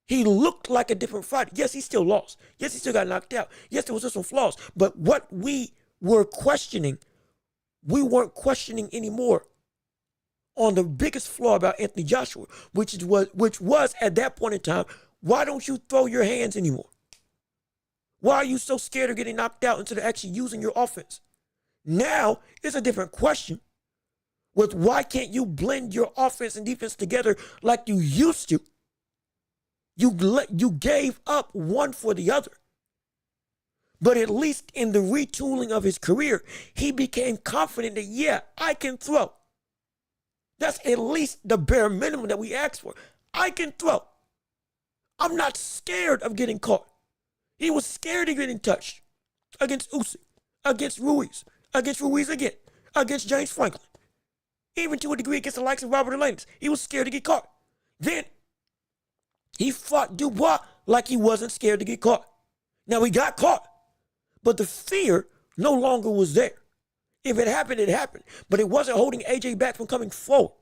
he looked like a different fighter. Yes, he still lost. Yes, he still got knocked out. Yes, there was some flaws. But what we were questioning, we weren't questioning anymore on the biggest flaw about Anthony Joshua, which was at that point in time, why don't you throw your hands anymore? Why are you so scared of getting knocked out instead of actually using your offense? Now, it's a different question with why can't you blend your offense and defense together like you used to? You gave up one for the other. But at least in the retooling of his career, he became confident that, yeah, I can throw. That's at least the bare minimum that we asked for. I can throw. I'm not scared of getting caught. He was scared of getting touched against Usyk, against Ruiz again, against James Franklin. Even to a degree against the likes of Robert Elanus. He was scared to get caught. Then he fought Dubois like he wasn't scared to get caught. Now he got caught, but the fear no longer was there. If it happened, it happened. But it wasn't holding AJ back from coming forward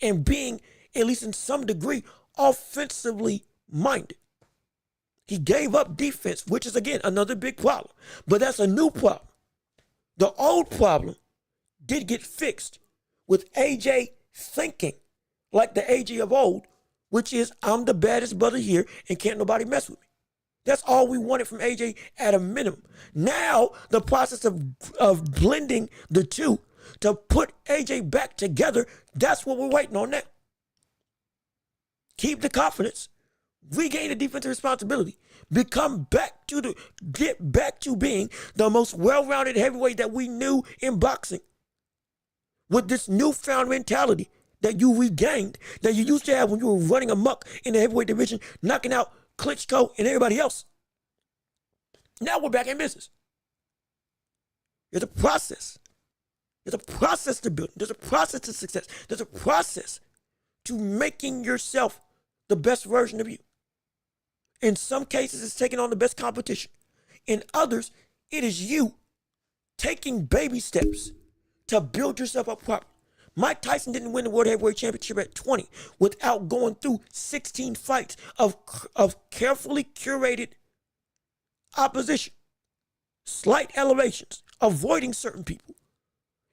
and being, at least in some degree, offensively minded. He gave up defense, which is, again, another big problem. But that's a new problem. The old problem did get fixed with AJ thinking like the AJ of old, which is, I'm the baddest brother here and can't nobody mess with me. That's all we wanted from AJ at a minimum. Now, the process of blending the two to put AJ back together, that's what we're waiting on now. Keep the confidence, regain the defensive responsibility, get back to being the most well-rounded heavyweight that we knew in boxing. With this newfound mentality that you regained, that you used to have when you were running amok in the heavyweight division, knocking out Klitschko and everybody else. Now we're back in business. There's a process. There's a process to building. There's a process to success. There's a process to making yourself the best version of you. In some cases, it's taking on the best competition. In others, it is you taking baby steps to build yourself up properly. Mike Tyson didn't win the World Heavyweight Championship at 20 without going through 16 fights of carefully curated opposition, slight elevations, avoiding certain people,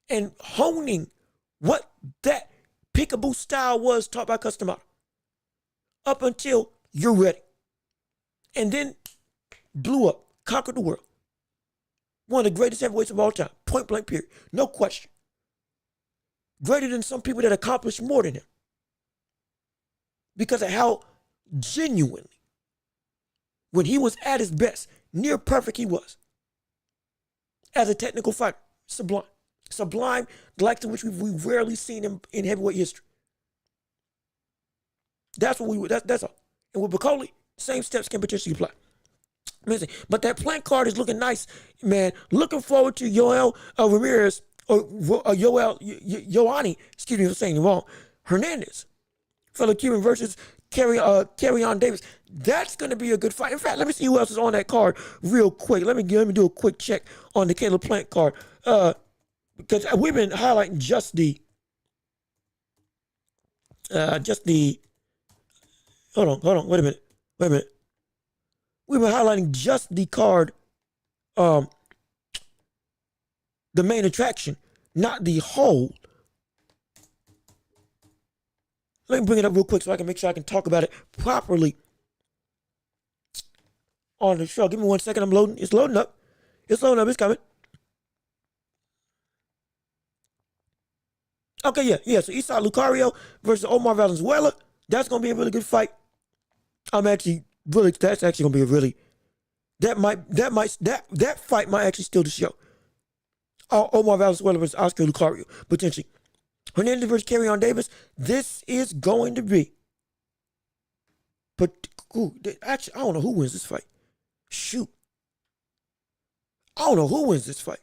and honing what that peekaboo style was taught by Customado up until you're ready. And then blew up, conquered the world. One of the greatest heavyweights of all time, point blank period, no question. Greater than some people that accomplished more than him because of how genuinely, when he was at his best, near perfect he was. As a technical fighter, sublime. Sublime, the likes of which we've rarely seen him in heavyweight history. That's what that's all. And with Bacoli, same steps can potentially apply. Amazing. But that plant card is looking nice, man. Looking forward to Yoel Ramirez, or Yoani, excuse me for saying it wrong, Hernandez, fellow Cuban versus Carrion Davis. That's going to be a good fight. In fact, let me see who else is on that card real quick. Let me do a quick check on the Caleb Plant card. Because we've been highlighting just the hold on, wait a minute. We've been highlighting just the card, the main attraction, not the whole. Let me bring it up real quick so I can make sure I can talk about it properly on the show. Give me 1 second. I'm loading. It's loading up. It's coming. Okay, yeah. So Isaac Lucario versus Omar Valenzuela. That's gonna be a really good fight. That's actually gonna be a really. That fight might actually steal the show. Omar Valenzuela versus Oscar Lucario, potentially. Hernandez versus Carrion Davis. This is going to be. But actually, I don't know who wins this fight. Shoot. I don't know who wins this fight.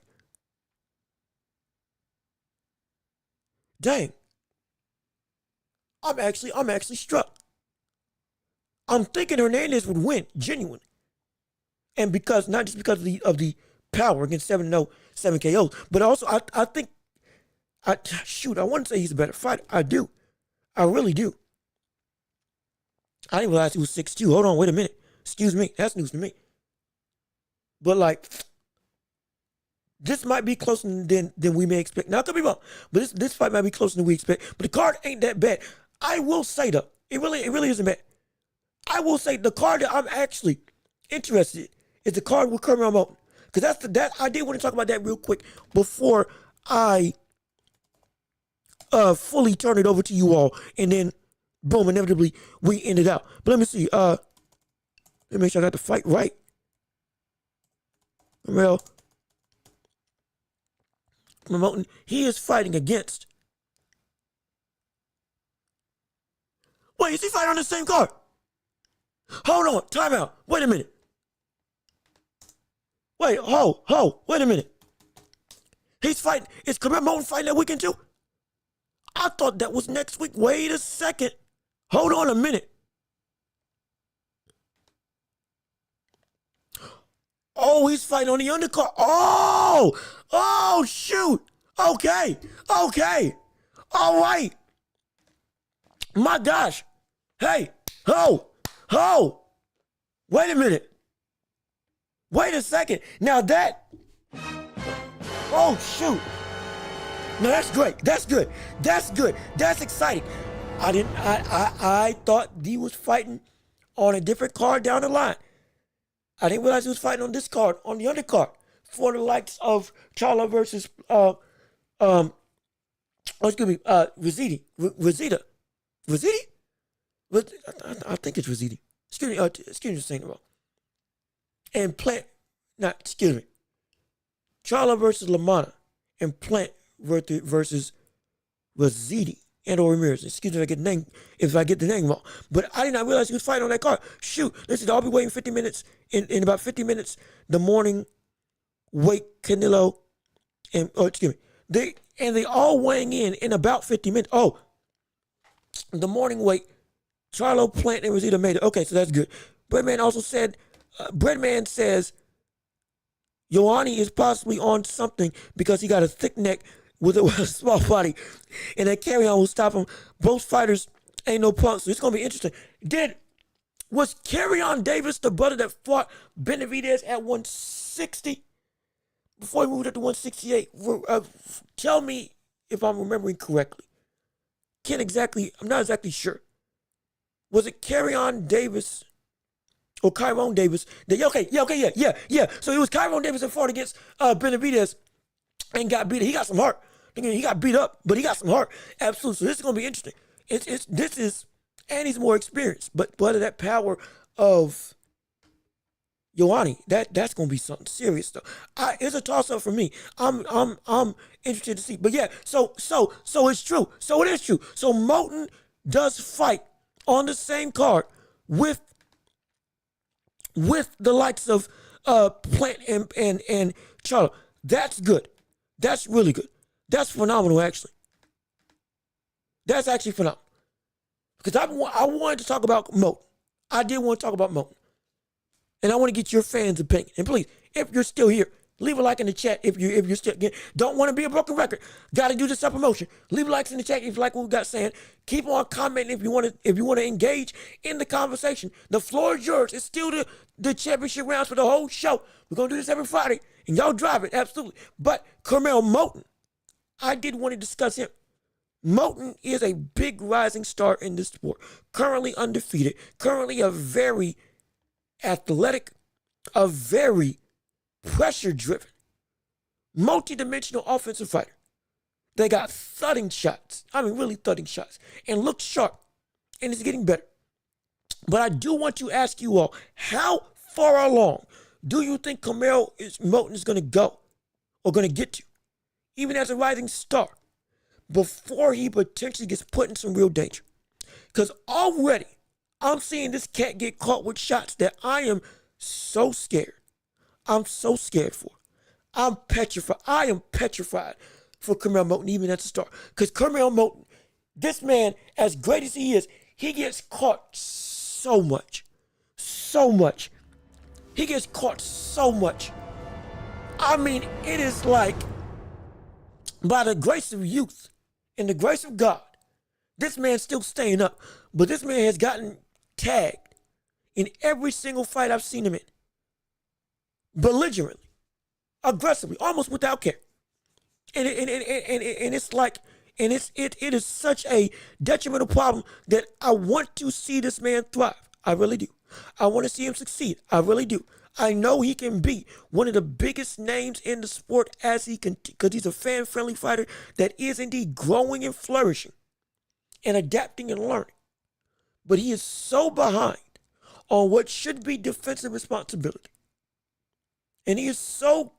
Dang. I'm actually struck. I'm thinking Hernandez would win, genuinely. And not just because of the power against 7-0, 7 KOs, but also I think, I wouldn't say he's a better fighter. I do. I really do. I didn't realize he was 6'2". Hold on, wait a minute. Excuse me, that's news to me. But this might be closer than we may expect. Now, I could be wrong, but this fight might be closer than we expect. But the card ain't that bad. I will say, though, it really isn't bad. I will say the card that I'm actually interested is the card with Carmel Moulton. Because I did want to talk about that real quick before I fully turn it over to you all, and then boom, inevitably we end it out. But let me see. Let me make sure I got the fight right. Carmel Moulton, he is fighting against. Wait, is he fighting on the same card? Hold on, time out. Wait a minute. Wait a minute. He's fighting. Is Carmel Moulton fighting that weekend too? I thought that was next week. Wait a second. Hold on a minute. Oh, he's fighting on the undercard. Oh, shoot. Okay. All right. My gosh. Hey, wait a minute. Wait a second. Now that, oh shoot. No, that's great. That's good. That's exciting. I thought he was fighting on a different card down the line. I didn't realize he was fighting on this card, on the undercard, for the likes of Charlo versus Rosita. I think it's Rosita. Excuse me for saying it wrong. And Plant, Charlo versus Lamana, and Plant versus Rositi and or Ramirez. Excuse me if I get the name wrong. But I did not realize he was fighting on that card. Shoot, listen, I'll be waiting 50 minutes. In about 50 minutes, the morning weight Canelo and they all weighing in about 50 minutes. Oh, the morning weight Charlo, Plant, and Rosita made it. Okay, so that's good. Breadman also said, Breadman says Ioane is possibly on something because he got a thick neck with a small body, and that carry-on will stop him. Both fighters ain't no punks, so it's going to be interesting. Was Carry-On Davis the brother that fought Benavidez at 160 before he moved up to 168? Tell me if I'm remembering correctly. I'm not exactly sure. Was it Carry-On Davis or Kyron Davis? Yeah. So it was Kyron Davis that fought against Benavidez and got beat. He got some heart. He got beat up, but he got some heart. Absolutely. So this is going to be interesting. And he's more experienced. But whether that power of Ioane, that's going to be something serious though. It's a toss-up for me. I'm interested to see. But yeah, so it's true. So it is true. So Moulton does fight on the same card with the likes of Plant and Charlo. That's good. That's really good. That's phenomenal, actually. That's actually phenomenal. Because I wanted to talk about Moulton. I did want to talk about Moulton. And I want to get your fans' opinion. And please, if you're still here, leave a like in the chat if you're still, again, don't want to be a broken record. Got to do this self-promotion. Leave likes in the chat if you like what we got saying. Keep on commenting if you want to engage in the conversation. The floor is yours. It's still the championship rounds for the whole show. We're going to do this every Friday. And y'all drive it, absolutely. But Carmel Moulton, I did want to discuss him. Moulton is a big rising star in this sport. Currently undefeated. Currently a very athletic, a very pressure-driven, multi-dimensional offensive fighter. They got thudding shots. I mean, really thudding shots. And looks sharp. And it's getting better. But I do want to ask you all, how far along do you think Carmel Moulton is going to go or going to get to, even as a rising star, before he potentially gets put in some real danger? Because already I'm seeing this cat get caught with shots that I am so scared. I'm so scared for. I'm petrified. I am petrified for Carmel Moulton, even as a star. Because Carmel Moulton, this man, as great as he is, he gets caught so much. So much. He gets caught so much. I mean, it is like, by the grace of youth and the grace of God, this man's still staying up. But this man has gotten tagged in every single fight I've seen him in. Belligerently, aggressively, almost without care. And it's like, and it is such a detrimental problem that I want to see this man thrive. I really do. I want to see him succeed. I really do. I know he can be one of the biggest names in the sport as he can, because he's a fan-friendly fighter that is indeed growing and flourishing and adapting and learning. But he is so behind on what should be defensive responsibility. And he is so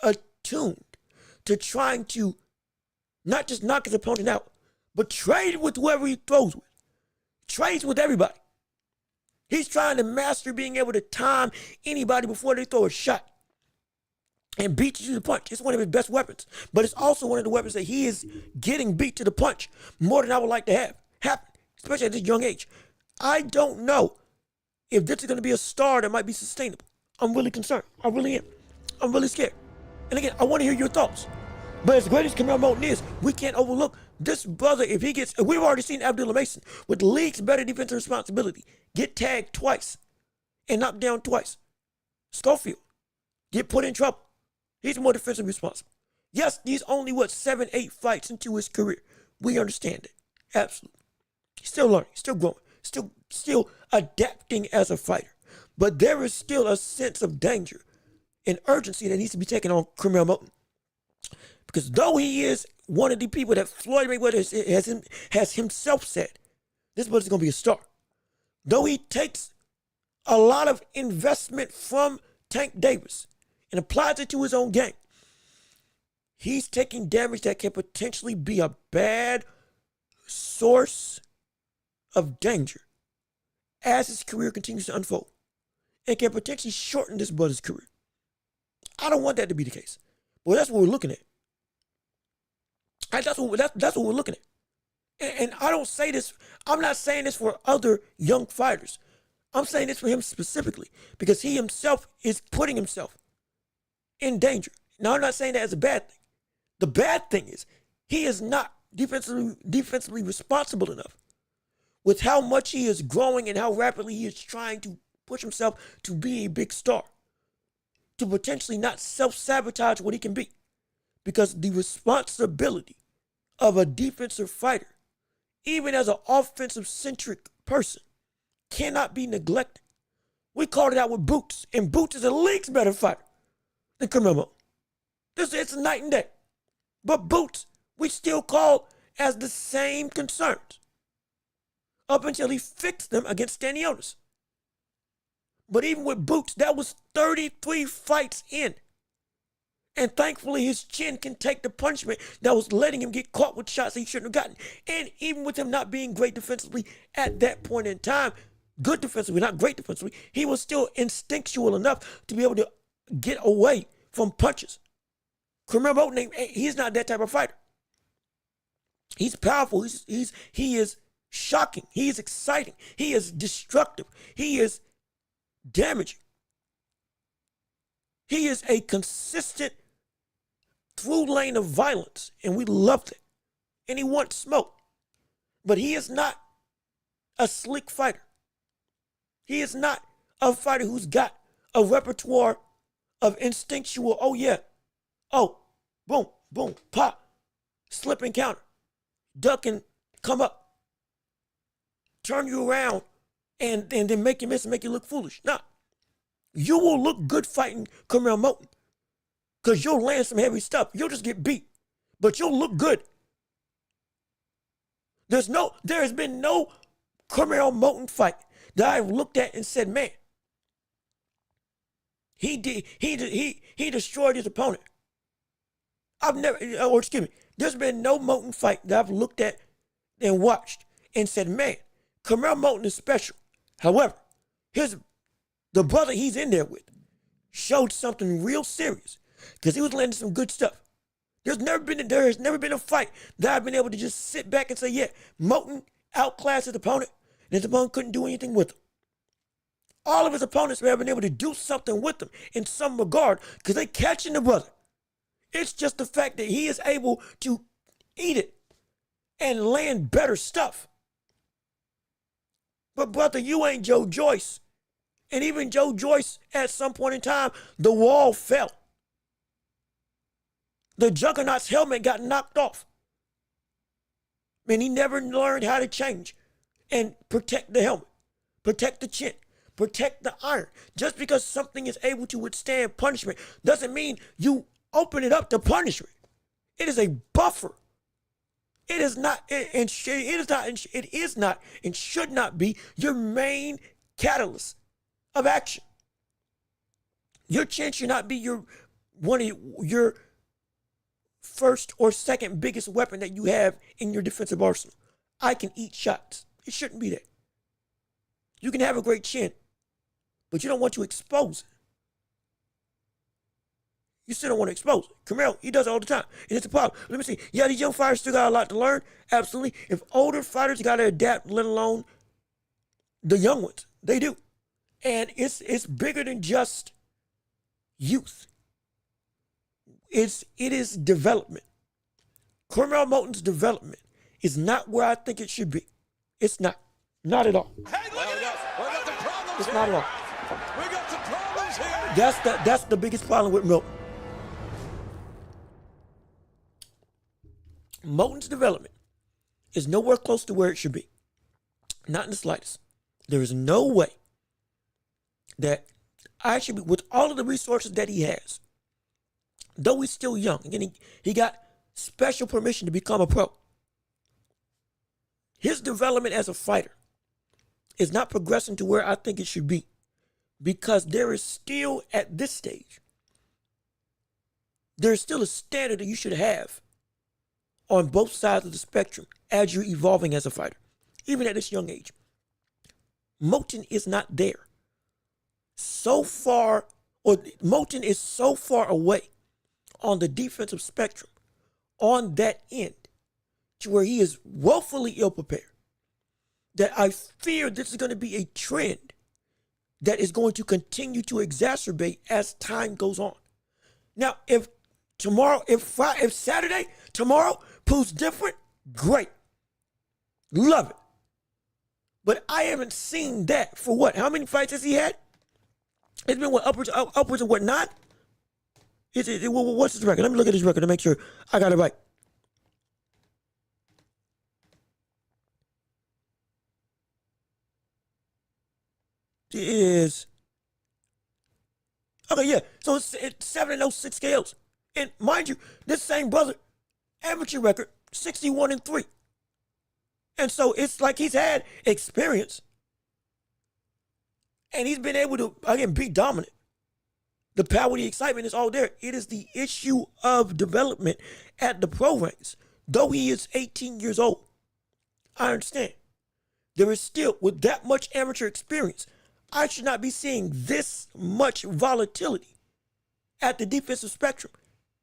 attuned to trying to not just knock his opponent out, but trade with whoever he throws with. Trades with everybody. He's trying to master being able to time anybody before they throw a shot and beat you to the punch. It's one of his best weapons, but it's also one of the weapons that he is getting beat to the punch more than I would like to have happen, especially at this young age. I don't know if this is going to be a star that might be sustainable. I'm really concerned. I really am. I'm really scared. And again, I want to hear your thoughts. But as great as Canelo Moulton is, we can't overlook this brother. If he gets, we've already seen Abdullah Mason with the league's better defensive responsibility get tagged twice and knocked down twice. Schofield get put in trouble. He's more defensively responsible. Yes, he's only 7, 8 fights into his career. We understand it. Absolutely. He's still learning, still growing, still adapting as a fighter. But there is still a sense of danger and urgency that needs to be taken on Canelo Moulton. Because though he is one of the people that Floyd Mayweather has himself said, this brother's going to be a star. Though he takes a lot of investment from Tank Davis and applies it to his own game, he's taking damage that can potentially be a bad source of danger as his career continues to unfold and can potentially shorten this brother's career. I don't want that to be the case. But that's what we're looking at. That's what we're looking at. And I don't say this, I'm not saying this for other young fighters. I'm saying this for him specifically because he himself is putting himself in danger. Now, I'm not saying that as a bad thing. The bad thing is he is not defensively responsible enough with how much he is growing and how rapidly he is trying to push himself to be a big star, to potentially not self-sabotage what he can be. Because the responsibility of a defensive fighter, even as an offensive-centric person, cannot be neglected. We called it out with Boots, and Boots is a league's better fighter than Canelo. It's a night and day. But Boots, we still call as the same concerns up until he fixed them against Stanionis. But even with Boots, that was 33 fights in. And thankfully, his chin can take the punishment that was letting him get caught with shots he shouldn't have gotten. And even with him not being great defensively at that point in time, good defensively, not great defensively, he was still instinctual enough to be able to get away from punches. Canelo Moulton, he's not that type of fighter. He's powerful. He is shocking. He is exciting. He is destructive. He is damaging. He is a consistent through lane of violence, and we loved it. And he wants smoke. But he is not a slick fighter. He is not a fighter who's got a repertoire of instinctual, boom, boom, pop, slip and counter, duck and come up, turn you around, and then make you miss and make you look foolish. Nah. You will look good fighting Canelo Moulton because you'll land some heavy stuff. You'll just get beat, but you'll look good. There has been no Canelo Moulton fight that I've looked at and said, man, he destroyed his opponent. There's been no Moulton fight that I've looked at and watched and said, man, Canelo Moulton is special. However, the brother he's in there with showed something real serious because he was landing some good stuff. There has never been a fight that I've been able to just sit back and say, yeah, Moulton outclassed his opponent and his opponent couldn't do anything with him. All of his opponents have been able to do something with him in some regard because they catching the brother. It's just the fact that he is able to eat it and land better stuff. But brother, you ain't Joe Joyce. And even Joe Joyce, at some point in time, the wall fell. The Juggernaut's helmet got knocked off. And he never learned how to change and protect the helmet, protect the chin, protect the iron. Just because something is able to withstand punishment doesn't mean you open it up to punishment. It is a buffer. It is not, and it is not, and should not be your main catalyst of action. Your chance should not be one of your first or second biggest weapon that you have in your defensive arsenal. I can eat shots. It shouldn't be that. You can have a great chin, but you don't want to expose it. You still don't want to expose it. Canelo, he does it all the time, and it's a problem. Let me see. Yeah, these young fighters still got a lot to learn. Absolutely. If older fighters got to adapt, let alone the young ones, they do. And it's bigger than just youth. It is development. Canelo Moten's development is not where I think it should be. It's not. Not at all. Hey, look at this. We got some problems It's here. not at all. We got some problems here. That's the biggest problem with Moten. Moten's development is nowhere close to where it should be. Not in the slightest. There is no way that I should be, with all of the resources that he has, though he's still young, again, he got special permission to become a pro. His development as a fighter is not progressing to where I think it should be, because there is still, at this stage, there's still a standard that you should have on both sides of the spectrum as you're evolving as a fighter, even at this young age. Moten is not there. Moten is so far away on the defensive spectrum, on that end, to where he is woefully ill-prepared, that I fear this is going to be a trend that is going to continue to exacerbate as time goes on. Now, if Saturday, tomorrow, proves different, great. Love it. But I haven't seen that for what? How many fights has he had? It's been upwards of what, 9? What's his record? Let me look at his record to make sure I got it right. It is. Okay, yeah. So it's 7-0, 6 KOs. And mind you, this same brother, amateur record, 61-3. And so it's like he's had experience. And he's been able to, again, be dominant. The power, the excitement is all there. It is the issue of development at the pro ranks. Though he is 18 years old, I understand. There is still, with that much amateur experience, I should not be seeing this much volatility at the defensive spectrum,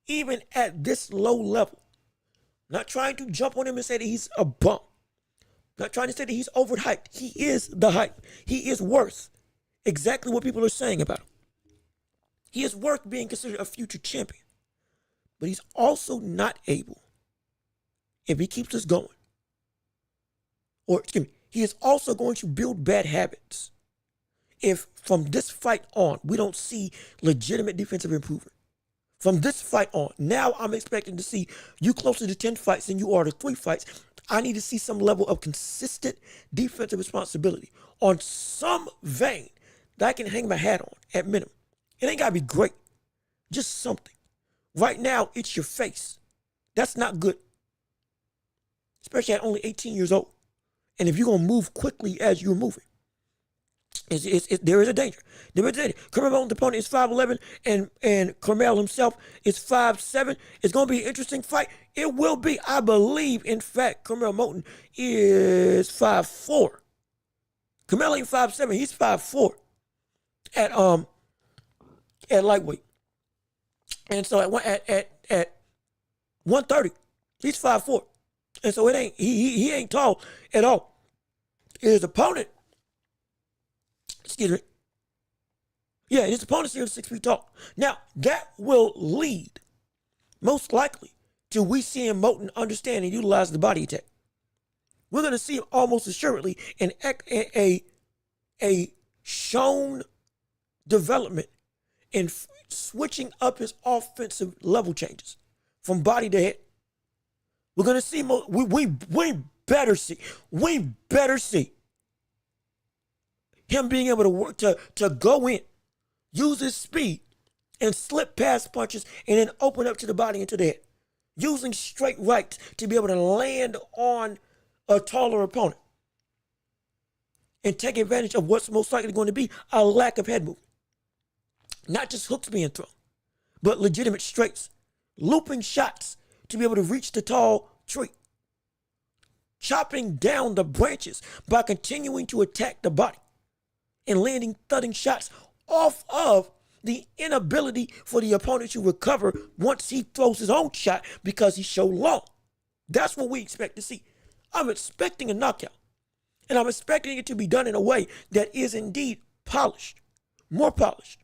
even at this low level. Not trying to jump on him and say that he's a bum. Not trying to say that he's overhyped. He is the hype. He is worth exactly what people are saying about him. He is worth being considered a future champion. But he's also not able, if he keeps this going, he is also going to build bad habits if from this fight on we don't see legitimate defensive improvement. From this fight on, now I'm expecting to see you closer to 10 fights than you are to 3 fights. I need to see some level of consistent defensive responsibility on some vein that I can hang my hat on at minimum. It ain't got to be great. Just something. Right now, it's your face. That's not good. Especially at only 18 years old. And if you're going to move quickly as you're moving, there is a danger. There is a danger. Canelo Moten's opponent is 5'11", and Canelo himself is 5'7". It's going to be an interesting fight. It will be. I believe, in fact, Canelo Moten is 5'4". Canelo ain't 5'7". He's 5'4". At lightweight. And so at 130, he's 5'4". And so he ain't tall at all. His opponent, his opponent's here 6 feet tall. Now, that will lead, most likely, to we seeing Moten understand and utilize the body attack. We're going to see him almost assuredly in a shown development in switching up his offensive level changes from body to head. We're going to see, we better see Him being able to work to go in, use his speed, and slip past punches and then open up to the body and to the head. Using straight rights to be able to land on a taller opponent. And take advantage of what's most likely going to be a lack of head movement. Not just hooks being thrown, but legitimate straights. Looping shots to be able to reach the tall tree. Chopping down the branches by continuing to attack the body. And landing thudding shots off of the inability for the opponent to recover once he throws his own shot because he's so long. That's what we expect to see. I'm expecting a knockout. And I'm expecting it to be done in a way that is indeed polished. More polished.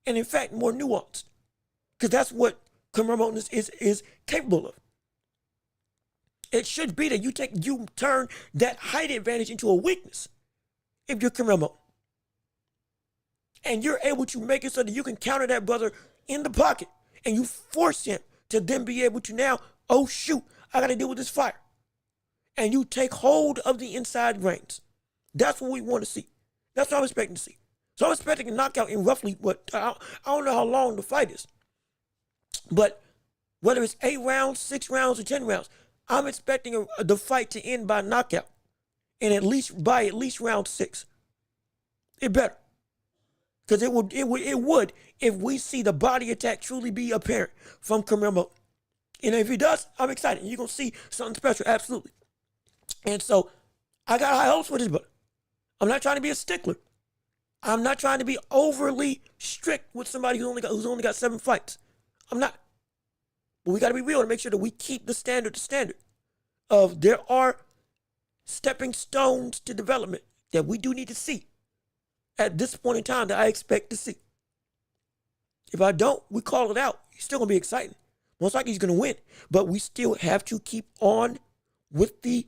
And in fact, more nuanced. Because that's what Canelo is capable of. It should be that you turn that height advantage into a weakness if you're Canelo. And you're able to make it so that you can counter that brother in the pocket. And you force him to then be able to now, oh shoot, I got to deal with this fire. And you take hold of the inside reins. That's what we want to see. That's what I'm expecting to see. So I'm expecting a knockout in roughly I don't know how long the fight is. But whether it's 8 rounds, 6 rounds, or 10 rounds, I'm expecting the fight to end by knockout. And at least round 6. It better. Because it would if we see the body attack truly be apparent from Canelo. And if he does, I'm excited. You're going to see something special, absolutely. And so I got high hopes for this, but I'm not trying to be a stickler. I'm not trying to be overly strict with somebody who's only got 7 fights. I'm not. But we got to be real to make sure that we keep the standard of there are stepping stones to development that we do need to see at this point in time that I expect to see. If I don't, we call it out. It's still going to be exciting. Most likely he's going to win. But we still have to keep on with the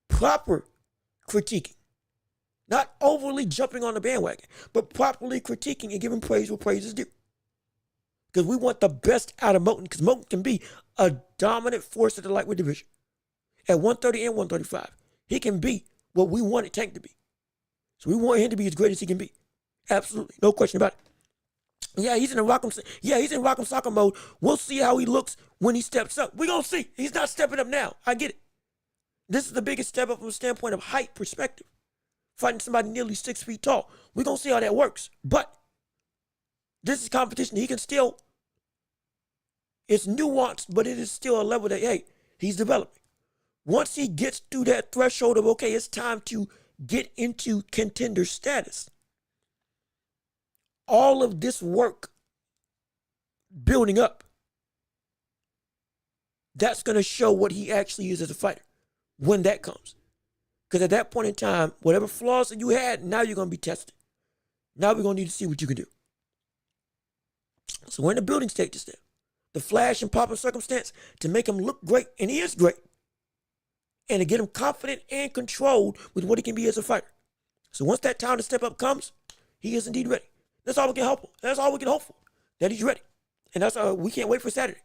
proper critiquing. Not overly jumping on the bandwagon, but properly critiquing and giving praise where praise is due. Because we want the best out of Moten, because Moten can be a dominant force at the lightweight division. At 130 and 135, he can be what we wanted Tank to be. So we want him to be as great as he can be. Absolutely, no question about it. Yeah, he's in Rock'em Soccer mode. We'll see how he looks when he steps up. We're going to see. He's not stepping up now. I get it. This is the biggest step up from a standpoint of height perspective. Fighting somebody nearly 6 feet tall. We're going to see how that works. But this is competition. He can still, it's nuanced, but it is still a level that, hey, he's developing. Once he gets through that threshold of, okay, it's time to get into contender status, all of this work building up, that's going to show what he actually is as a fighter when that comes. Because at that point in time, whatever flaws that you had, now you're going to be tested. Now we're going to need to see what you can do. So we're in the building stages now. The flash and pop of circumstance to make him look great, and he is great. And to get him confident and controlled with what he can be as a fighter. So once that time to step up comes, he is indeed ready. That's all we can hope. That's all we can hope for. That he's ready. And that's we can't wait for Saturday.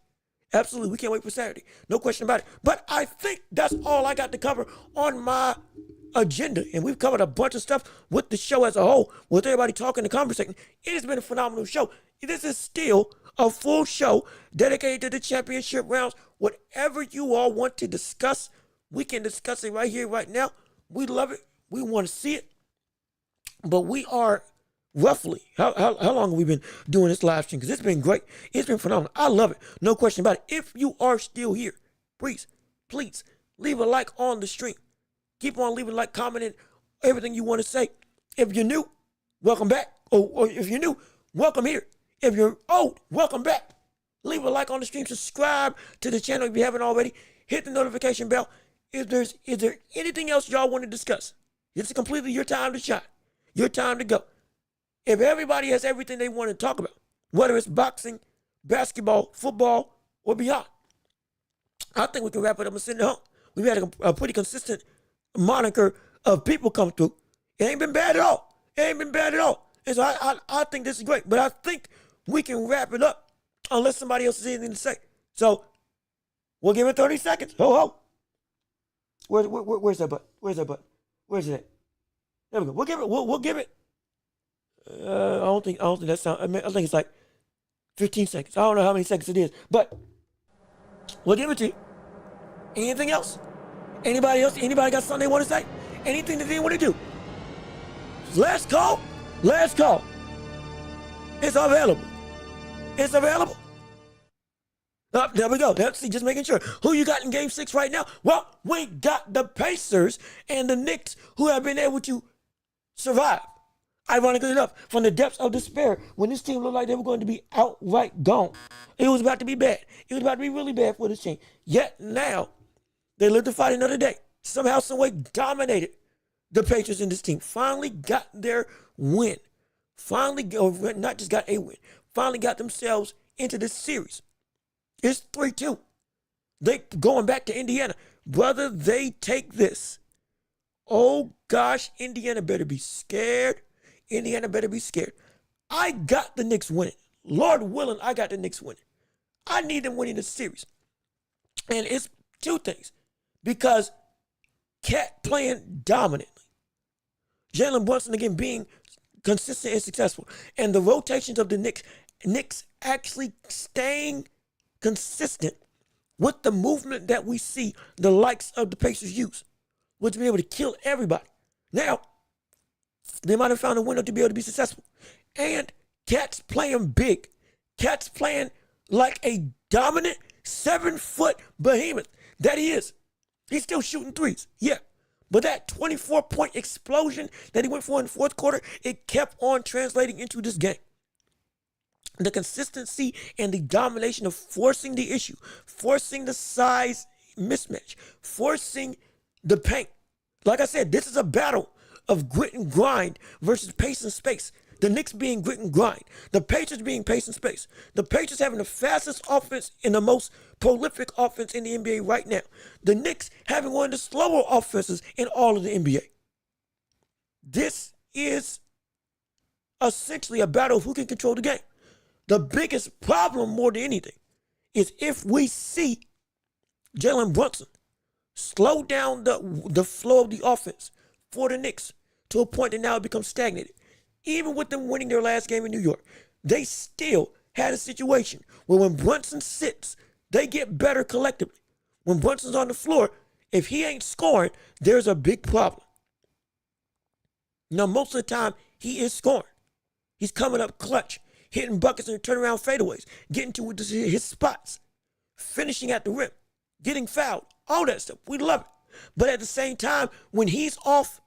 Absolutely, we can't wait for Saturday. No question about it. But I think that's all I got to cover on my agenda. And we've covered a bunch of stuff with the show as a whole, with everybody talking and conversating. It has been a phenomenal show. This is still a full show dedicated to the championship rounds. Whatever you all want to discuss, we can discuss it right here, right now. We love it. We want to see it. But we are roughly, how long have we been doing this live stream? Because it's been great. It's been phenomenal. I love it. No question about it. If you are still here, please leave a like on the stream. Keep on leaving a like, commenting, everything you want to say. If you're new, welcome back. Or if you're new, welcome here. If you're old, welcome back. Leave a like on the stream. Subscribe to the channel if you haven't already. Hit the notification bell. Is there anything else y'all want to discuss? It's completely your time to shine. Your time to go. If everybody has everything they want to talk about, whether it's boxing, basketball, football, or beyond, I think we can wrap it up and send it home. We've had a pretty consistent moniker of people come through. It ain't been bad at all. And so I think this is great. But I think we can wrap it up unless somebody else has anything to say. So we'll give it 30 seconds. Ho, ho. Where's that button? Where's that button? Where's it at? There we go. We'll give it I don't think that sounds. I think it's like 15 seconds. I don't know how many seconds it is, but we'll give it to you. Anything else? Anybody else? Anybody got something they want to say? Anything that they want to do? Last call. Last call. It's available. It's available. There we go. That's just making sure. Who you got in Game 6 right now? Well, we got the Pacers and the Knicks who have been able to survive. Ironically enough, from the depths of despair, when this team looked like they were going to be outright gone. It was about to be bad. It was about to be really bad for this team. Yet now, they lived to fight another day. Somehow, some way dominated the Pacers in this team. Finally got their win. Not just got a win. Finally got themselves into this series. It's 3-2. They going back to Indiana. Brother, they take this. Oh, gosh, Indiana better be scared. Indiana better be scared. I got the Knicks winning. Lord willing, I got the Knicks winning. I need them winning this series. And it's two things. Because Cat playing dominantly. Jalen Brunson, again, being consistent and successful. And the rotations of the Knicks actually staying consistent with the movement that we see the likes of the Pacers use, which be able to kill everybody. Now, they might have found a window to be able to be successful. And Cat's playing big. Cat's playing like a dominant 7-foot behemoth that he is. He's still shooting threes, yeah. But that 24-point explosion that he went for in the fourth quarter, it kept on translating into this game. The consistency and the domination of forcing the issue, forcing the size mismatch, forcing the paint. Like I said, this is a battle of grit and grind versus pace and space. The Knicks being grit and grind. The Pacers being pace and space. The Pacers having the fastest offense and the most prolific offense in the NBA right now. The Knicks having one of the slower offenses in all of the NBA. This is essentially a battle of who can control the game. The biggest problem, more than anything, is if we see Jalen Brunson slow down the flow of the offense for the Knicks to a point that now it becomes stagnated. Even with them winning their last game in New York, they still had a situation where when Brunson sits, they get better collectively. When Brunson's on the floor, if he ain't scoring, there's a big problem. Now, most of the time, he is scoring. He's coming up clutch, hitting buckets and turnaround fadeaways, getting to his spots, finishing at the rim, getting fouled, all that stuff. We love it. But at the same time, when he's off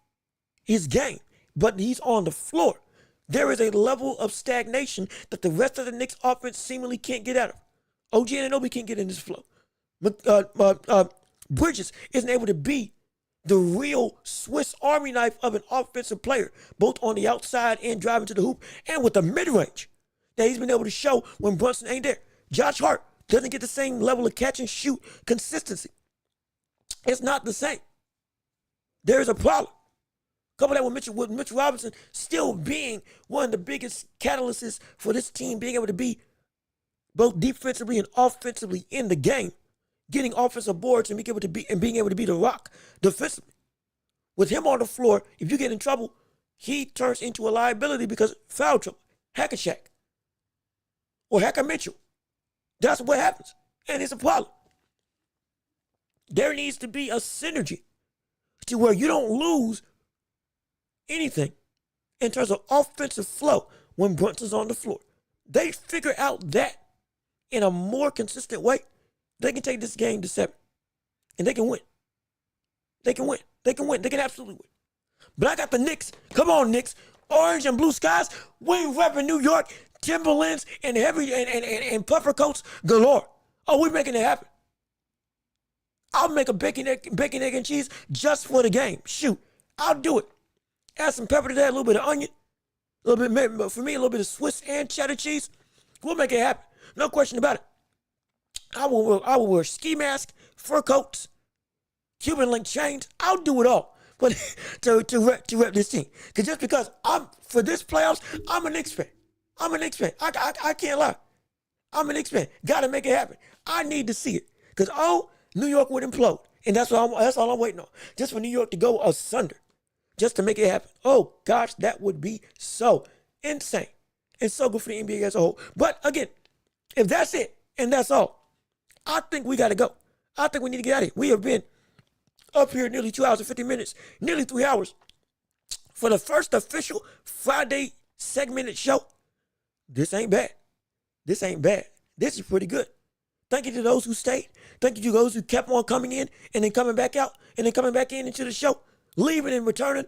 his game, but he's on the floor, there is a level of stagnation that the rest of the Knicks offense seemingly can't get out of. OG Anunoby can't get in this flow. Bridges isn't able to be the real Swiss Army knife of an offensive player, both on the outside and driving to the hoop, and with the mid-range that he's been able to show when Brunson ain't there. Josh Hart doesn't get the same level of catch and shoot consistency. It's not the same. There's a problem. Couple that with Mitchell Robinson still being one of the biggest catalysts for this team being able to be both defensively and offensively in the game, getting offensive boards and being able to be the rock defensively. With him on the floor, if you get in trouble, he turns into a liability because foul trouble. Hack-a-Shack or Hack-a-Mitchell. That's what happens, and it's a problem. There needs to be a synergy to where you don't lose anything in terms of offensive flow when Brunson's on the floor. They figure out that in a more consistent way, they can take this game to 7. And they can win. They can win. They can win. They can absolutely win. But I got the Knicks. Come on, Knicks. Orange and blue skies. We repping New York. Timberlands and and puffer coats galore. Oh, we're making it happen. I'll make a bacon, egg, and cheese just for the game. Shoot, I'll do it. Add some pepper to that, a little bit of onion, a little bit, for me, a little bit of Swiss and cheddar cheese. We'll make it happen. No question about it. I will wear ski mask, fur coats, Cuban link chains. I'll do it all. But to rep this team. Because for this playoffs, I'm a Knicks fan. I'm a Knicks fan. I can't lie. I'm a Knicks fan. Gotta make it happen. I need to see it. Because, New York would implode. And that's all I'm waiting on. Just for New York to go asunder. Just to make it happen. Oh, gosh, that would be so insane. And so good for the NBA as a whole. But again, if that's it and that's all, I think we got to go. I think we need to get out of here. We have been up here nearly 2 hours and 50 minutes, nearly 3 hours for the first official Friday segmented show. This ain't bad. This ain't bad. This is pretty good. Thank you to those who stayed. Thank you to those who kept on coming in and then coming back out and then coming back in into the show, leaving and returning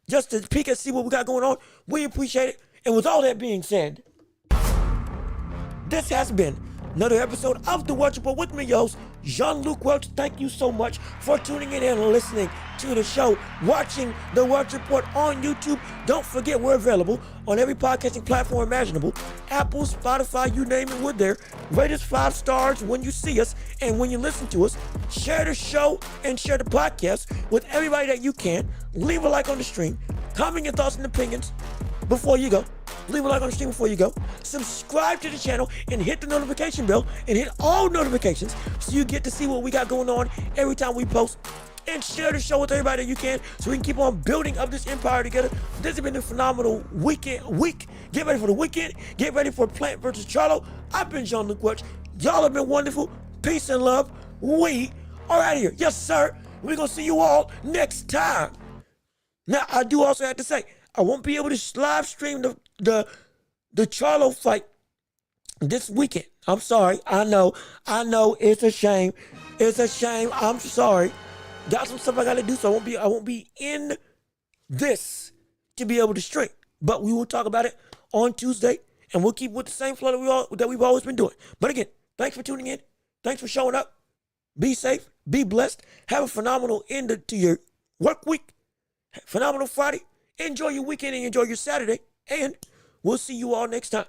just to peek and see what we got going on. We appreciate it. And with all that being said, this has been another episode of The Welch Report with me, your host, Jean-Luc Welch. Thank you so much for tuning in and listening to the show, watching The Welch Report on YouTube. Don't forget we're available on every podcasting platform imaginable. Apple, Spotify, you name it, we're there. Rate us 5 stars when you see us and when you listen to us. Share the show and share the podcast with everybody that you can. Leave a like on the stream. Comment your thoughts and opinions before you go. Leave a like on the stream before you go. Subscribe to the channel and hit the notification bell and hit all notifications so you get to see what we got going on every time we post. And share the show with everybody that you can so we can keep on building up this empire together. This has been a phenomenal week. Get ready for the weekend. Get ready for Plant versus Charlo. I've been Jean-Luc Welch. Y'all have been wonderful. Peace and love. We are out of here. Yes, sir. We're going to see you all next time. Now, I do also have to say, I won't be able to live stream the Charlo fight this weekend. I'm sorry. I know. It's a shame. I'm sorry. Got some stuff I gotta do, so I won't be in this to be able to stream. But we will talk about it on Tuesday, and we'll keep with the same flow that we've always been doing. But again, thanks for tuning in. Thanks for showing up. Be safe. Be blessed. Have a phenomenal end to your work week. Phenomenal Friday. Enjoy your weekend and enjoy your Saturday. And we'll see you all next time.